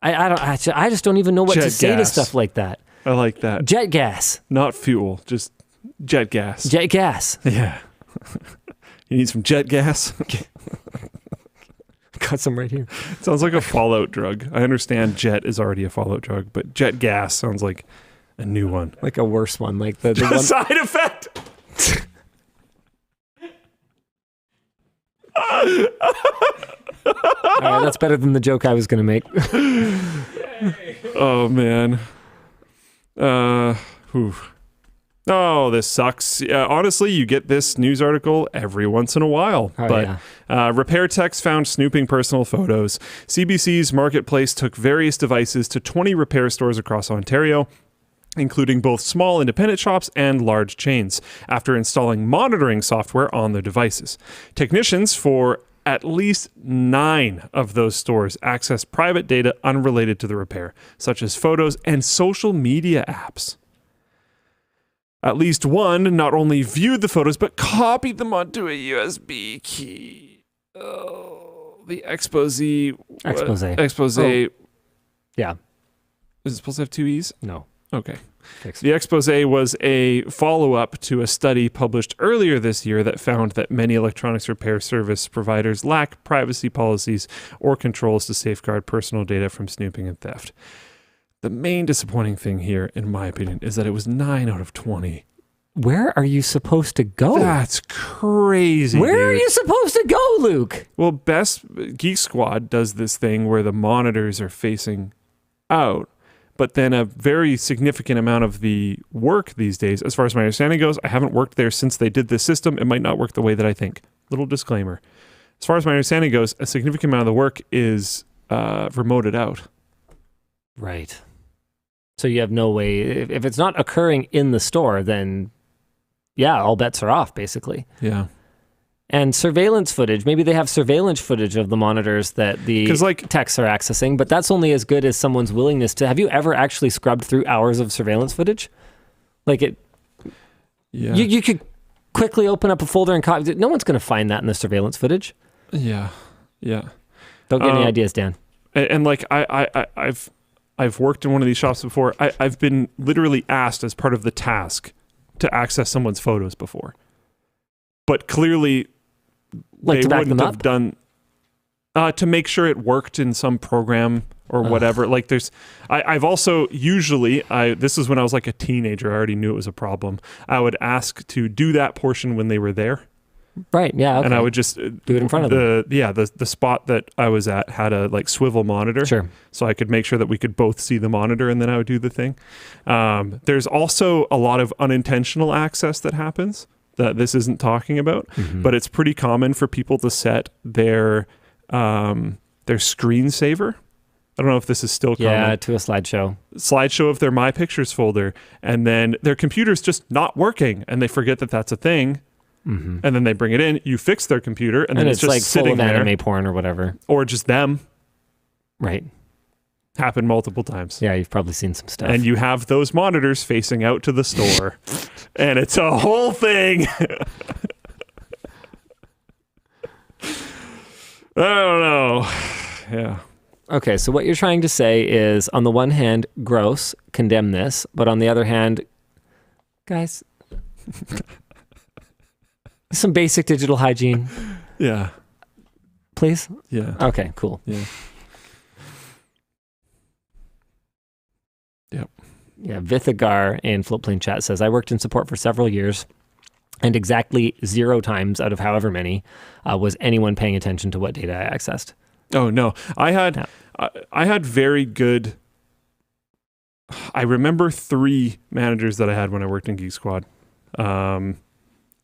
I just don't even know what Jet to say to gas. stuff like that. I like that. Jet gas. Not fuel, just jet gas. Jet gas. Yeah. You need some jet gas? Got some right here. Sounds like a Fallout drug. I understand jet is already a Fallout drug, but jet gas sounds like a new one. Like a worse one. Like the A one. side effect. All right, that's better than the joke I was going to make. Oh man. Oh, this sucks. Honestly, you get this news article every once in a while. Repair techs found snooping personal photos. CBC's Marketplace took various devices to 20 repair stores across Ontario, including both small independent shops and large chains, after installing monitoring software on their devices. Technicians for at least 9 of those stores access private data unrelated to the repair, such as photos and social media apps. At least one not only viewed the photos, but copied them onto a USB key. Oh, the expose. Oh. Yeah. Is it supposed to have 2 E's? No. Okay. Fixed. The expose was a follow-up to a study published earlier this year that found that many electronics repair service providers lack privacy policies or controls to safeguard personal data from snooping and theft. The main disappointing thing here, in my opinion, is that it was 9 out of 20. Where are you supposed to go? That's crazy. Where are dude. you supposed to go, Luke? Well, Geek Squad does this thing where the monitors are facing out, but then a very significant amount of the work these days, as far as my understanding goes, I haven't worked there since they did this system. It might not work the way that I think. Little disclaimer. As far as my understanding goes, a significant amount of the work is remoted out. Right. So you have no way, if it's not occurring in the store, then yeah, all bets are off, basically. Yeah. And surveillance footage, maybe they have surveillance footage of the monitors that the techs are accessing, but that's only as good as someone's willingness to. Have you ever actually scrubbed through hours of surveillance footage? Like it. Yeah. You could quickly open up a folder and copy. No one's going to find that in the surveillance footage. Yeah. Yeah. Don't get any ideas, Dan. And like I've worked in one of these shops before. I've been literally asked as part of the task to access someone's photos before, but clearly Like they to back wouldn't them have up? done to make sure it worked in some program or whatever. Like I've also usually this is when I was like a teenager. I already knew it was a problem. I would ask to do that portion when they were there. Right. Yeah. Okay. And I would just do it in front of them. The spot that I was at had a like swivel monitor, Sure. so I could make sure that we could both see the monitor, and then I would do the thing. There's also a lot of unintentional access that happens that this isn't talking about, but it's pretty common for people to set their screensaver. I don't know if this is still common. Yeah, to a slideshow Of their My Pictures folder, and then their computer's just not working, and they forget that that's a thing. And then they bring it in, you fix their computer, and then it's just like sitting full of there. anime porn or whatever. Or just them. Right. Happened multiple times. Yeah, you've probably seen some stuff. And you have those monitors facing out to the store. And it's a whole thing. I don't know. Yeah. Okay, so what you're trying to say is, on the one hand, gross, condemn this, but on the other hand, guys, some basic digital hygiene, Yeah. please? Yeah. Okay, cool. Yeah. Yep. Yeah, Vithagar in Floatplane Chat says, I worked in support for several years, and exactly 0 times out of however many was anyone paying attention to what data I accessed. Oh, no. I had very good... I remember 3 managers that I had when I worked in Geek Squad.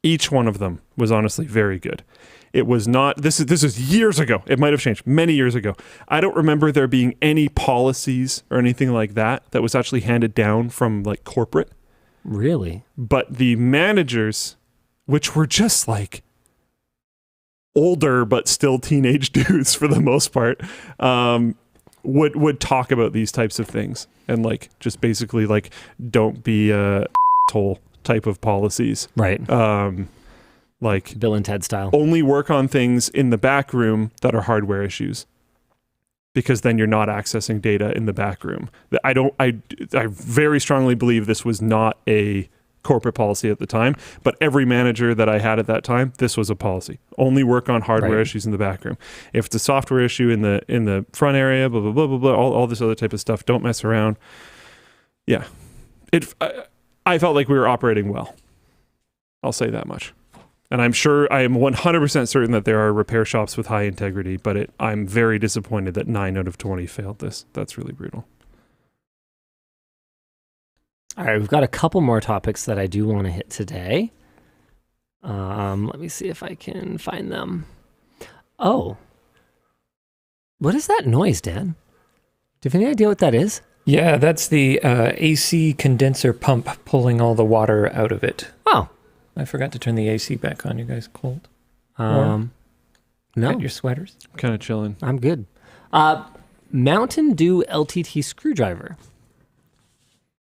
Each one of them was honestly very good. It was not... This is years ago. It might have changed many years ago. I don't remember there being any policies or anything like that was actually handed down from like corporate. Really? But the managers, which were just like older but still teenage dudes for the most part, would talk about these types of things and like just basically like don't be a asshole type of policies. Right. Like Bill and Ted style. only work on things in the back room that are hardware issues, because then you're not accessing data in the back room. I very strongly believe this was not a corporate policy at the time, but every manager that I had at that time, this was a policy. Only work on hardware issues in the back room. If it's a software issue in the front area, blah blah blah blah blah, all this other type of stuff, don't mess around. Yeah. I felt like we were operating well. I'll say that much. And I'm 100% certain that there are repair shops with high integrity, but I'm very disappointed that 9 out of 20 failed this. That's really brutal. All right, we've got a couple more topics that I do want to hit today. Let me see if I can find them. Oh. What is that noise, Dan? Do you have any idea what that is? Yeah, that's the AC condenser pump pulling all the water out of it. Oh. I forgot to turn the AC back on. You guys cold? No. Got your sweaters? I'm kind of chilling. I'm good. Mountain Dew LTT screwdriver.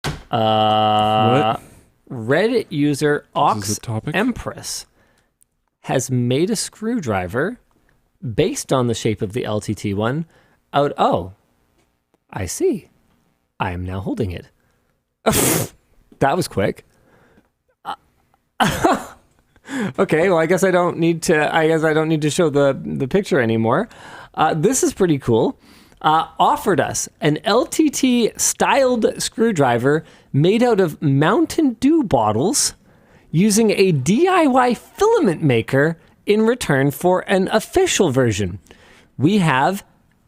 What? Reddit user Is this a topic? Empress has made a screwdriver based on the shape of the LTT one. Oh, I see. I am now holding it. That was quick. Okay, well, I guess I don't need to show the picture anymore. This is pretty cool. Offered us an LTT styled screwdriver made out of Mountain Dew bottles using a DIY filament maker in return for an official version. We have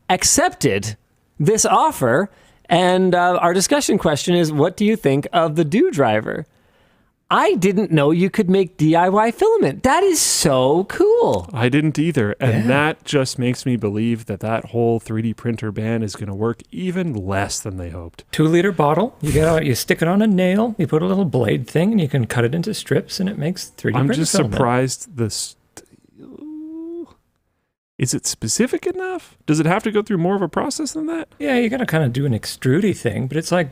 accepted this offer, and our discussion question is, what do you think of the Dew driver? I didn't know you could make DIY filament. That is so cool. I didn't either. And that just makes me believe that whole 3D printer ban is going to work even less than they hoped. 2-liter bottle. You stick it on a nail. You put a little blade thing, and you can cut it into strips, and it makes 3D I'm printer just filament. surprised is it specific enough? Does it have to go through more of a process than that? Yeah, you got to kind of do an extrudy thing, but it's like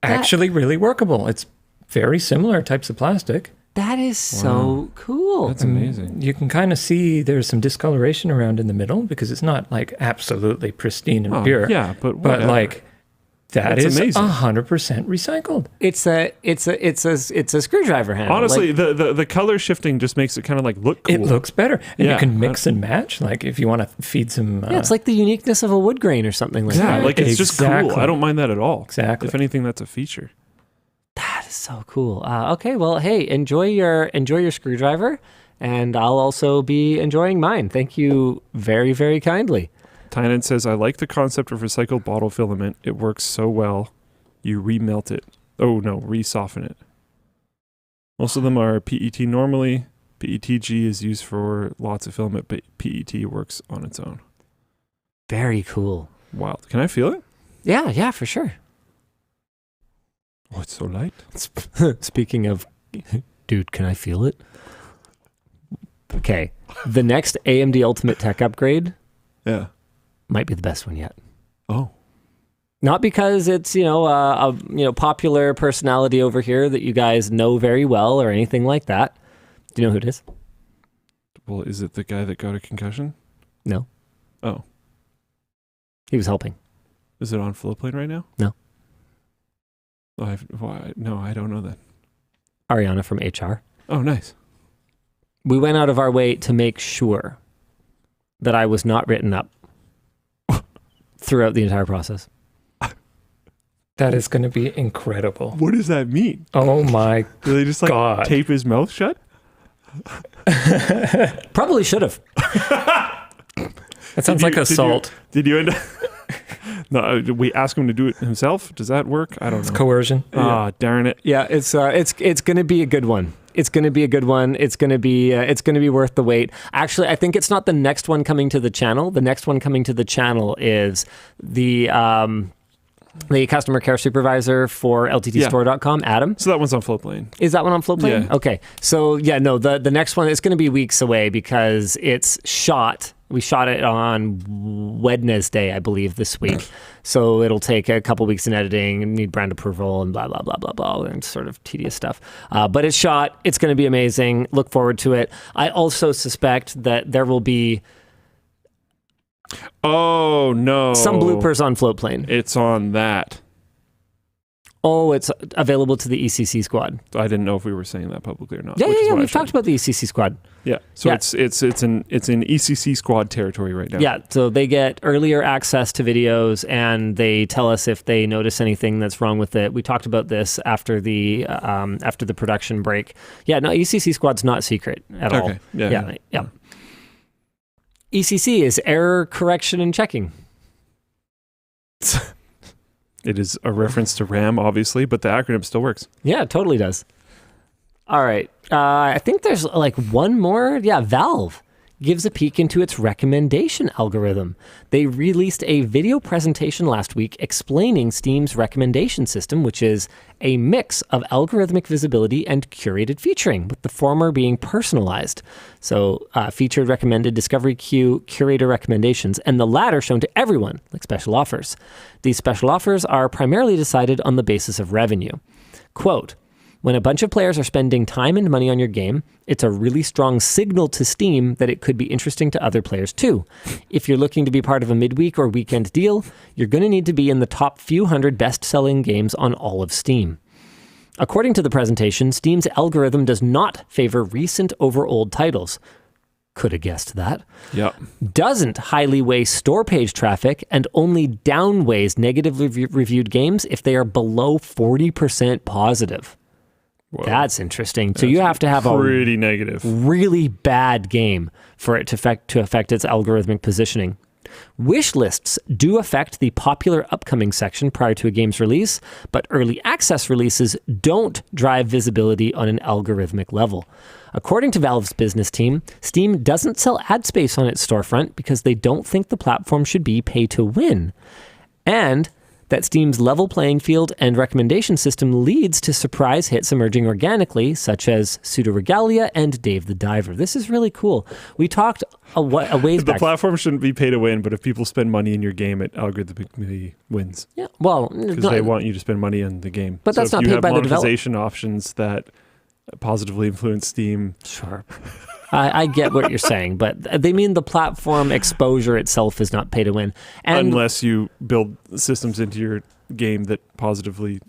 actually really workable. It's very similar types of plastic. That is so cool. That's amazing. You can kind of see there's some discoloration around in the middle because it's not like absolutely pristine and pure. Yeah, but like that That's is amazing. 100% recycled. It's a screwdriver handle. Honestly, the color shifting just makes it kind of like look cool. It looks better, and Yeah. you can mix and match. Like if you want to feed some. yeah, it's like the uniqueness of a wood grain or something like Yeah, that. like it's just Exactly. cool. I don't mind that at all. Exactly. If anything, that's a feature. That is so cool. Okay, well, hey, enjoy your screwdriver, and I'll also be enjoying mine. Thank you very, very kindly. Tynan says, I like the concept of recycled bottle filament. It works so well. You remelt it. Oh, no, re-soften it. Most of them are PET normally. PETG is used for lots of filament, but PET works on its own. Very cool. Wild. Can I feel it? Yeah, for sure. Oh, it's so light. Speaking of, dude, can I feel it? Okay, the next AMD Ultimate Tech upgrade Yeah. might be the best one yet. Oh. Not because it's a popular personality over here that you guys know very well or anything like that. Do you know who it is? Well, is it the guy that got a concussion? No, Oh. he was helping. Is it on Flowplane right now? No. Oh, no, I don't know that. Ariana from HR. Oh, nice. We went out of our way to make sure that I was not written up throughout the entire process. that is going to be incredible. What does that mean? Oh my Do they just God. tape his mouth shut? Probably should have. That sounds like assault. Did you end up? No, did we ask him to do it himself? Does that work? I don't know. Coercion. Ah, darn it. Yeah, it's going to be a good one. It's going to be a good one. It's going to be worth the wait. Actually, I think it's not the next one coming to the channel. The next one coming to the channel is the customer care supervisor for LTTStore.com, Adam. So that one's on Flowplane. Is that one on Flowplane? Yeah. Okay. So yeah, no, the next one is going to be weeks away because it's shot. We shot it on Wednesday, I believe, this week. So it'll take a couple weeks in editing and need brand approval and blah, blah, blah, blah, blah, and sort of tedious stuff. But it's shot. It's going to be amazing. Look forward to it. I also suspect that there will be Oh, no. some bloopers on Floatplane. It's on that. Oh, it's available to the ECC squad. I didn't know if we were saying that publicly or not. Yeah, which is why I we've showed talked about the ECC squad. Yeah. So Yeah. it's in ECC squad territory right now. Yeah, so they get earlier access to videos, and they tell us if they notice anything that's wrong with it. We talked about this after the production break. Yeah, no, ECC Squad's not secret at all. Okay. Yeah. ECC is error correction and checking. It is a reference to RAM, obviously, but the acronym still works. Yeah, it totally does. All right, I think there's like one more. Yeah, Valve gives a peek into its recommendation algorithm. They released a video presentation last week explaining Steam's recommendation system, which is a mix of algorithmic visibility and curated featuring, with the former being personalized. So featured, recommended, discovery queue, curator recommendations, and the latter shown to everyone, like special offers. These special offers are primarily decided on the basis of revenue. Quote, when a bunch of players are spending time and money on your game, it's a really strong signal to Steam that it could be interesting to other players too. If you're looking to be part of a midweek or weekend deal, you're going to need to be in the top few hundred best-selling games on all of Steam. According to the presentation, Steam's algorithm does not favor recent over old titles. Could have guessed that. Yeah. Doesn't highly weigh store page traffic and only downweighs negatively reviewed games if they are below 40% positive. Whoa. That's interesting. So you have to have pretty negative, really bad game for it to affect its algorithmic positioning. Wish lists do affect the popular upcoming section prior to a game's release, but early access releases don't drive visibility on an algorithmic level. According to Valve's business team, Steam doesn't sell ad space on its storefront because they don't think the platform should be pay to win. And that Steam's level playing field and recommendation system leads to surprise hits emerging organically, such as Pseudo Regalia and Dave the Diver. This is really cool. We talked a ways The back. platform shouldn't be pay to win, but if people spend money in your game, it algorithmically wins. Yeah, well, Because they want you to spend money in the game. But that's so not if you paid have by the developer. monetization options that positively influence Steam. Sure. I get what you're saying, but they mean the platform exposure itself is not pay to win. And Unless you build systems into your game that positively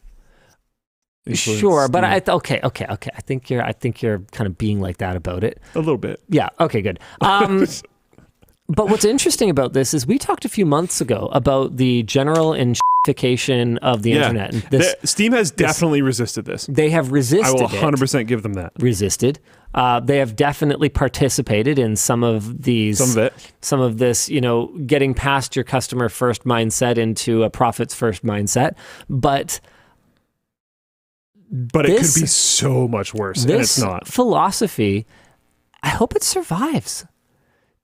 influence sure, but Steam. okay. I think you're kind of being like that about it. A little bit. Yeah. Okay. Good. But what's interesting about this is we talked a few months ago about the general infication of the internet. And Steam has definitely resisted this. they have resisted. I will 100% give them that. Resisted. They have definitely participated in some of these. Some of this, getting past your customer first mindset into a profits first mindset. But it could be so much worse, and it's not. Philosophy, I hope it survives.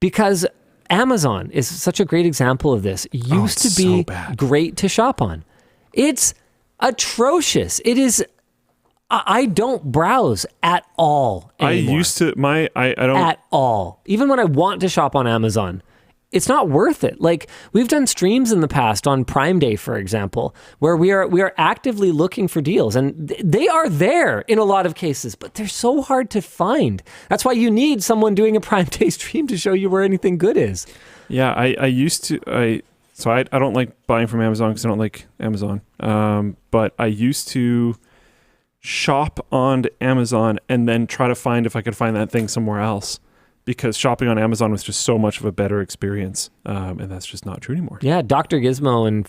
Because Amazon is such a great example of this. Used to be so bad. great to shop on. It's atrocious. It is. I don't browse at all anymore. I used to. I don't. At all. Even when I want to shop on Amazon, it's not worth it. Like, we've done streams in the past on Prime Day, for example, where we are actively looking for deals, and they are there in a lot of cases, but they're so hard to find. That's why you need someone doing a Prime Day stream to show you where anything good is. Yeah, I used to. I don't like buying from Amazon because I don't like Amazon. But I used to shop on Amazon and then try to find if I could find that thing somewhere else, because shopping on Amazon was just so much of a better experience, and that's just not true anymore. Yeah, Dr. Gizmo in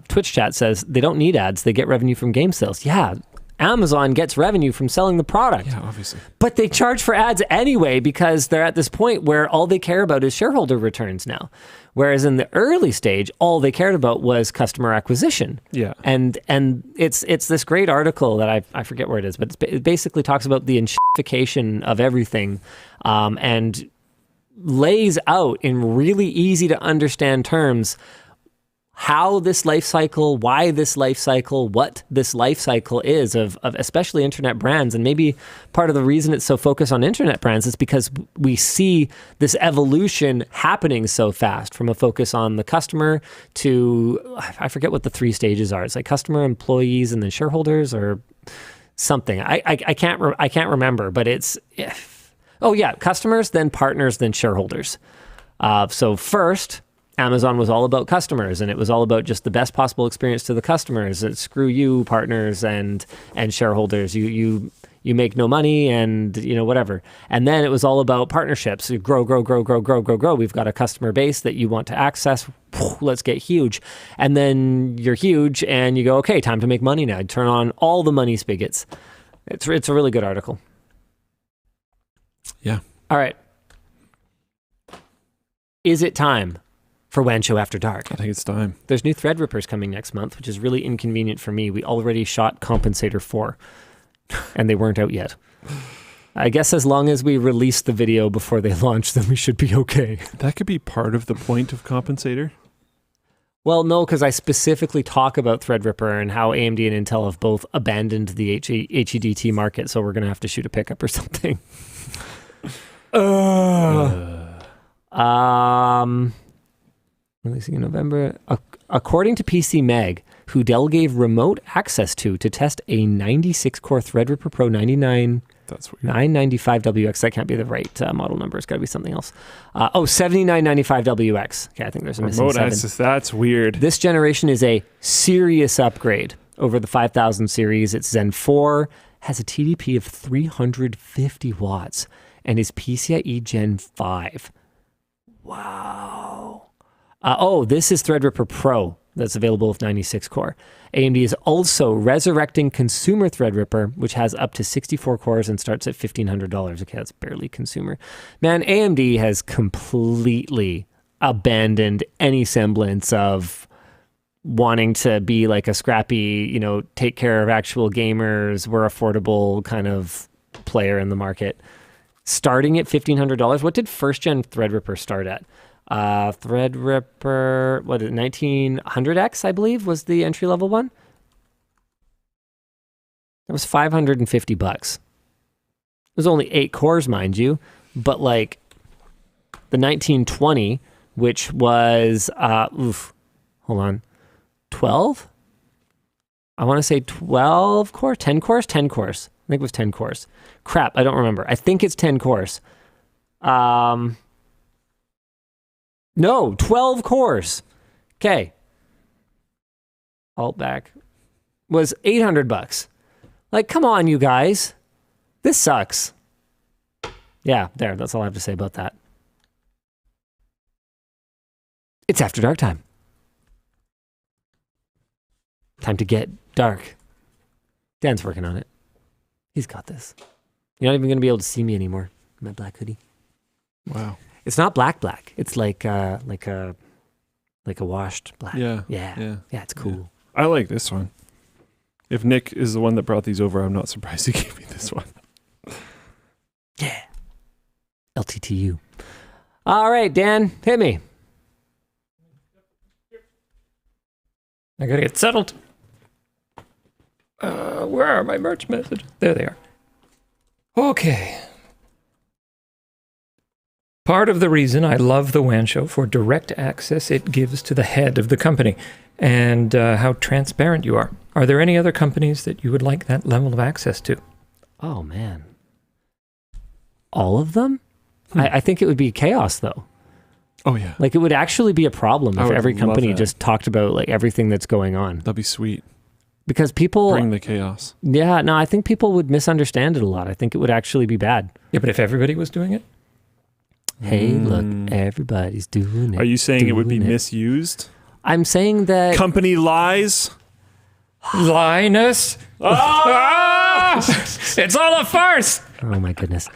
Twitch chat says they don't need ads, they get revenue from game sales. Yeah, Amazon gets revenue from selling the product. Yeah, obviously. But they charge for ads anyway because they're at this point where all they care about is shareholder returns now. Whereas in the early stage, all they cared about was customer acquisition. Yeah. And it's this great article that I forget where it is, but it basically talks about the infication of everything, and lays out in really easy to understand terms how this life cycle, why this life cycle, what this life cycle is of especially internet brands. And maybe part of the reason it's so focused on internet brands is because we see this evolution happening so fast, from a focus on the customer to, I forget what the 3 stages are. It's like customer, employees, and then shareholders or something. I can't remember, but it's, customers, then partners, then shareholders. So first, Amazon was all about customers, and it was all about just the best possible experience to the customers. Screw you, partners and shareholders. You make no money, and whatever. And then it was all about partnerships. You grow. We've got a customer base that you want to access. Let's get huge. And then you're huge, and you go, okay, time to make money now. Turn on all the money spigots. It's a really good article. Yeah. All right. Is it time for WAN Show After Dark? I think it's time. There's new Threadrippers coming next month, which is really inconvenient for me. We already shot Compensator 4, and they weren't out yet. I guess as long as we release the video before they launch, then we should be okay. That could be part of the point of Compensator. Well, no, because I specifically talk about Threadripper and how AMD and Intel have both abandoned the HEDT market, so we're going to have to shoot a pickup or something. Releasing in November. According to PC Mag, who Dell gave remote access to test a 96-core Threadripper Pro 995WX. That can't be the right model number. It's got to be something else. 7995WX. Okay, I think there's a missing Remote 7. access, that's weird. This generation is a serious upgrade over the 5000 series. It's Zen 4, has a TDP of 350 watts, and is PCIe Gen 5. Wow. This is Threadripper Pro that's available with 96 core. AMD is also resurrecting consumer Threadripper, which has up to 64 cores and starts at $1,500. Okay, that's barely consumer. Man, AMD has completely abandoned any semblance of wanting to be like a scrappy, take care of actual gamers, we're affordable kind of player in the market. Starting at $1,500. What did first gen Threadripper start at? Threadripper, 1900X, I believe, was the entry level one. That was $550. It was only 8 cores, mind you, but the 1920, which was, hold on, 12? I want to say 12 cores, 10 cores, 10 cores. I think it was 10 cores. Crap, I don't remember. I think it's 10 cores. No, 12 cores. Okay. Alt back. Was $800. Like, come on, you guys. This sucks. Yeah, there. That's all I have to say about that. It's after dark time. Time to get dark. Dan's working on it. He's got this. You're not even going to be able to see me anymore in my black hoodie. Wow. It's not black. It's like a washed black. Yeah. It's cool. I like this one. If Nick is the one that brought these over, I'm not surprised he gave me this one. Yeah. LTTU. All right, Dan, hit me. I gotta get settled. Where are my merch messages? There they are. Okay. Part of the reason I love the WAN Show for direct access it gives to the head of the company and how transparent you are. Are there any other companies that you would like that level of access to? Oh, man. All of them? I think it would be chaos, though. Oh, yeah. Like, it would actually be a problem if every company just talked about, like, everything that's going on. That'd be sweet. Because people... Bring the chaos. Yeah, no, I think people would misunderstand it a lot. I think it would actually be bad. Yeah, but if everybody was doing it? Hey, look, everybody's doing it. Are you saying it would be misused? I'm saying that... Company lies? Linus? It's all a farce! Oh, my goodness.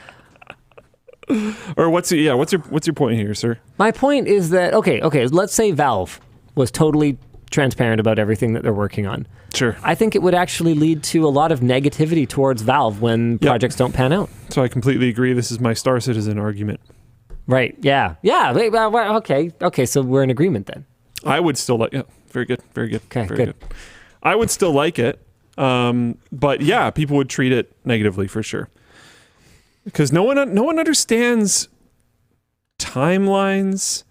Or what's your point here, sir? My point is that, okay, let's say Valve was totally transparent about everything that they're working on. Sure. I think it would actually lead to a lot of negativity towards Valve when projects don't pan out. So I completely agree. This is my Star Citizen argument. Right, yeah. Okay, so we're in agreement then. I would still like, very good. Okay, very good. I would still like it, but yeah, people would treat it negatively for sure. Because no one understands timelines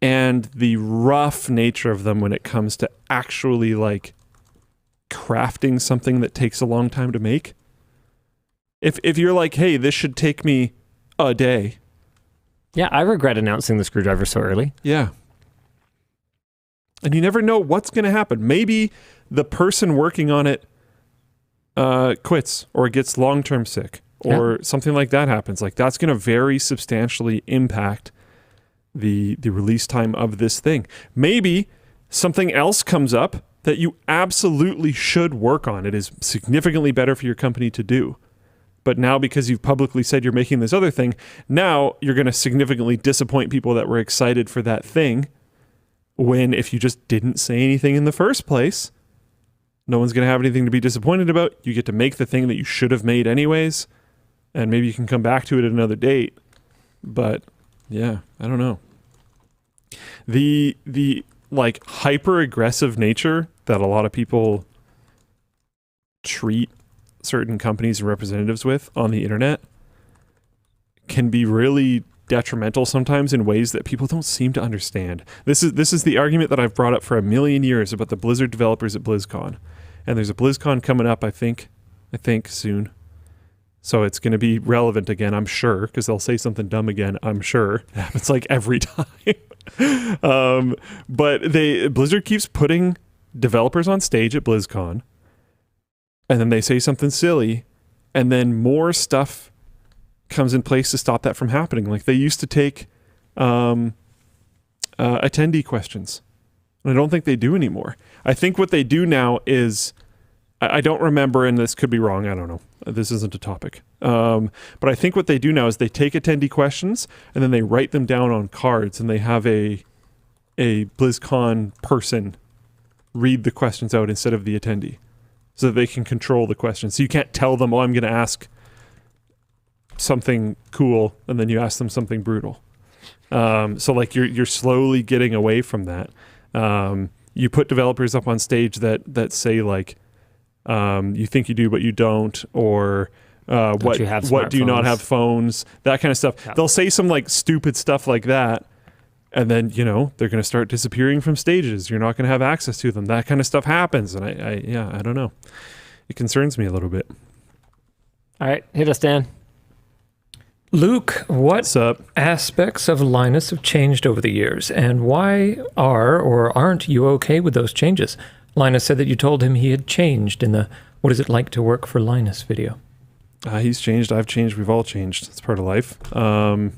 and the rough nature of them when it comes to actually like crafting something that takes a long time to make. If you're like, hey, this should take me a day. Yeah, I regret announcing the screwdriver so early. Yeah. And you never know what's going to happen. Maybe the person working on it quits or gets long-term sick or something like that happens. Like that's going to very substantially impact the release time of this thing. Maybe something else comes up that you absolutely should work on. It is significantly better for your company to do. But now because you've publicly said you're making this other thing, now you're going to significantly disappoint people that were excited for that thing. When if you just didn't say anything in the first place, no one's going to have anything to be disappointed about. You get to make the thing that you should have made anyways. And maybe you can come back to it at another date. But yeah, I don't know. The like hyper aggressive nature that a lot of people treat certain companies and representatives with on the internet can be really detrimental sometimes in ways that people don't seem to understand. This is the argument that I've brought up for a million years about the Blizzard developers at BlizzCon. And there's a BlizzCon coming up, I think soon. So it's going to be relevant again, I'm sure, because they'll say something dumb again, I'm sure. It's like every time. But Blizzard keeps putting developers on stage at BlizzCon, and then they say something silly, and then more stuff comes in place to stop that from happening. Like they used to take attendee questions. And I don't think they do anymore. I think what they do now is, I don't remember, and this could be wrong, I don't know. This isn't a topic. But I think what they do now is they take attendee questions and then they write them down on cards and they have a BlizzCon person read the questions out instead of the attendee so that they can control the questions. So you can't tell them, I'm going to ask something cool and then you ask them something brutal. So like you're slowly getting away from that. You put developers up on stage that say like, you think you do but you don't, or what you have do you not smartphones? have phones, that kind of stuff. Yeah. They'll say some like stupid stuff like that, and then they're going to start disappearing from stages. You're not going to have access to them. That kind of stuff happens, and I don't know. It concerns me a little bit. All right, hit us, Dan. Luke, what What's up? aspects of Linus have changed over the years, and why are or aren't you okay with those changes? Linus said that you told him he had changed in the "What is it like to work for Linus" video. He's changed. I've changed. We've all changed. It's part of life. You're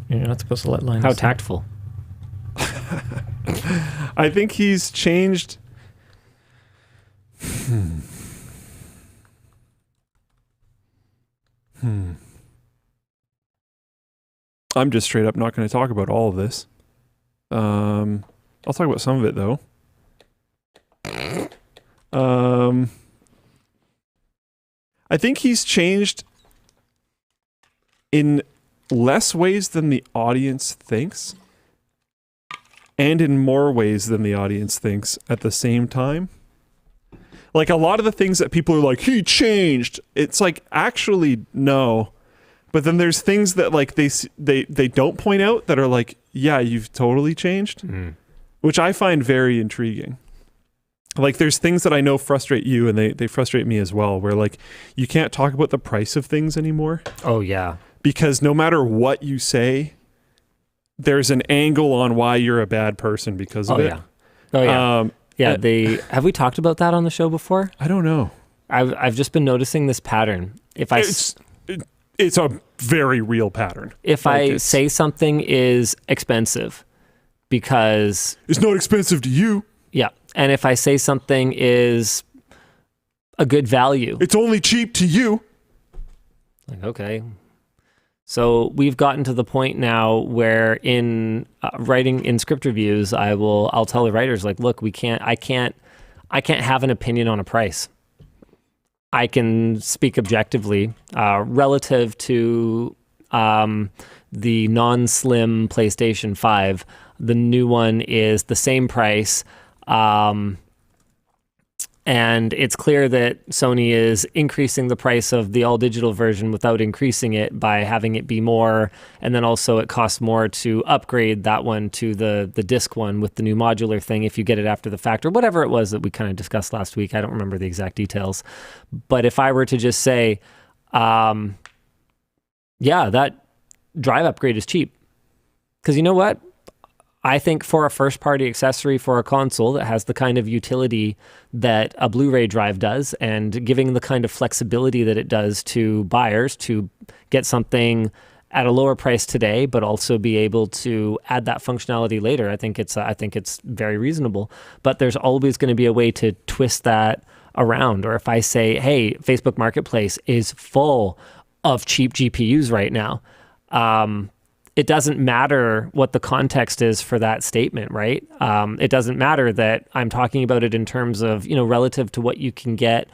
not supposed to let Linus. How know. tactful. I think he's changed. I'm just straight up not going to talk about all of this. I'll talk about some of it though. I think he's changed in less ways than the audience thinks, and in more ways than the audience thinks at the same time. Like a lot of the things that people are like, he changed. It's like, actually, no. But then there's things that like they don't point out that are like, yeah, you've totally changed, which I find very intriguing. Like there's things that I know frustrate you and they frustrate me as well, where like you can't talk about the price of things anymore. Oh, yeah. Because no matter what you say, there's an angle on why you're a bad person because of it. Yeah. Oh, yeah. Have we talked about that on the show before? I don't know. I've just been noticing this pattern. It's a very real pattern. If I say something is expensive because... It's not expensive to you. Yeah. And if I say something is a good value... It's only cheap to you. Like, okay. So we've gotten to the point now where in writing in script reviews, I'll tell the writers, like, look, I can't have an opinion on a price. I can speak objectively relative to the non-slim PlayStation 5. The new one is the same price, and it's clear that Sony is increasing the price of the all-digital version without increasing it by having it be more, and then also it costs more to upgrade that one to the disc one with the new modular thing if you get it after the fact, or whatever it was that we kind of discussed last week. I don't remember the exact details. But if I were to just say, yeah, that drive upgrade is cheap. Because you know what? I think for a first-party accessory for a console that has the kind of utility that a Blu-ray drive does, and giving the kind of flexibility that it does to buyers to get something at a lower price today, but also be able to add that functionality later, I think it's very reasonable. But there's always going to be a way to twist that around. Or if I say, hey, Facebook Marketplace is full of cheap GPUs right now, it doesn't matter what the context is for that statement, right? It doesn't matter that I'm talking about it in terms of, relative to what you can get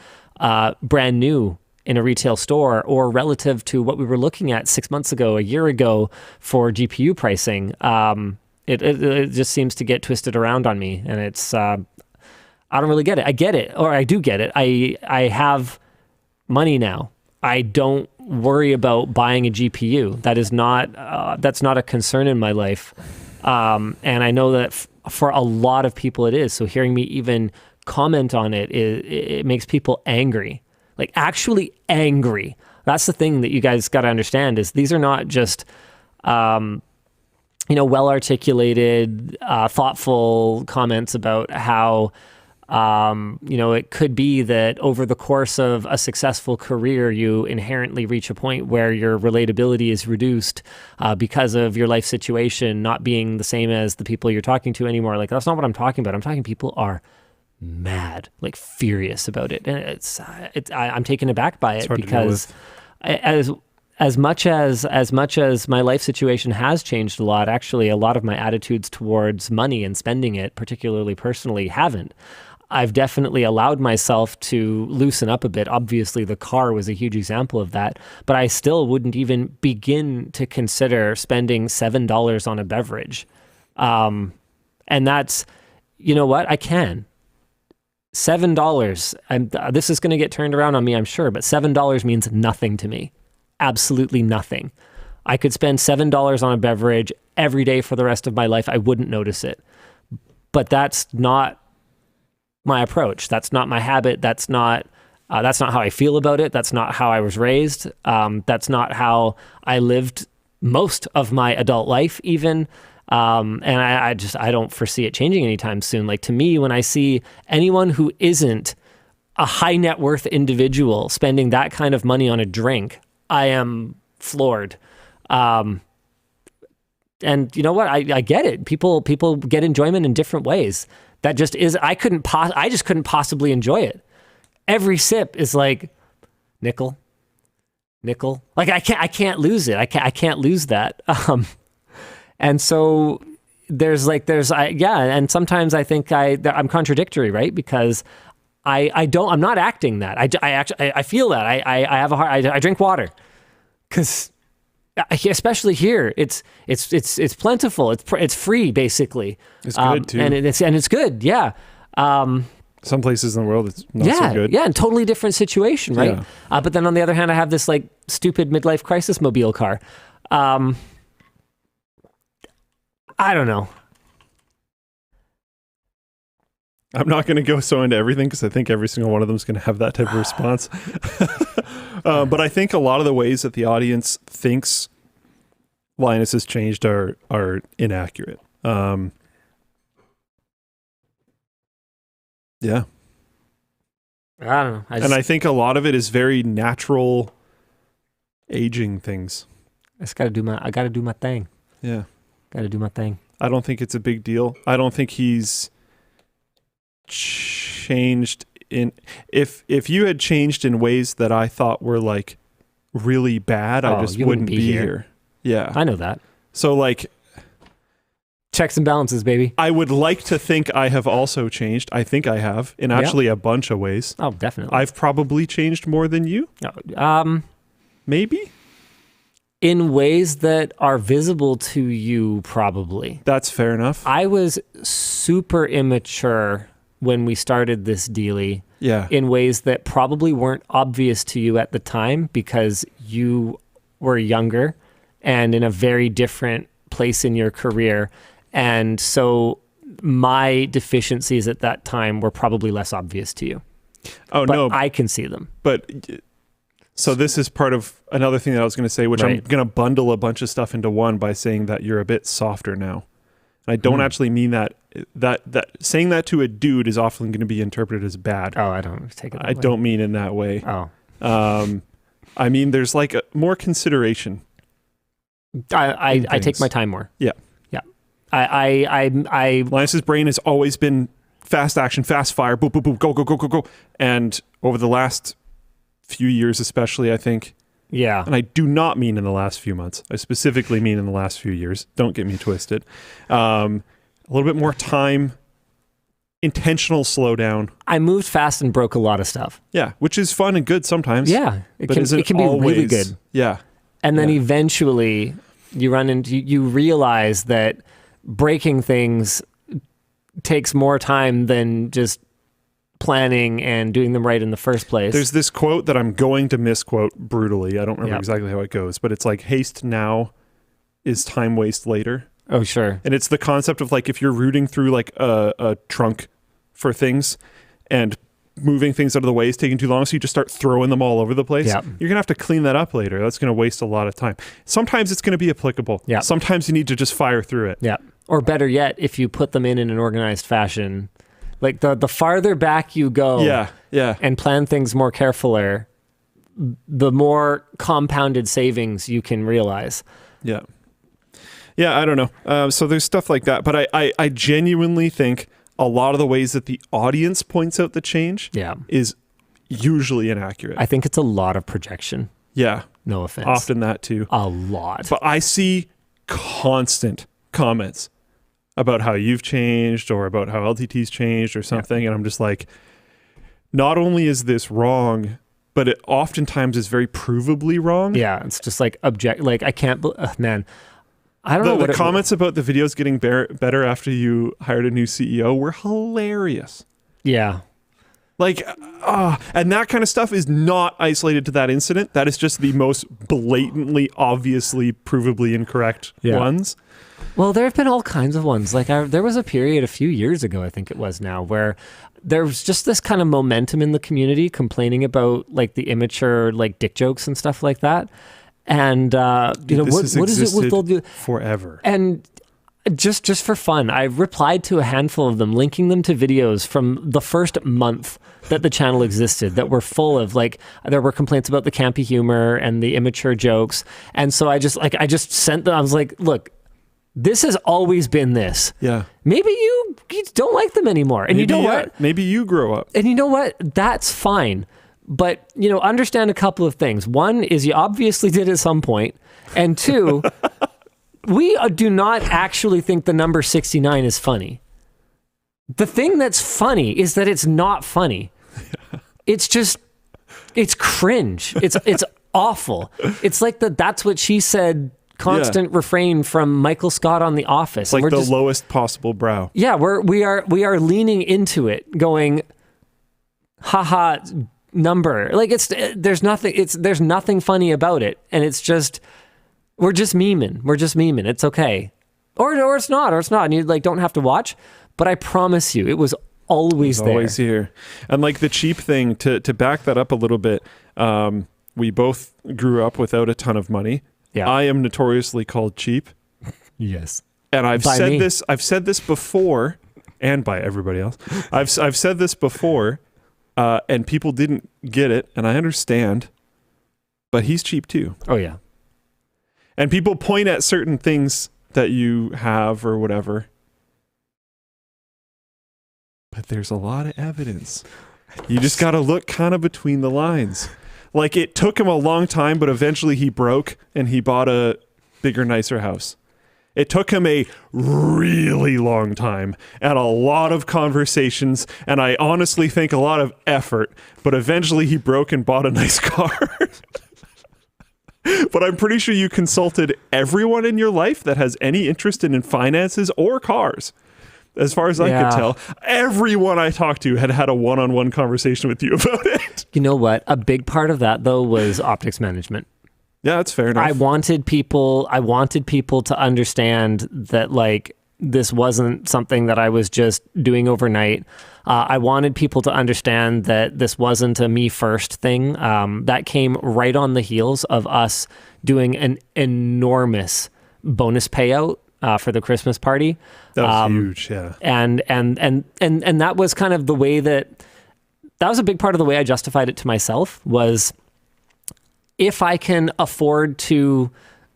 brand new in a retail store, or relative to what we were looking at 6 months ago, a year ago for GPU pricing. It just seems to get twisted around on me, and it's I don't really get it. I get it, or I do get it. I have money now. I don't worry about buying a GPU. That is that's not a concern in my life. And I know that for a lot of people it is. So hearing me even comment on it makes people angry, like actually angry. That's the thing that you guys got to understand, is these are not just, well-articulated, thoughtful comments about how, it could be that over the course of a successful career, you inherently reach a point where your relatability is reduced because of your life situation not being the same as the people you're talking to anymore. Like, that's not what I'm talking about. I'm talking people are mad, like furious about it. And I'm taken aback by it, because as much as my life situation has changed a lot, actually a lot of my attitudes towards money and spending it, particularly personally, haven't. I've definitely allowed myself to loosen up a bit. Obviously, the car was a huge example of that, but I still wouldn't even begin to consider spending $7 on a beverage. And that's, you know what? I can. $7, and this is going to get turned around on me, I'm sure, but $7 means nothing to me. Absolutely nothing. I could spend $7 on a beverage every day for the rest of my life. I wouldn't notice it. But that's not my approach. That's not my habit. That's not how I feel about it. That's not how I was raised. That's not how I lived most of my adult life even. And I don't foresee it changing anytime soon. Like, to me, when I see anyone who isn't a high net worth individual spending that kind of money on a drink, I am floored. And you know what? I get it. People get enjoyment in different ways. That just is, I just couldn't possibly enjoy it. Every sip is like nickel. Like I can't lose it. I can't lose that. And so and sometimes I think I'm contradictory, right? Because I'm not acting that. I feel that. I drink water because, especially here, it's plentiful. It's free basically. It's good too, and it's good. Yeah. Some places in the world it's not so good. Yeah, and totally different situation, right? Yeah. But then on the other hand, I have this like stupid midlife crisis mobile car. I don't know. I'm not going to go so into everything because I think every single one of them is going to have that type of response. But I think a lot of the ways that the audience thinks Linus has changed are inaccurate. Yeah. I don't know. And I think a lot of it is very natural aging things. I got to do my thing. Yeah. Got to do my thing. I don't think it's a big deal. I don't think he's changed in... If you had changed in ways that I thought were like really bad, I just wouldn't be here. Yeah. I know that. So like... Checks and balances, baby. I would like to think I have also changed. I think I have in actually a bunch of ways. Oh, definitely. I've probably changed more than you. Maybe? In ways that are visible to you, probably. That's fair enough. I was super immature when we started this dealie. Yeah. In ways that probably weren't obvious to you at the time because you were younger and in a very different place in your career. And so my deficiencies at that time were probably less obvious to you. Oh, but no. I can see them. But so this is part of another thing that I was going to say, which Right. I'm going to bundle a bunch of stuff into one by saying that you're a bit softer now. And I don't actually mean that saying that to a dude is often going to be interpreted as bad. Oh, I don't take it that way. I don't mean in that way. Oh. I mean, there's like more consideration. I take my time more. Yeah. Linus's brain has always been fast action, fast fire, boop, boop, boop, go, go, go, go, go. And over the last few years, especially, I think. Yeah. And I do not mean in the last few months. I specifically mean in the last few years. Don't get me twisted. A little bit more time, intentional slowdown. I moved fast and broke a lot of stuff. Yeah, which is fun and good sometimes. Yeah. It but can be really good. Yeah. And then eventually you realize that breaking things takes more time than just planning and doing them right in the first place. There's this quote that I'm going to misquote brutally. I don't remember exactly how it goes, but it's like haste now is time waste later. Oh, sure. And it's the concept of like if you're rooting through like a trunk for things and moving things out of the way is taking too long, so you just start throwing them all over the place. Yep. You're going to have to clean that up later. That's going to waste a lot of time. Sometimes it's going to be applicable. Yep. Sometimes you need to just fire through it. Yeah. Or better yet, if you put them in an organized fashion, like the farther back you go and plan things more carefully, the more compounded savings you can realize. Yeah. Yeah, I don't know. So there's stuff like that. But I genuinely think a lot of the ways that the audience points out the change is usually inaccurate. I think it's a lot of projection. Yeah. No offense. Often that too. A lot. But I see constant comments about how you've changed or about how LTT's changed or something. And I'm just like, not only is this wrong, but it oftentimes is very provably wrong. Yeah. It's just like I can't, man. I don't know what the comments about the videos getting better after you hired a new CEO were hilarious. Yeah. Like, and that kind of stuff is not isolated to that incident. That is just the most blatantly, obviously, provably incorrect ones. Well, there have been all kinds of ones. Like there was a period a few years ago, I think it was now, where there was just this kind of momentum in the community complaining about like the immature like dick jokes and stuff like that. And what is it with all the forever? And just for fun, I replied to a handful of them, linking them to videos from the first month that the channel existed that were full of like, there were complaints about the campy humor and the immature jokes. And so I just sent them. I was like, look, this has always been this. Yeah. Maybe you don't like them anymore. And you know what? Maybe you grow up. And you know what? That's fine. But, understand a couple of things. One is you obviously did at some point. And two, we do not actually think the number 69 is funny. The thing that's funny is that it's not funny. It's cringe. It's awful. It's like that's what she said constant refrain from Michael Scott on The Office. Like the lowest possible brow. Yeah, we are leaning into it, going, haha, number. Like there's nothing funny about it, and it's just we're just memeing. It's okay, or it's not, and you like don't have to watch. But I promise you, it was always there. Always here, and like the cheap thing to back that up a little bit. We both grew up without a ton of money. Yeah. I am notoriously called cheap. Yes. And I've said this before, and by everybody else. I've said this before, and people didn't get it, and I understand. But he's cheap too. Oh yeah. And people point at certain things that you have or whatever. But there's a lot of evidence. You just got to look kind of between the lines. Like, it took him a long time, but eventually he broke and he bought a bigger, nicer house. It took him a really long time and a lot of conversations, and I honestly think a lot of effort, but eventually he broke and bought a nice car. But I'm pretty sure you consulted everyone in your life that has any interest in finances or cars. As far as I could tell, everyone I talked to had a one-on-one conversation with you about it. You know what? A big part of that, though, was optics management. Yeah, that's fair enough. I wanted people to understand that, like, this wasn't something that I was just doing overnight. I wanted people to understand that this wasn't a me first thing. That came right on the heels of us doing an enormous bonus payout for the Christmas party. That was huge, yeah. And that was kind of the way that was a big part of the way I justified it to myself, was if I can afford to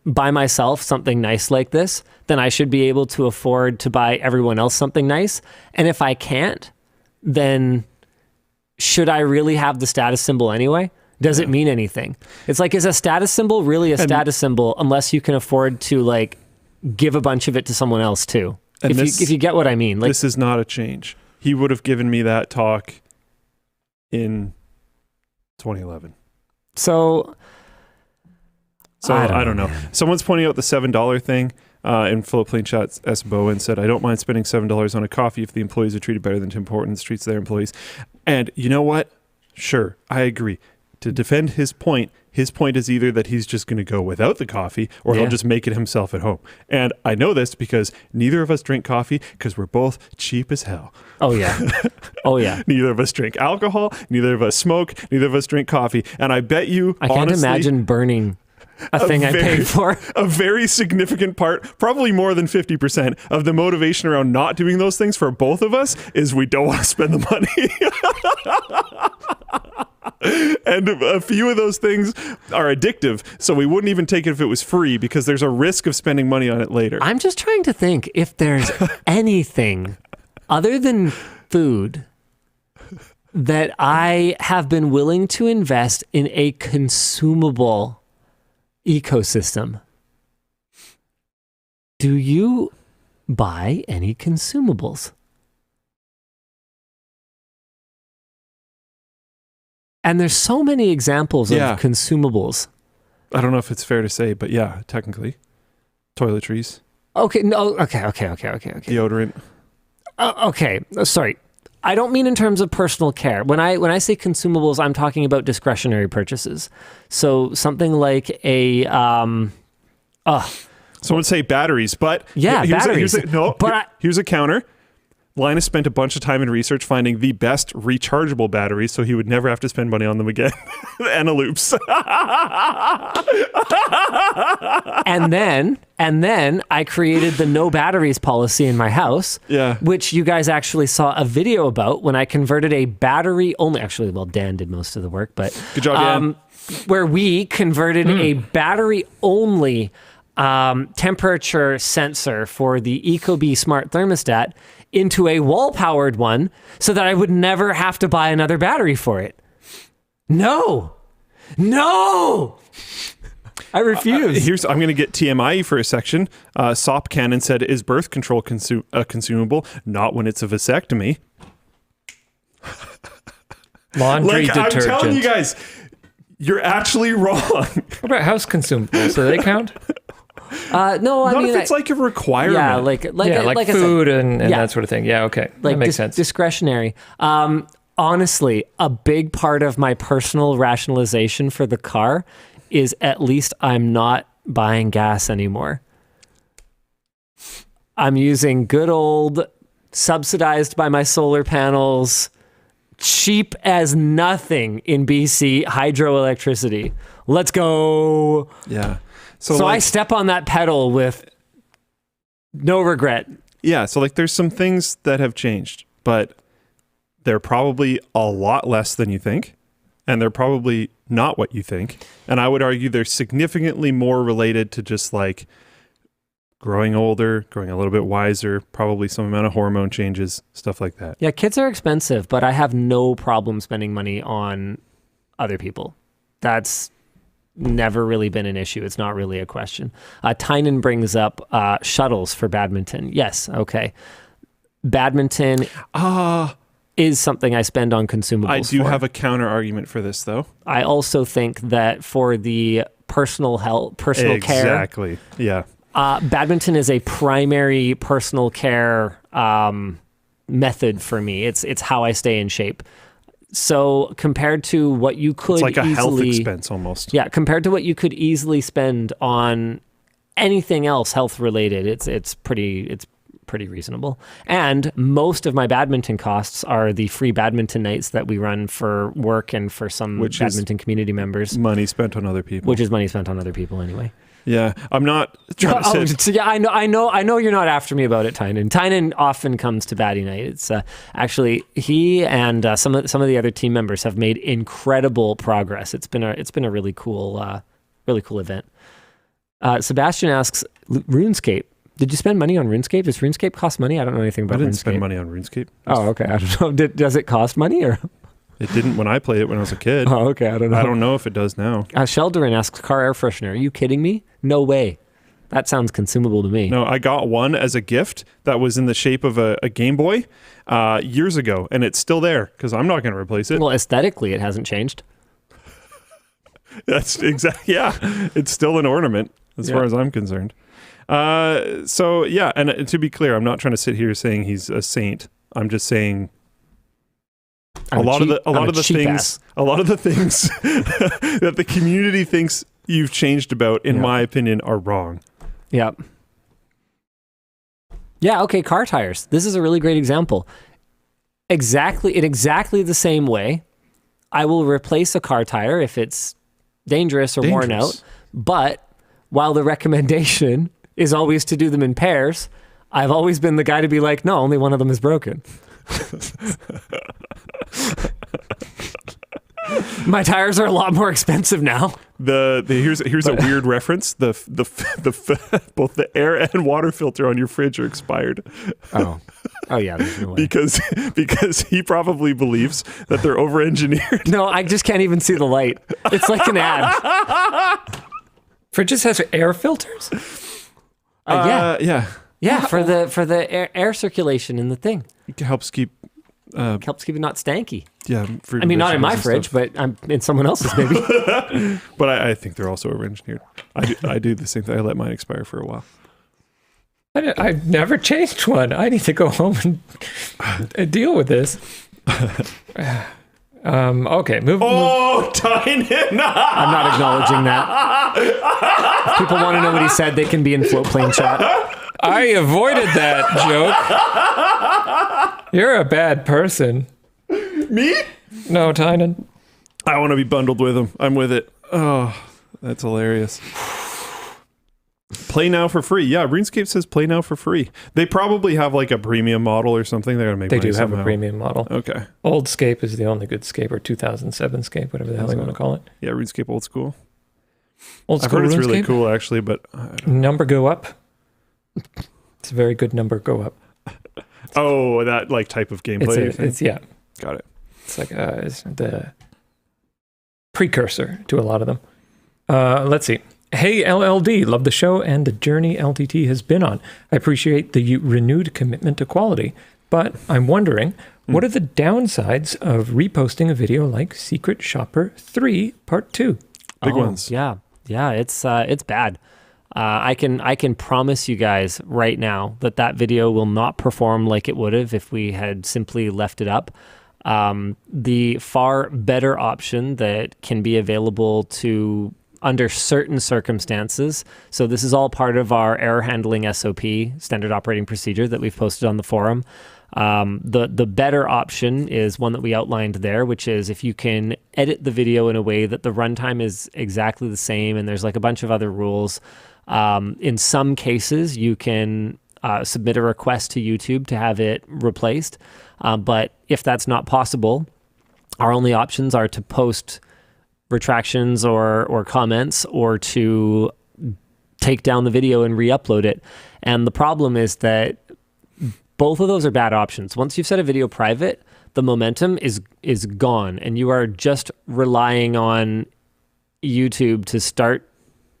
buy myself something nice like this, then I should be able to afford to buy everyone else something nice. And if I can't, then should I really have the status symbol anyway? Does it mean anything? It's like, is a status symbol really a status symbol unless you can afford to, like, give a bunch of it to someone else too? If you get what I mean. Like, this is not a change. He would have given me that talk in 2011. So I don't know. Someone's pointing out the $7 thing in Philippine Chat. S. Bowen said, I don't mind spending $7 on a coffee if the employees are treated better than Tim Hortons treats their employees. And you know what? Sure, I agree. To defend his point is either that he's just going to go without the coffee, or he'll just make it himself at home. And I know this because neither of us drink coffee because we're both cheap as hell. Oh, yeah. Oh, yeah. Neither of us drink alcohol. Neither of us smoke. Neither of us drink coffee. And I bet you, I can't imagine burning a thing I paid for. A very significant part, probably more than 50% of the motivation around not doing those things for both of us is we don't want to spend the money. And a few of those things are addictive, so we wouldn't even take it if it was free because there's a risk of spending money on it later. I'm just trying to think if there's anything other than food that I have been willing to invest in a consumable ecosystem. Do you buy any consumables? And there's so many examples of consumables. I don't know if it's fair to say, but yeah, technically. Toiletries. Okay, no, okay. Deodorant. Okay, sorry. I don't mean in terms of personal care. When I say consumables, I'm talking about discretionary purchases. So something like a Someone would say batteries, but batteries. Here's a counter. Linus spent a bunch of time in research finding the best rechargeable batteries, so he would never have to spend money on them again. Enaloops. and then I created the no batteries policy in my house, which you guys actually saw a video about when I converted a battery only. Actually, well, Dan did most of the work, but good job, Dan. Where we converted a battery only temperature sensor for the Ecobee smart thermostat into a wall-powered one so that I would never have to buy another battery for it. No! I refuse. I'm going to get TMI for a section. Sop Cannon said, is birth control consumable? Not when it's a vasectomy. Laundry detergent. I'm telling you guys, you're actually wrong. What about house consumables? Do they count? No, I mean, if it's like a requirement. Yeah, like food and that sort of thing. Yeah, okay. Like that makes sense. Discretionary. Honestly, a big part of my personal rationalization for the car is at least I'm not buying gas anymore. I'm using good old, subsidized by my solar panels, cheap as nothing in BC hydroelectricity. Let's go. Yeah. So I step on that pedal with no regret. Yeah, so there's some things that have changed, but they're probably a lot less than you think, and they're probably not what you think. And I would argue they're significantly more related to just growing older, growing a little bit wiser, probably some amount of hormone changes, stuff like that. Yeah, kids are expensive, but I have no problem spending money on other people. That's never really been an issue. It's not really a question. Tynan brings up shuttles for badminton. Yes, okay. Badminton is something I spend on consumables I do have a counter argument for this, though. I also think that for the personal care... Exactly, yeah. Badminton is a primary personal care method for me. It's how I stay in shape. So compared to what you could it's like a easily, health expense almost. Yeah, compared to what you could easily spend on anything else health related, it's pretty reasonable. And most of my badminton costs are the free badminton nights that we run for work and for some badminton community members. Money spent on other people. Which is money spent on other people anyway. Yeah, I'm not trying to say... Yeah, I know you're not after me about it, Tynan. Tynan often comes to Baddie Night. It's actually he and some of the other team members have made incredible progress. It's been a really cool event. Sebastian asks, RuneScape. Did you spend money on RuneScape? Does RuneScape cost money? I don't know anything about RuneScape. I didn't spend money on RuneScape. Oh, okay. I don't know. Does it cost money or? It didn't when I played it when I was a kid. Oh, okay. I don't know. I don't know if it does now. Shelderin asks, car air freshener. Are you kidding me? No way. That sounds consumable to me. No, I got one as a gift that was in the shape of a Game Boy years ago, and it's still there because I'm not going to replace it. Well, aesthetically, it hasn't changed. That's exactly, yeah. It's still an ornament as far as I'm concerned. So, yeah, and to be clear, I'm not trying to sit here saying he's a saint. I'm just saying... A lot of the things that the community thinks you've changed about, in my opinion, are wrong. Yep. Yeah, okay, car tires. This is a really great example. In exactly the same way, I will replace a car tire if it's dangerous or worn out. But while the recommendation is always to do them in pairs, I've always been the guy to be like, no, only one of them is broken. My tires are a lot more expensive now. Here's a weird reference. Both the air and water filter on your fridge are expired. Oh yeah, there's no way. Because he probably believes that they're over-engineered. No, I just can't even see the light. It's like an ad. Fridges has air filters? Yeah. Yeah, for the air circulation in the thing. It helps keep helps keep it not stanky. Yeah, I mean, not in my fridge, but I'm in someone else's maybe. But I think they're also over-engineered. I do the same thing. I let mine expire for a while. I've never changed one. I need to go home and deal with this. Okay, move. Tynan! I'm not acknowledging that. If people want to know what he said, they can be in float plane chat. I avoided that joke. You're a bad person. Me? No, Tynan. I want to be bundled with him. I'm with it. Oh, that's hilarious. Play now for free. Yeah, RuneScape says play now for free. They probably have like a premium model or something. They're gonna make. They do somehow. have a premium model. Okay. Oldscape is the only good scape, or 2007 scape, whatever the hell you want to call it. Yeah, RuneScape old school. Old I've school heard it's really RuneScape? cool actually, but Number go up. It's a very good number go up. oh, that like type of gameplay. It's yeah. Got it. It's like it's the precursor to a lot of them. Let's see. Hey, LLD, love the show and the journey LTT has been on. I appreciate the renewed commitment to quality, but I'm wondering, what are the downsides of reposting a video like Secret Shopper 3 Part 2? Big ones. Yeah, it's bad. I can promise you guys right now that video will not perform like it would have if we had simply left it up. The far better option that can be available to under certain circumstances. So this is all part of our error handling SOP, standard operating procedure, that we've posted on the forum. The better option is one that we outlined there, which is if you can edit the video in a way that the runtime is exactly the same, and there's like a bunch of other rules. In some cases, you can submit a request to YouTube to have it replaced. But if that's not possible, our only options are to post retractions or comments, or to take down the video and re-upload it. And the problem is that both of those are bad options. Once you've set a video private, the momentum is gone, and you are just relying on YouTube to start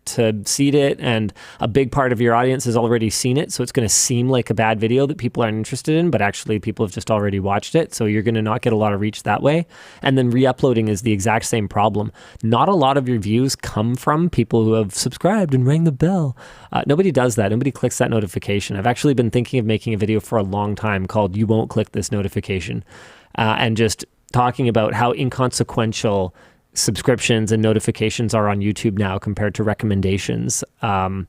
to seed it, and a big part of your audience has already seen it, so it's going to seem like a bad video that people aren't interested in, but actually people have just already watched it, so you're going to not get a lot of reach that way. And then re-uploading is the exact same problem. Not a lot of your views come from people who have subscribed and rang the bell. Nobody does that. Nobody clicks that notification. I've actually been thinking of making a video for a long time called "You Won't Click This Notification," and just talking about how inconsequential subscriptions and notifications are on YouTube now compared to recommendations. I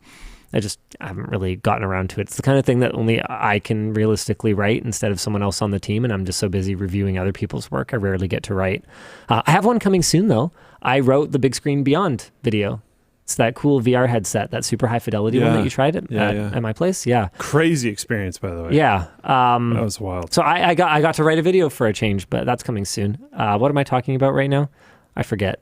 haven't really gotten around to it. It's the kind of thing that only I can realistically write instead of someone else on the team, and I'm just so busy reviewing other people's work, I rarely get to write. I have one coming soon, though. I wrote the Big Screen Beyond video. It's that cool VR headset, that super high fidelity one that you tried at my place. Yeah. Crazy experience, by the way. Yeah. That was wild. So I got to write a video for a change, but that's coming soon. What am I talking about right now? I forget.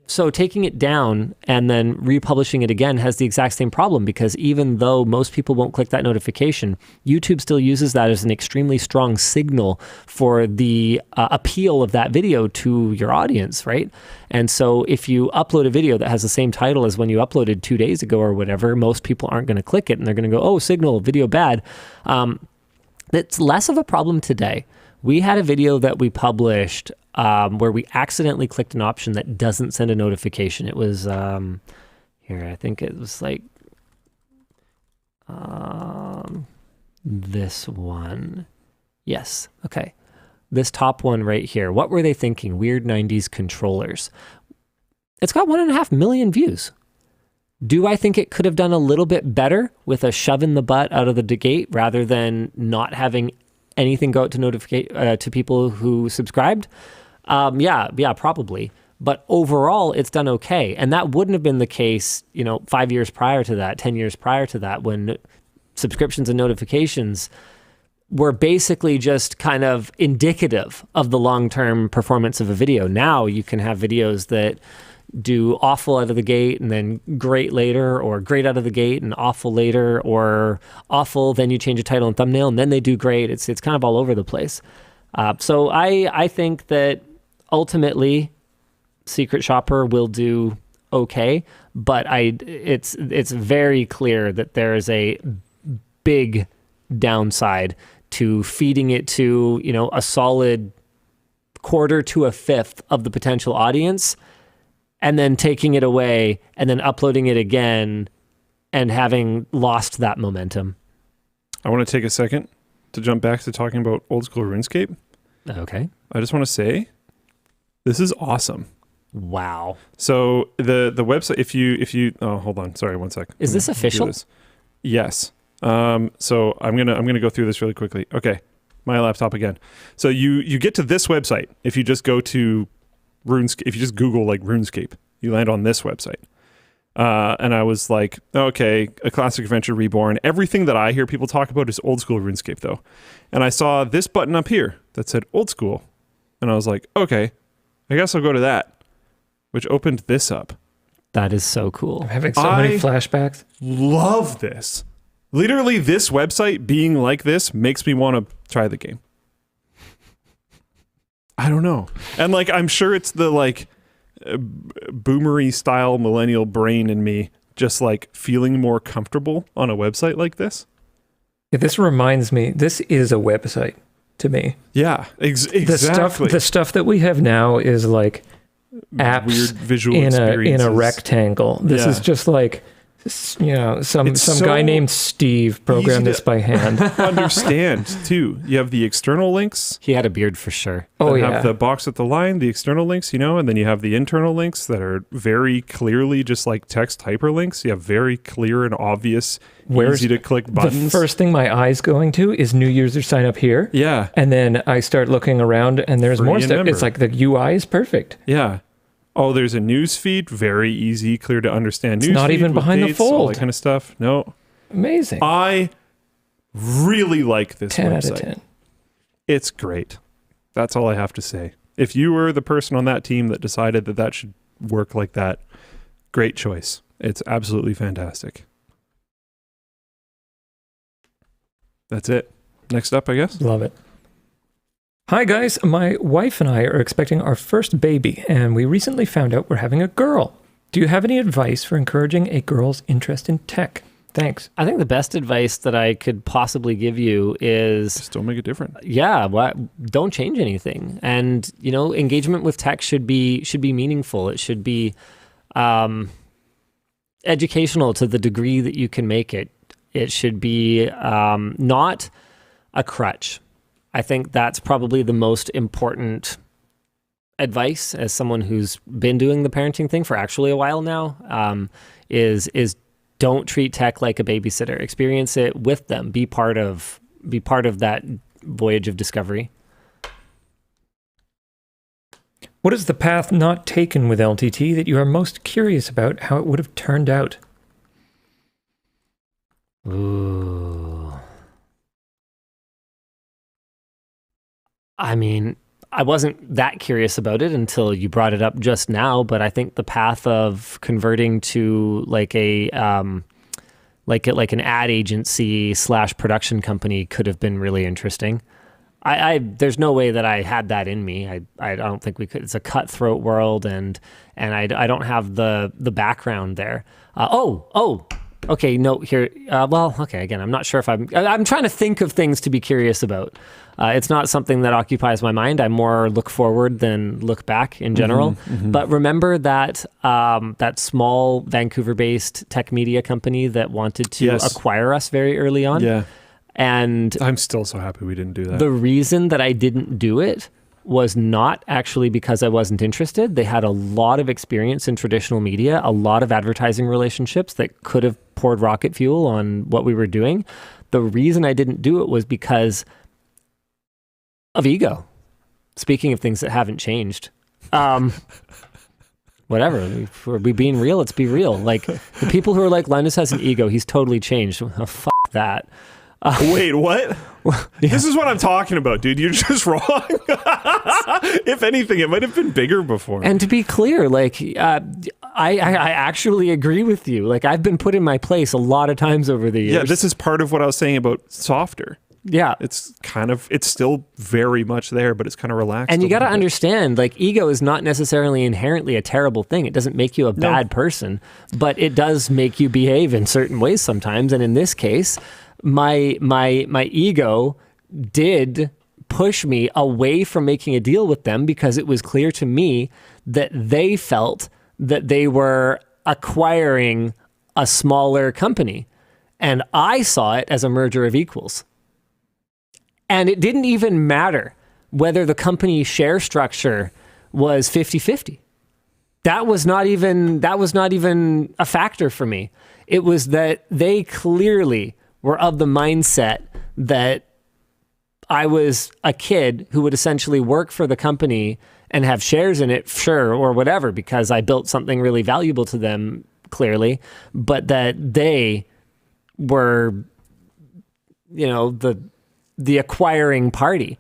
So taking it down and then republishing it again has the exact same problem, because even though most people won't click that notification, YouTube still uses that as an extremely strong signal for the appeal of that video to your audience, right? And so if you upload a video that has the same title as when you uploaded 2 days ago or whatever, most people aren't going to click it, and they're going to go, oh, signal, video bad. It's less of a problem today. We had a video that we published where we accidentally clicked an option that doesn't send a notification. It was, here, I think it was like this one. Yes, okay. This top one right here. What were they thinking? Weird 90s controllers. It's got 1.5 million views. Do I think it could have done a little bit better with a shove in the butt out of the gate rather than not having anything go out to to people who subscribed? Yeah, probably. But overall, it's done okay. And that wouldn't have been the case, 5 years prior to that, 10 years prior to that, when subscriptions and notifications were basically just kind of indicative of the long-term performance of a video. Now you can have videos that do awful out of the gate and then great later, or great out of the gate and awful later, or awful, then you change a title and thumbnail, and then they do great. It's kind of all over the place. So I think that ultimately Secret Shopper will do okay, but it's very clear that there is a big downside to feeding it to, a solid quarter to a fifth of the potential audience, and then taking it away and then uploading it again and having lost that momentum. I want to take a second to jump back to talking about old school RuneScape. Okay. I just want to say, this is awesome. Wow. So the website, if you oh, hold on, sorry, one sec. Is this official? Yes. So I'm gonna go through this really quickly. Okay, my laptop again. So you get to this website if you just go to RuneScape. If you just Google like RuneScape, you land on this website. And I was like, okay, a classic adventure reborn. Everything that I hear people talk about is old school RuneScape though. And I saw this button up here that said old school, and I was like, okay, I guess I'll go to that. Which opened this up. That is so cool. I'm having so many flashbacks. Love this. Literally, this website being like this makes me want to try the game. I don't know. And like, I'm sure it's the like boomery style millennial brain in me just like feeling more comfortable on a website like this. Yeah, this reminds me, this is a website to me. Yeah, exactly. The stuff that we have now is like apps weird visual in experiences. a rectangle. This is just like, you know, some guy named Steve programmed this by hand. Understand too. You have the external links. He had a beard for sure. Oh yeah. Have the box at the line, the external links, you know, and then you have the internal links that are very clearly just like text hyperlinks. You have very clear and obvious, easy to click buttons. The first thing my eye's going to is new user sign up here. Yeah. And then I start looking around and there's Free more and stuff. member. It's like the UI is perfect. Yeah. Oh, there's a news feed, very easy, clear to understand news feed. Not even with behind the dates, all fold. that kind of stuff. No. Amazing. I really like this 10 website. out of 10. It's great. That's all I have to say. If you were the person on that team that decided that that should work like that, great choice. It's absolutely fantastic. That's it. Next up, I guess. Love it. Hi guys, my wife and I are expecting our first baby, and we recently found out we're having a girl. Do you have any advice for encouraging a girl's interest in tech? Thanks. I think the best advice that I could possibly give you is Just don't make it different. yeah, don't change anything. And you know, engagement with tech should be meaningful. It should be educational to the degree that you can make it. It should be not a crutch. I think that's probably the most important advice as someone who's been doing the parenting thing for actually a while now, is don't treat tech like a babysitter. Experience it with them. Be part of that voyage of discovery. What is the path not taken with LTT that you are most curious about how it would have turned out? Ooh. I mean, I wasn't that curious about it until you brought it up just now, but I think the path of converting to like a like an ad agency / production company could have been really interesting. I there's no way that I had that in me. I don't think we could. It's a cutthroat world, and I don't have the background there. Okay, no, here. Well, okay. Again, I'm not sure if I'm trying to think of things to be curious about. It's not something that occupies my mind. I more look forward than look back in general. But remember that that small Vancouver-based tech media company that wanted to acquire us very early on. Yeah. And I'm still so happy we didn't do that. The reason that I didn't do it was not actually because I wasn't interested. They had a lot of experience in traditional media, a lot of advertising relationships that could have poured rocket fuel on what we were doing. The reason I didn't do it was because of ego. Speaking of things that haven't changed. Whatever. If we're being real, let's be real. Like, the people who are like, Linus has an ego, he's totally changed. Oh, fuck that. Wait, what? Yeah. This is what I'm talking about, dude. You're just wrong. If anything, it might have been bigger before. And to be clear, like, I actually agree with you. Like, I've been put in my place a lot of times over the years. Yeah, this is part of what I was saying about softer. Yeah. It's still very much there, but it's kind of relaxed. And you got to understand, like, ego is not necessarily inherently a terrible thing. It doesn't make you a bad person, but it does make you behave in certain ways sometimes. And in this case, my ego did push me away from making a deal with them because it was clear to me that they felt that they were acquiring a smaller company. And I saw it as a merger of equals. And it didn't even matter whether the company share structure was 50-50. That was not even a factor for me. It was that they clearly were of the mindset that I was a kid who would essentially work for the company and have shares in it, sure, or whatever, because I built something really valuable to them, clearly, but that they were, the acquiring party.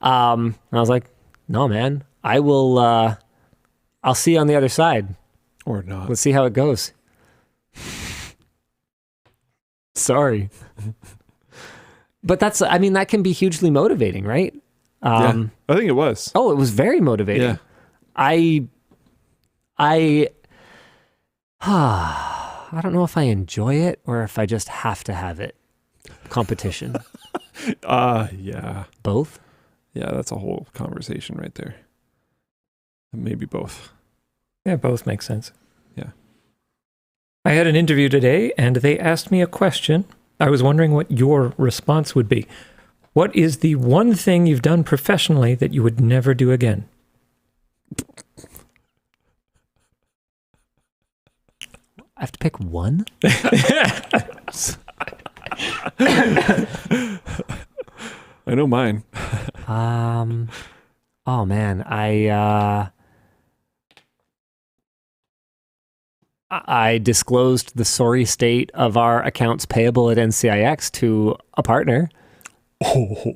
And I was like, no, man, I'll see you on the other side. Or not. Let's see how it goes. Sorry. But that can be hugely motivating, right? Yeah, I think it was. Oh, it was very motivating. Yeah. I don't know if I enjoy it or if I just have to have it. Competition. Yeah. Both? Yeah, that's a whole conversation right there. Maybe both. Yeah, both make sense. Yeah. I had an interview today and they asked me a question. I was wondering what your response would be. What is the one thing you've done professionally that you would never do again? I have to pick one? I know mine. Oh man, I disclosed the sorry state of our accounts payable at NCIX to a partner. Oh,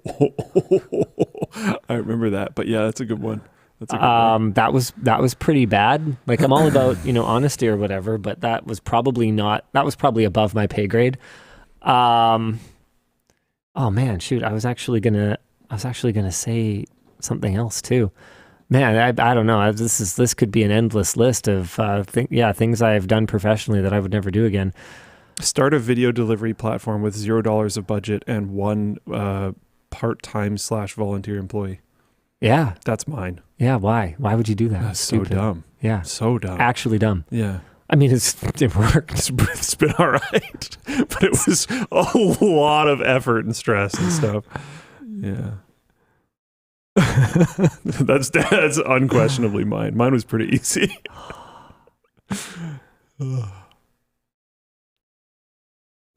I remember that, but yeah, that's a good one. That's a good one. That was pretty bad. Like, I'm all about, honesty or whatever, but that was probably above my pay grade. Oh man, shoot, I was actually gonna say something else too. Man, I don't know. This could be an endless list of things I've done professionally that I would never do again. Start a video delivery platform with $0 of budget and one part-time / volunteer employee. Yeah. That's mine. Yeah, why? Why would you do that? That's so dumb. Yeah. So dumb. Actually dumb. Yeah. I mean, it worked. It's been all right, but it was a lot of effort and stress and stuff. Yeah. That's unquestionably mine. Mine was pretty easy.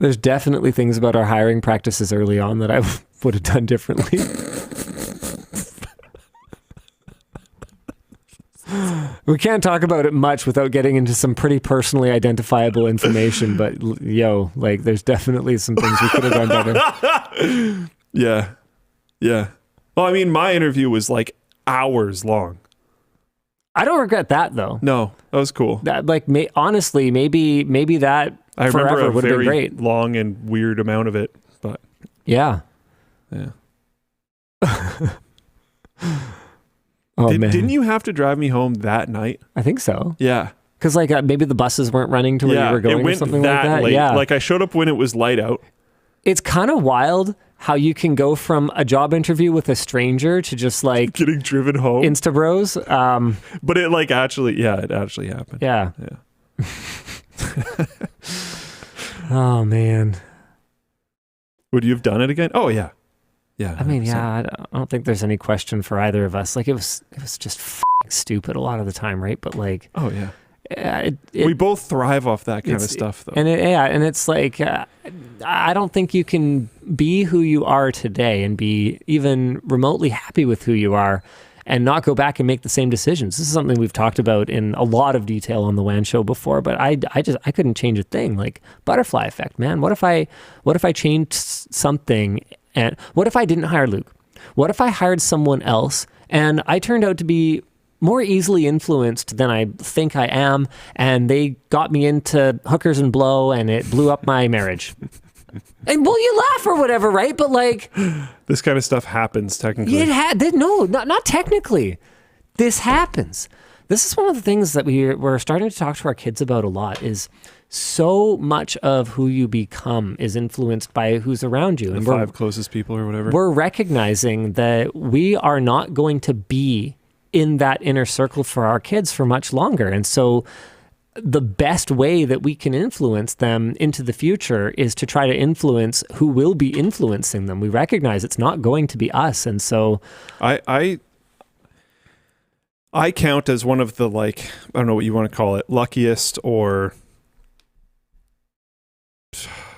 There's definitely things about our hiring practices early on that I would have done differently. We can't talk about it much without getting into some pretty personally identifiable information, but there's definitely some things we could have done better. Yeah. Yeah. Well, I mean, my interview was like hours long. I don't regret that though. No, that was cool. That honestly, maybe that I forever remember would have been great. Long and weird amount of it, but yeah. Oh man! Didn't you have to drive me home that night? I think so. Yeah, because maybe the buses weren't running to where you were going or something like that. Late. Yeah, like I showed up when it was light out. It's kind of wild how you can go from a job interview with a stranger to just like getting driven home, Insta bros. But it actually happened. Yeah. Yeah. Oh man. Would you have done it again? Oh yeah. Yeah. I mean, I don't think there's any question for either of us. Like it was just stupid a lot of the time, right? But like, oh yeah. We both thrive off that kind of stuff, though. And it's like, I don't think you can be who you are today and be even remotely happy with who you are and not go back and make the same decisions. This is something we've talked about in a lot of detail on the WAN Show before, but I couldn't change a thing. Like butterfly effect, man. What if I changed something? And what if I didn't hire Luke? What if I hired someone else and I turned out to be more easily influenced than I think I am, and they got me into hookers and blow, and it blew up my marriage? And well, you laugh or whatever, right? But like, this kind of stuff happens technically. Not technically. This happens. This is one of the things that we're starting to talk to our kids about a lot. Is so much of who you become is influenced by who's around you, and the 5 closest people or whatever. We're recognizing that we are not going to be in that inner circle for our kids for much longer. And so the best way that we can influence them into the future is to try to influence who will be influencing them. We recognize it's not going to be us. And so I count as one of the, like, I don't know what you want to call it, luckiest, or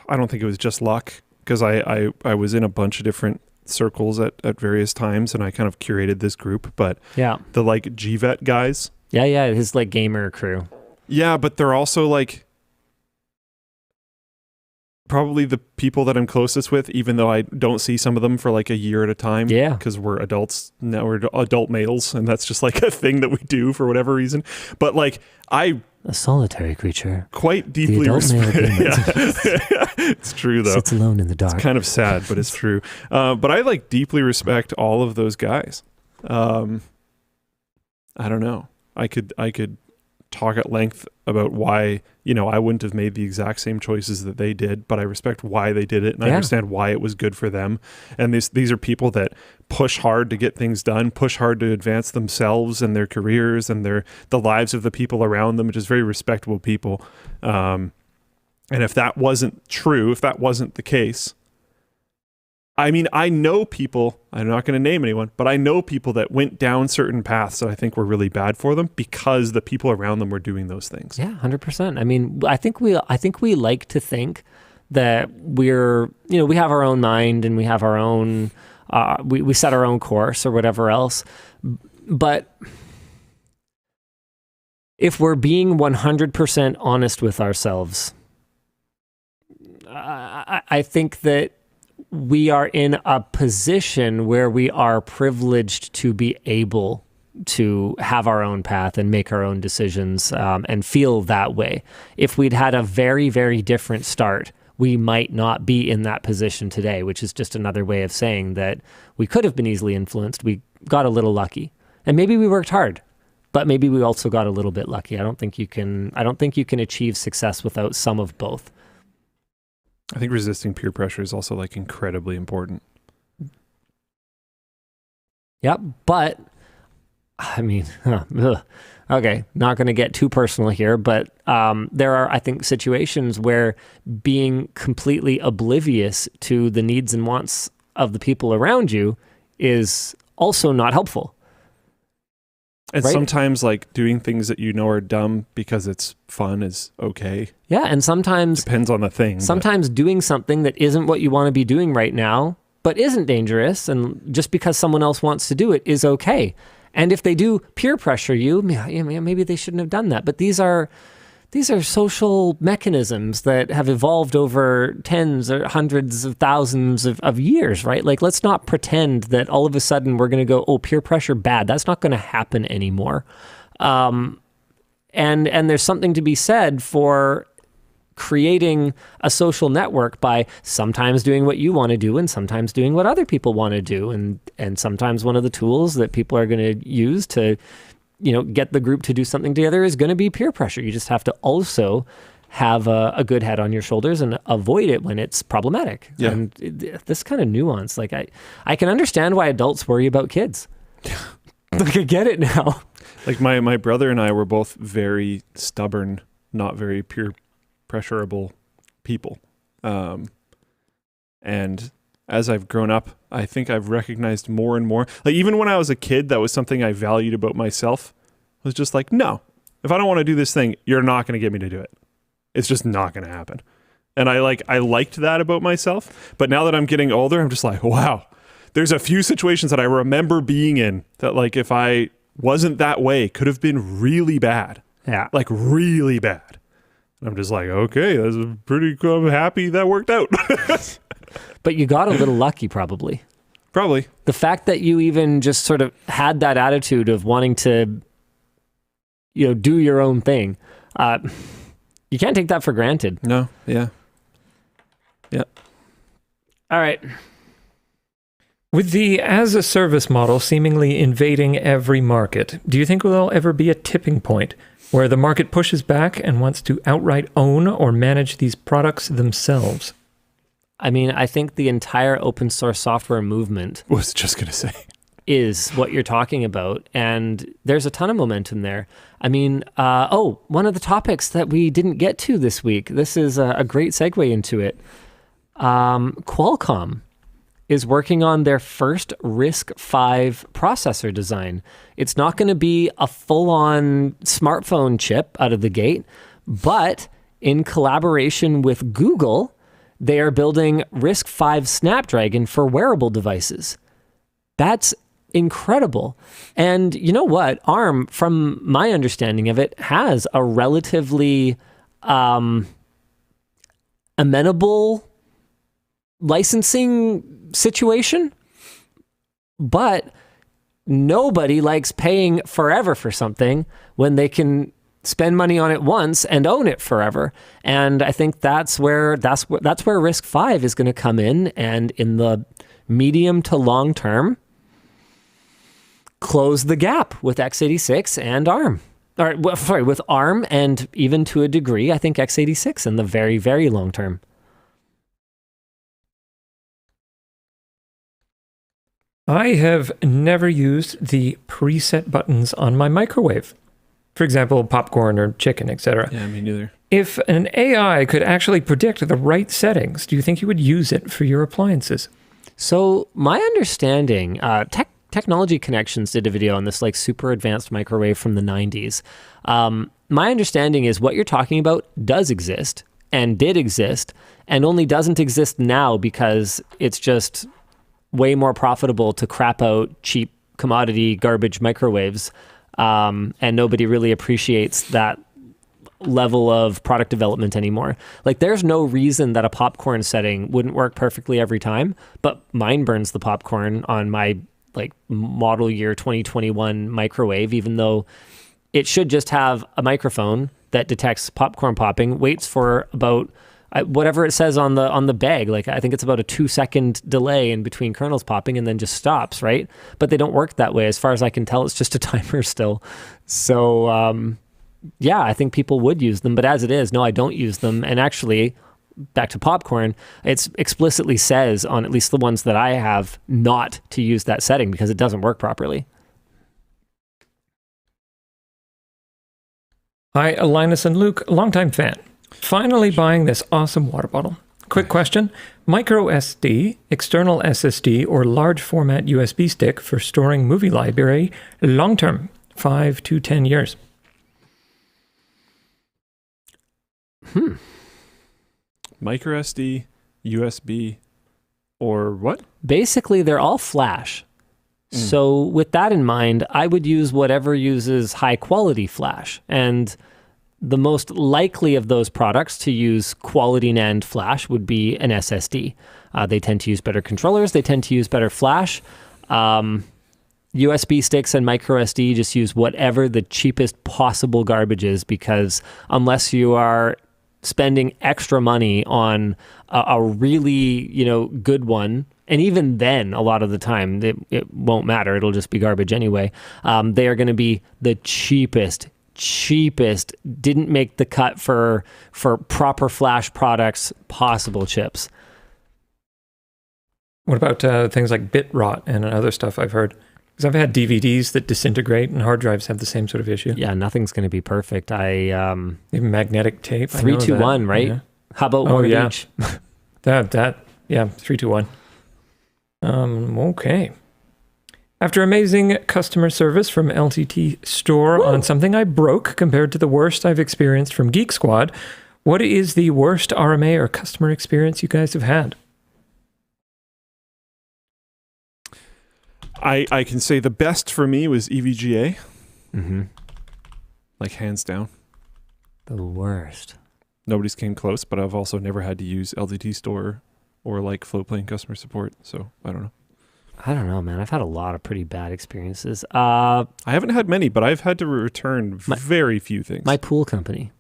I don't think it was just luck, because I was in a bunch of different circles at various times, and I kind of curated this group. But yeah, the like GVET guys. Yeah, his like gamer crew. Yeah, but they're also like probably the people that I'm closest with, even though I don't see some of them for like a year at a time. Yeah. Because we're adults now, we're adult males, and that's just like a thing that we do for whatever reason. But like a solitary creature. Quite deeply respect. Yeah. It's true though. Sits alone in the dark. It's kind of sad, but it's true. But I like deeply respect all of those guys. I don't know. I could talk at length about why, I wouldn't have made the exact same choices that they did, but I respect why they did it, and I understand why it was good for them. And these are people that push hard to get things done, push hard to advance themselves and their careers and the lives of the people around them, which is very respectable people. And if that wasn't true, if that wasn't the case, I mean, I know people, I'm not going to name anyone, but I know people that went down certain paths that I think were really bad for them because the people around them were doing those things. Yeah, 100%. I mean, I think we like to think that we're, we have our own mind and we have our own, we set our own course or whatever else. But if we're being 100% honest with ourselves, I think that we are in a position where we are privileged to be able to have our own path and make our own decisions and feel that way. If we'd had a very, very different start, we might not be in that position today, which is just another way of saying that we could have been easily influenced. We got a little lucky, and maybe we worked hard, but maybe we also got a little bit lucky. I don't think you can achieve success without some of both. I think resisting peer pressure is also like incredibly important. Yep, but I mean, okay, not going to get too personal here, but there are, I think, situations where being completely oblivious to the needs and wants of the people around you is also not helpful. And right? Sometimes like doing things that are dumb because it's fun is okay. Yeah, and sometimes... Depends on the thing. Sometimes doing something that isn't what you want to be doing right now, but isn't dangerous, and just because someone else wants to do it is okay. And if they do peer pressure you, maybe they shouldn't have done that. But these are social mechanisms that have evolved over tens or hundreds of thousands of years, right? Like, let's not pretend that all of a sudden we're going to go, oh, peer pressure, bad. That's not going to happen anymore. And there's something to be said for creating a social network by sometimes doing what you want to do and sometimes doing what other people want to do. And sometimes one of the tools that people are going to use to get the group to do something together is going to be peer pressure. You just have to also have a good head on your shoulders and avoid it when it's problematic. Yeah. And this kind of nuance, like I can understand why adults worry about kids. Like, I get it now. Like my brother and I were both very stubborn, not very peer pressurable people. And as I've grown up, I think I've recognized more and more, like even when I was a kid, that was something I valued about myself. I was just like, no, if I don't want to do this thing, you're not going to get me to do it. It's just not going to happen. And I liked that about myself. But now that I'm getting older, I'm just like, wow, there's a few situations that I remember being in that, like, if I wasn't that way, could have been really bad. Yeah. Like really bad. And I'm just like, okay, that's pretty cool. I'm happy that worked out. But you got a little lucky, probably. Probably. The fact that you even just sort of had that attitude of wanting to, do your own thing, you can't take that for granted. No. Yeah. Yeah. All right. With the as-a-service model seemingly invading every market, do you think there'll ever be a tipping point where the market pushes back and wants to outright own or manage these products themselves? I mean, I think the entire open source software movement... Was just going to say. is what you're talking about, and there's a ton of momentum there. I mean, one of the topics that we didn't get to this week, this is a great segue into it. Qualcomm is working on their first RISC-V processor design. It's not going to be a full-on smartphone chip out of the gate, but in collaboration with Google, they are building RISC-V Snapdragon for wearable devices. That's incredible. And you know what? ARM, from my understanding of it, has a relatively amenable licensing situation, but nobody likes paying forever for something when they can spend money on it once and own it forever. And I think that's where RISC-V is going to come in, and in the medium to long term, close the gap with x86 and ARM. With ARM, and even to a degree, I think x86 in the very, very long term. I have never used the preset buttons on my microwave. For example, popcorn or chicken, etc. Yeah, me neither. If an AI could actually predict the right settings, do you think you would use it for your appliances? So my understanding, Technology Connections did a video on this like super advanced microwave from the 90s. My understanding is what you're talking about does exist and did exist, and only doesn't exist now because it's just way more profitable to crap out cheap commodity garbage microwaves. And nobody really appreciates that level of product development anymore. Like, there's no reason that a popcorn setting wouldn't work perfectly every time, but mine burns the popcorn on my like model year 2021 microwave, even though it should just have a microphone that detects popcorn popping, waits for about whatever it says on the bag. Like, I think it's about a 2-second delay in between kernels popping, and then just stops, right? But they don't work that way. As far as I can tell, it's just a timer still. So, yeah, I think people would use them. But as it is, no, I don't use them. And actually, back to popcorn, it explicitly says on at least the ones that I have not to use that setting because it doesn't work properly. Hi, Linus and Luke, longtime fan. Finally buying this awesome water bottle. Quick question. Micro SD, external SSD, or large format USB stick for storing movie library long term, 5 to 10 years? Micro SD, USB, or what? Basically, they're all flash. So with that in mind, I would use whatever uses high quality flash. And the most likely of those products to use quality NAND flash would be an SSD. They tend to use better controllers. They tend to use better flash. USB sticks and micro SD just use whatever the cheapest possible garbage is, because unless you are spending extra money on a really, good one, and even then, a lot of the time, it won't matter. It'll just be garbage anyway. They are going to be the cheapest, didn't make the cut for proper flash products possible chips. What about things like bit rot and other stuff I've heard? Because I've had DVDs that disintegrate, and hard drives have the same sort of issue. Yeah, nothing's going to be perfect. Even magnetic tape. 3, 2, 1, right? Yeah. How about one of each? Yeah, 3, 2, 1. Okay. After amazing customer service from LTTStore on something I broke compared to the worst I've experienced from Geek Squad, what is the worst RMA or customer experience you guys have had? I can say the best for me was EVGA. Mm-hmm. Like, hands down. The worst. Nobody's came close, but I've also never had to use LTTStore or like Flowplane customer support, so I don't know. I don't know, man. I've had a lot of pretty bad experiences. I haven't had many, but I've had to return very few things. My pool company.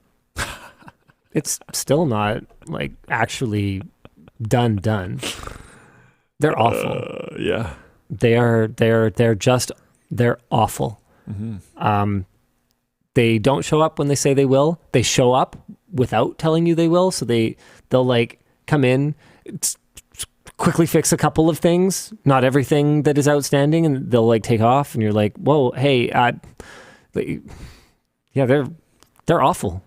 It's still not like actually done. They're awful. Yeah. They're awful. Mm-hmm. They don't show up when they say they will. They show up without telling you they will. So they'll like come in, quickly fix a couple of things, not everything that is outstanding, and they'll like take off, and you're like, whoa, hey, yeah, they're awful.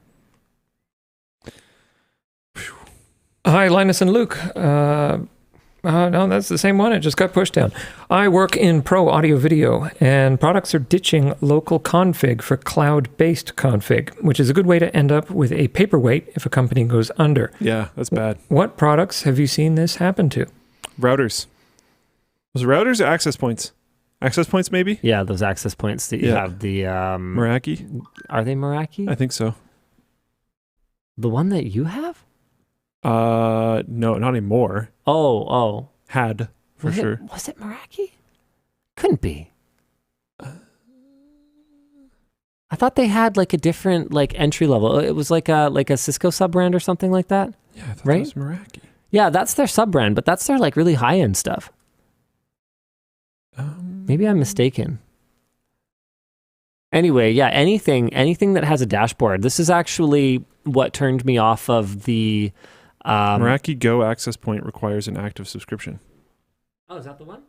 Hi, Linus and Luke. No, that's the same one. It just got pushed down. I work in pro audio video, and products are ditching local config for cloud-based config, which is a good way to end up with a paperweight if a company goes under. Yeah, that's bad. What products have you seen this happen to? Routers. Was it routers or access points? Access points, maybe? Yeah, those access points that you have. The Meraki? Are they Meraki? I think so. The one that you have? No, not anymore. Oh. Had, for sure. Was it Meraki? Couldn't be. I thought they had like a different like entry level. It was like a Cisco sub brand or something like that. Yeah, I thought right? that was Meraki. Yeah, that's their sub brand, but that's their like really high end stuff. Maybe I'm mistaken. Anyway, yeah, anything that has a dashboard. This is actually what turned me off of the Meraki Go access point requires an active subscription. Oh, is that the one?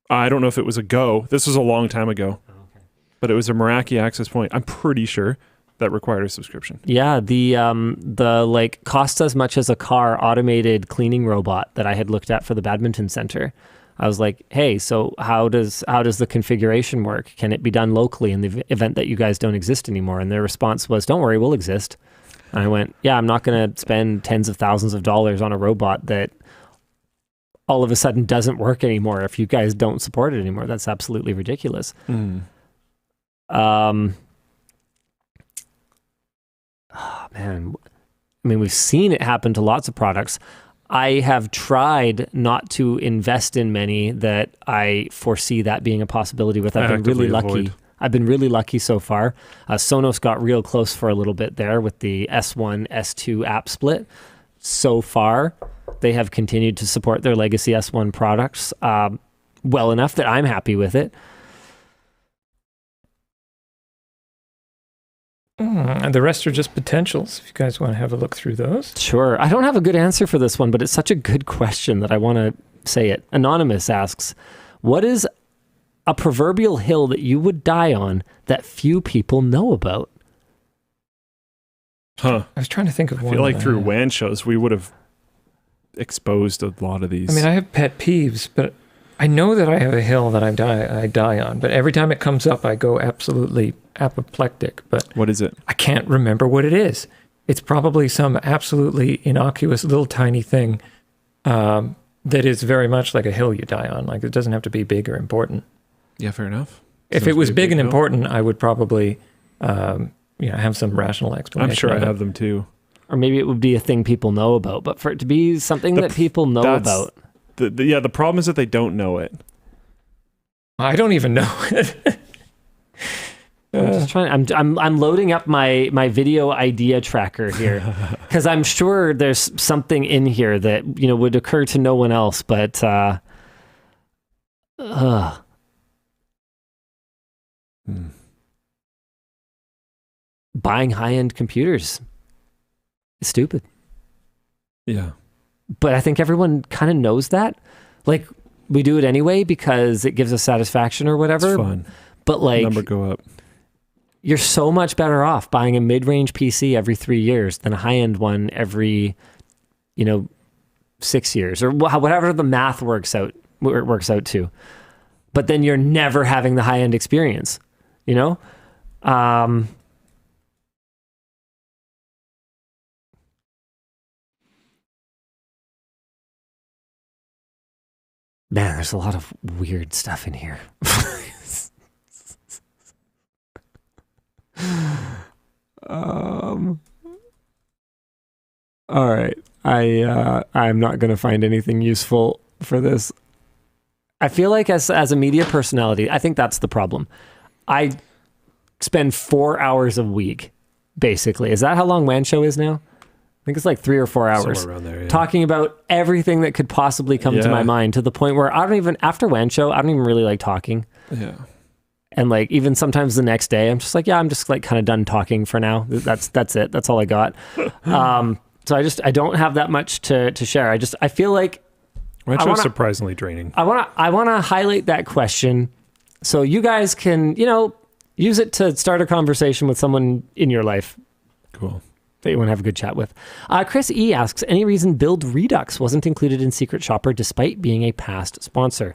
I don't know if it was a Go. This was a long time ago. Oh, okay. But it was a Meraki access point. I'm pretty sure that required a subscription. Yeah, the like cost as much as a car automated cleaning robot that I had looked at for the badminton center. I was like, hey, so how does the configuration work? Can it be done locally in the event that you guys don't exist anymore? And their response was, don't worry, we'll exist. And I went, yeah, I'm not going to spend tens of thousands of dollars on a robot that all of a sudden doesn't work anymore if you guys don't support it anymore. That's absolutely ridiculous. Oh, man. I mean, we've seen it happen to lots of products. I have tried not to invest in many that I foresee that being a possibility with. I've been really lucky. I've been really lucky so far. Sonos got real close for a little bit there with the S1, S2 app split. So far, they have continued to support their legacy S1 products well enough that I'm happy with it. And the rest are just potentials, if you guys want to have a look through those. Sure. I don't have a good answer for this one, but it's such a good question that I want to say it. Anonymous asks, what is a proverbial hill that you would die on that few people know about? Huh. I was trying to think of one. I feel like through WAN shows, we would have exposed a lot of these. I mean, I have pet peeves, but I know that I have a hill that I die on. But every time it comes up, I go absolutely apoplectic. But what is it? I can't remember what it is. It's probably some absolutely innocuous little tiny thing that is very much like a hill you die on. Like, it doesn't have to be big or important. Yeah, fair enough. If it was big and important, I would probably have some rational explanation. I'm sure I have them too. Or maybe it would be a thing people know about. But for it to be something that people know about. The problem is that they don't know it. I don't even know it. I'm just trying. I'm loading up my video idea tracker here because I'm sure there's something in here that would occur to no one else. But buying high-end computers is stupid. Yeah. But I think everyone kind of knows that. Like, we do it anyway because it gives us satisfaction or whatever. It's fun. But like, number go up. You're so much better off buying a mid-range PC every 3 years than a high-end one every, 6 years or whatever the math works out to. But then you're never having the high-end experience, Man, there's a lot of weird stuff in here. All right. I'm not going to find anything useful for this. I feel like as a media personality, I think that's the problem. I spend 4 hours a week, basically. Is that how long WAN Show is now? I think it's like 3 or 4 hours. Somewhere around there, yeah. Talking about everything that could possibly come to my mind, to the point where after WAN Show, I don't even really like talking. Yeah. And like, even sometimes the next day, I'm just like, I'm just like kind of done talking for now. That's it. That's all I got. So I don't have that much to share. I feel like WAN Show is surprisingly draining. I want to highlight that question so you guys can, use it to start a conversation with someone in your life. Cool. That you want to have a good chat with. Chris E asks, any reason Build Redux wasn't included in Secret Shopper despite being a past sponsor?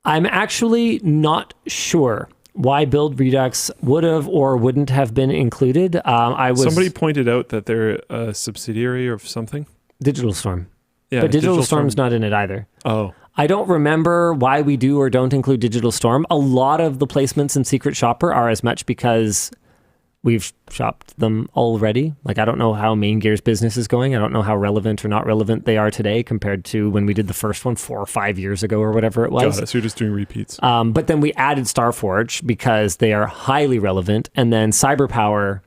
I'm actually not sure why Build Redux would have or wouldn't have been included. Somebody pointed out that they're a subsidiary of something. Digital Storm. Yeah, but Digital Storm's not in it either. Oh. I don't remember why we do or don't include Digital Storm. A lot of the placements in Secret Shopper are as much because we've shopped them already. Like, I don't know how Main Gear's business is going. I don't know how relevant or not relevant they are today compared to when we did the first one 4 or 5 years ago or whatever it was. Got it. So you're just doing repeats. But then we added Starforge because they are highly relevant. And then Cyberpower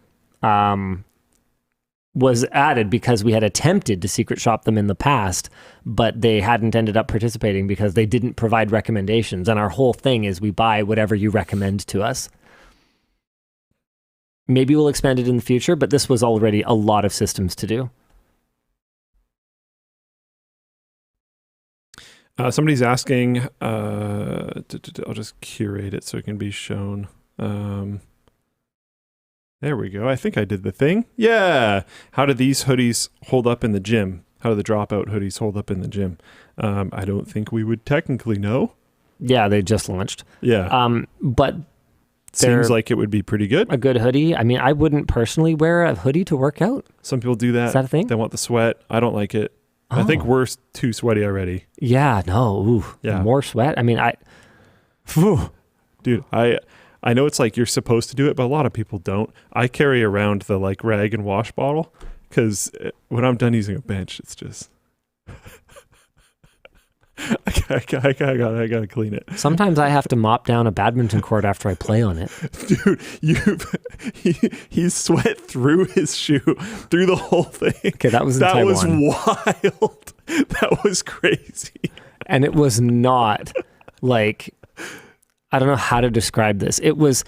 was added because we had attempted to secret shop them in the past, but they hadn't ended up participating because they didn't provide recommendations. And our whole thing is we buy whatever you recommend to us. Maybe we'll expand it in the future, but this was already a lot of systems to do. Somebody's asking, I'll just curate it so it can be shown. There we go. I think I did the thing. Yeah. How do these hoodies hold up in the gym? How do the dropout hoodies hold up in the gym? I don't think we would technically know. Yeah, they just launched. Yeah. But seems like it would be pretty good. A good hoodie. I mean, I wouldn't personally wear a hoodie to work out. Some people do that. Is that a thing? They want the sweat. I don't like it. I think we're too sweaty already. Yeah, no. Ooh, yeah. More sweat. I mean, Dude, I know it's like you're supposed to do it, but a lot of people don't. I carry around the like rag and wash bottle because when I'm done using a bench, it's just I gotta clean it. Sometimes I have to mop down a badminton court after I play on it. Dude, he's sweat through his shoe, through the whole thing. Okay, that was in Taiwan. Wild. That was crazy. And it was not like, I don't know how to describe this. It was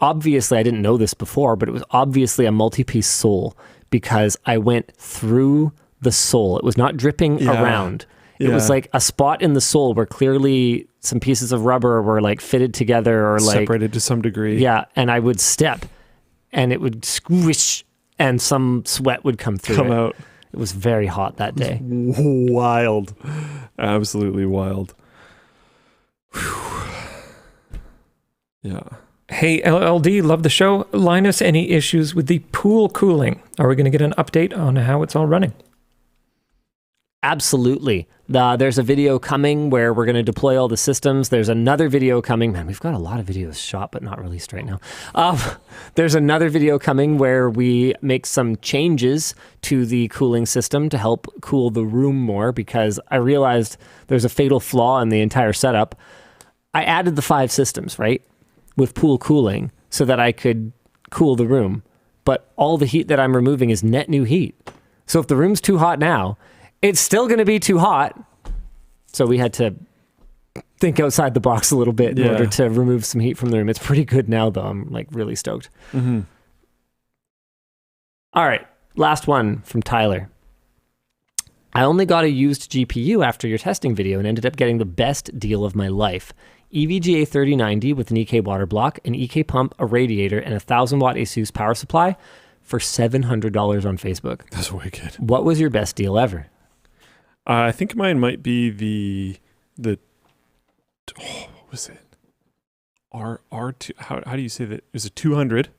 obviously, I didn't know this before, but it was obviously a multi-piece sole because I went through the sole. It was not dripping around. It was like a spot in the sole where clearly some pieces of rubber were like fitted together or like separated to some degree. Yeah, and I would step and it would squish and some sweat would come out. It was very hot that day. Wild. Absolutely wild. Yeah. Hey, LLD, love the show. Linus, any issues with the pool cooling? Are we going to get an update on how it's all running? Absolutely. There's a video coming where we're going to deploy all the systems. There's another video coming. Man, we've got a lot of videos shot, but not released right now. There's another video coming where we make some changes to the cooling system to help cool the room more because I realized there's a fatal flaw in the entire setup. I added the 5 systems, right, with pool cooling so that I could cool the room. But all the heat that I'm removing is net new heat. So if the room's too hot now, it's still going to be too hot. So we had to think outside the box a little bit in order to remove some heat from the room. It's pretty good now, though. I'm like really stoked. Mm-hmm. All right. Last one from Tyler. I only got a used GPU after your testing video and ended up getting the best deal of my life. EVGA 3090 with an EK water block, an EK pump, a radiator, and a 1000-watt ASUS power supply for $700 on Facebook. That's wicked. What was your best deal ever? I think mine might be the what was it? R2. How do you say that? It was a 200,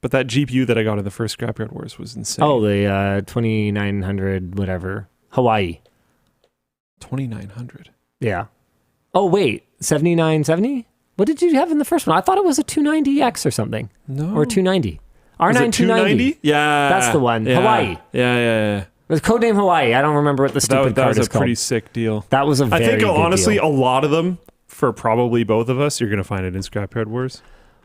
but that GPU that I got in the first Scrapyard Wars was insane. Oh, the 2900 whatever. Hawaii. 2900. Yeah. Oh, wait. 7970? What did you have in the first one? I thought it was a 290X or something. No. Or 290. R9 290? Yeah. That's the one. Yeah. Hawaii. Yeah. It was codename Hawaii. I don't remember what the stupid card is called. That was a pretty sick deal. That was a very good deal. I think honestly, a lot of them, for probably both of us, you're going to find it in Scrapyard Wars.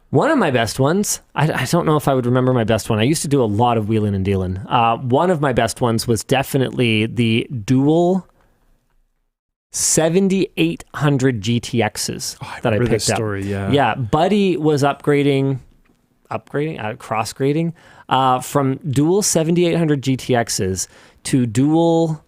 One of my best ones, I don't know if I would remember my best one. I used to do a lot of wheeling and dealing. One of my best ones was definitely the dual 7800 GTXs that I picked this up. Story, yeah. Yeah, Buddy was cross-grading from dual 7800 GTXs to dual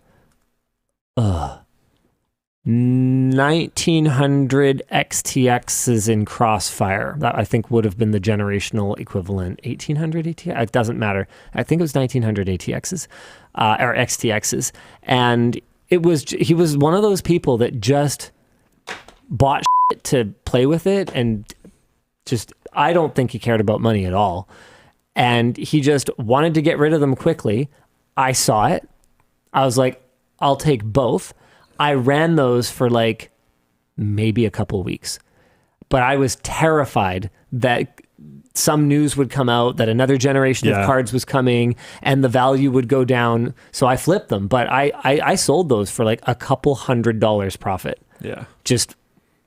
1900 XTXs in Crossfire. That I think would have been the generational equivalent. 1800 ATX? It doesn't matter. I think it was 1900 ATXs or XTXs. And he was one of those people that just bought shit to play with it, and just, I don't think he cared about money at all. And he just wanted to get rid of them quickly. I saw it. I was like, I'll take both. I ran those for like maybe a couple weeks, but I was terrified that some news would come out that another generation of cards was coming and the value would go down. So I flipped them, but I sold those for like a couple $100 profit. Yeah. Just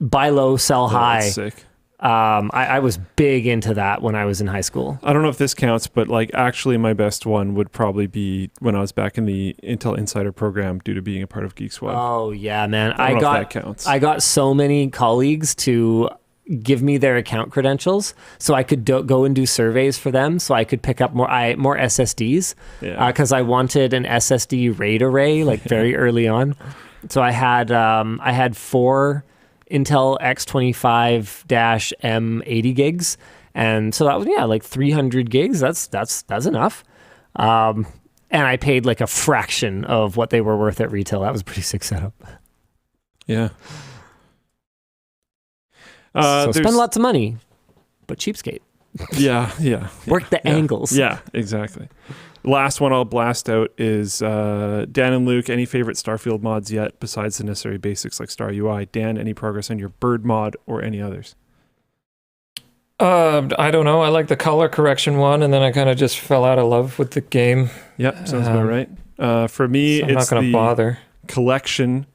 buy low, sell high. That's sick. I was big into that when I was in high school. I don't know if this counts, but like actually my best one would probably be when I was back in the Intel Insider program due to being a part of Geek Squad. Oh yeah, man. I don't know if that counts. I got so many colleagues to give me their account credentials so I could go and do surveys for them, so I could pick up more SSDs because I wanted an SSD RAID array like very early on. So I had 4 Intel X25-M 80 gigs, and so that was like 300 gigs. That's enough. And I paid like a fraction of what they were worth at retail. That was a pretty sick setup. Yeah. So spend lots of money, but cheapskate. Yeah. Work the angles. Yeah, exactly. Last one I'll blast out is Dan and Luke, any favorite Starfield mods yet besides the necessary basics like Star UI? Dan, any progress on your bird mod or any others? I don't know. I like the color correction one, and then I kind of just fell out of love with the game. Yep, sounds about right. For me, so I'm it's not going to bother. Collection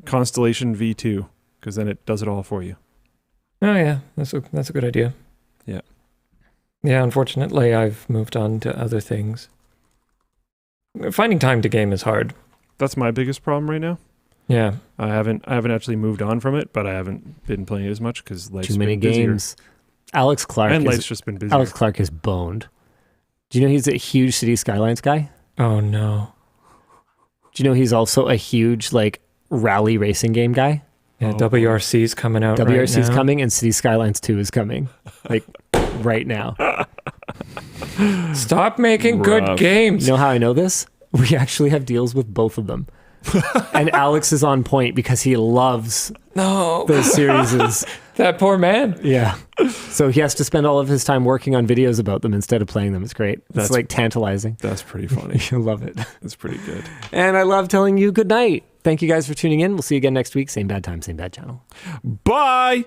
Constellation V2, because then it does it all for you. Oh yeah, that's a good idea. Yeah. Yeah, unfortunately, I've moved on to other things. Finding time to game is hard. That's my biggest problem right now. Yeah. I haven't actually moved on from it, but I haven't been playing it as much because life's too many been busier. games. Alex Clark life's just been busy. Alex Clark is boned. Do you know he's a huge City Skylines guy? Oh no. Do you know he's also a huge like rally racing game guy? Yeah, WRC's coming out right now. WRC's coming, and City Skylines 2 is coming. Like right now. Stop making good games. You know how I know this? We actually have deals with both of them. And Alex is on point because he loves those series. That poor man. Yeah. So he has to spend all of his time working on videos about them instead of playing them. It's great. It's like tantalizing. That's pretty funny. You'll love it. That's pretty good. And I love telling you good night. Thank you guys for tuning in. We'll see you again next week. Same bad time, same bad channel. Bye.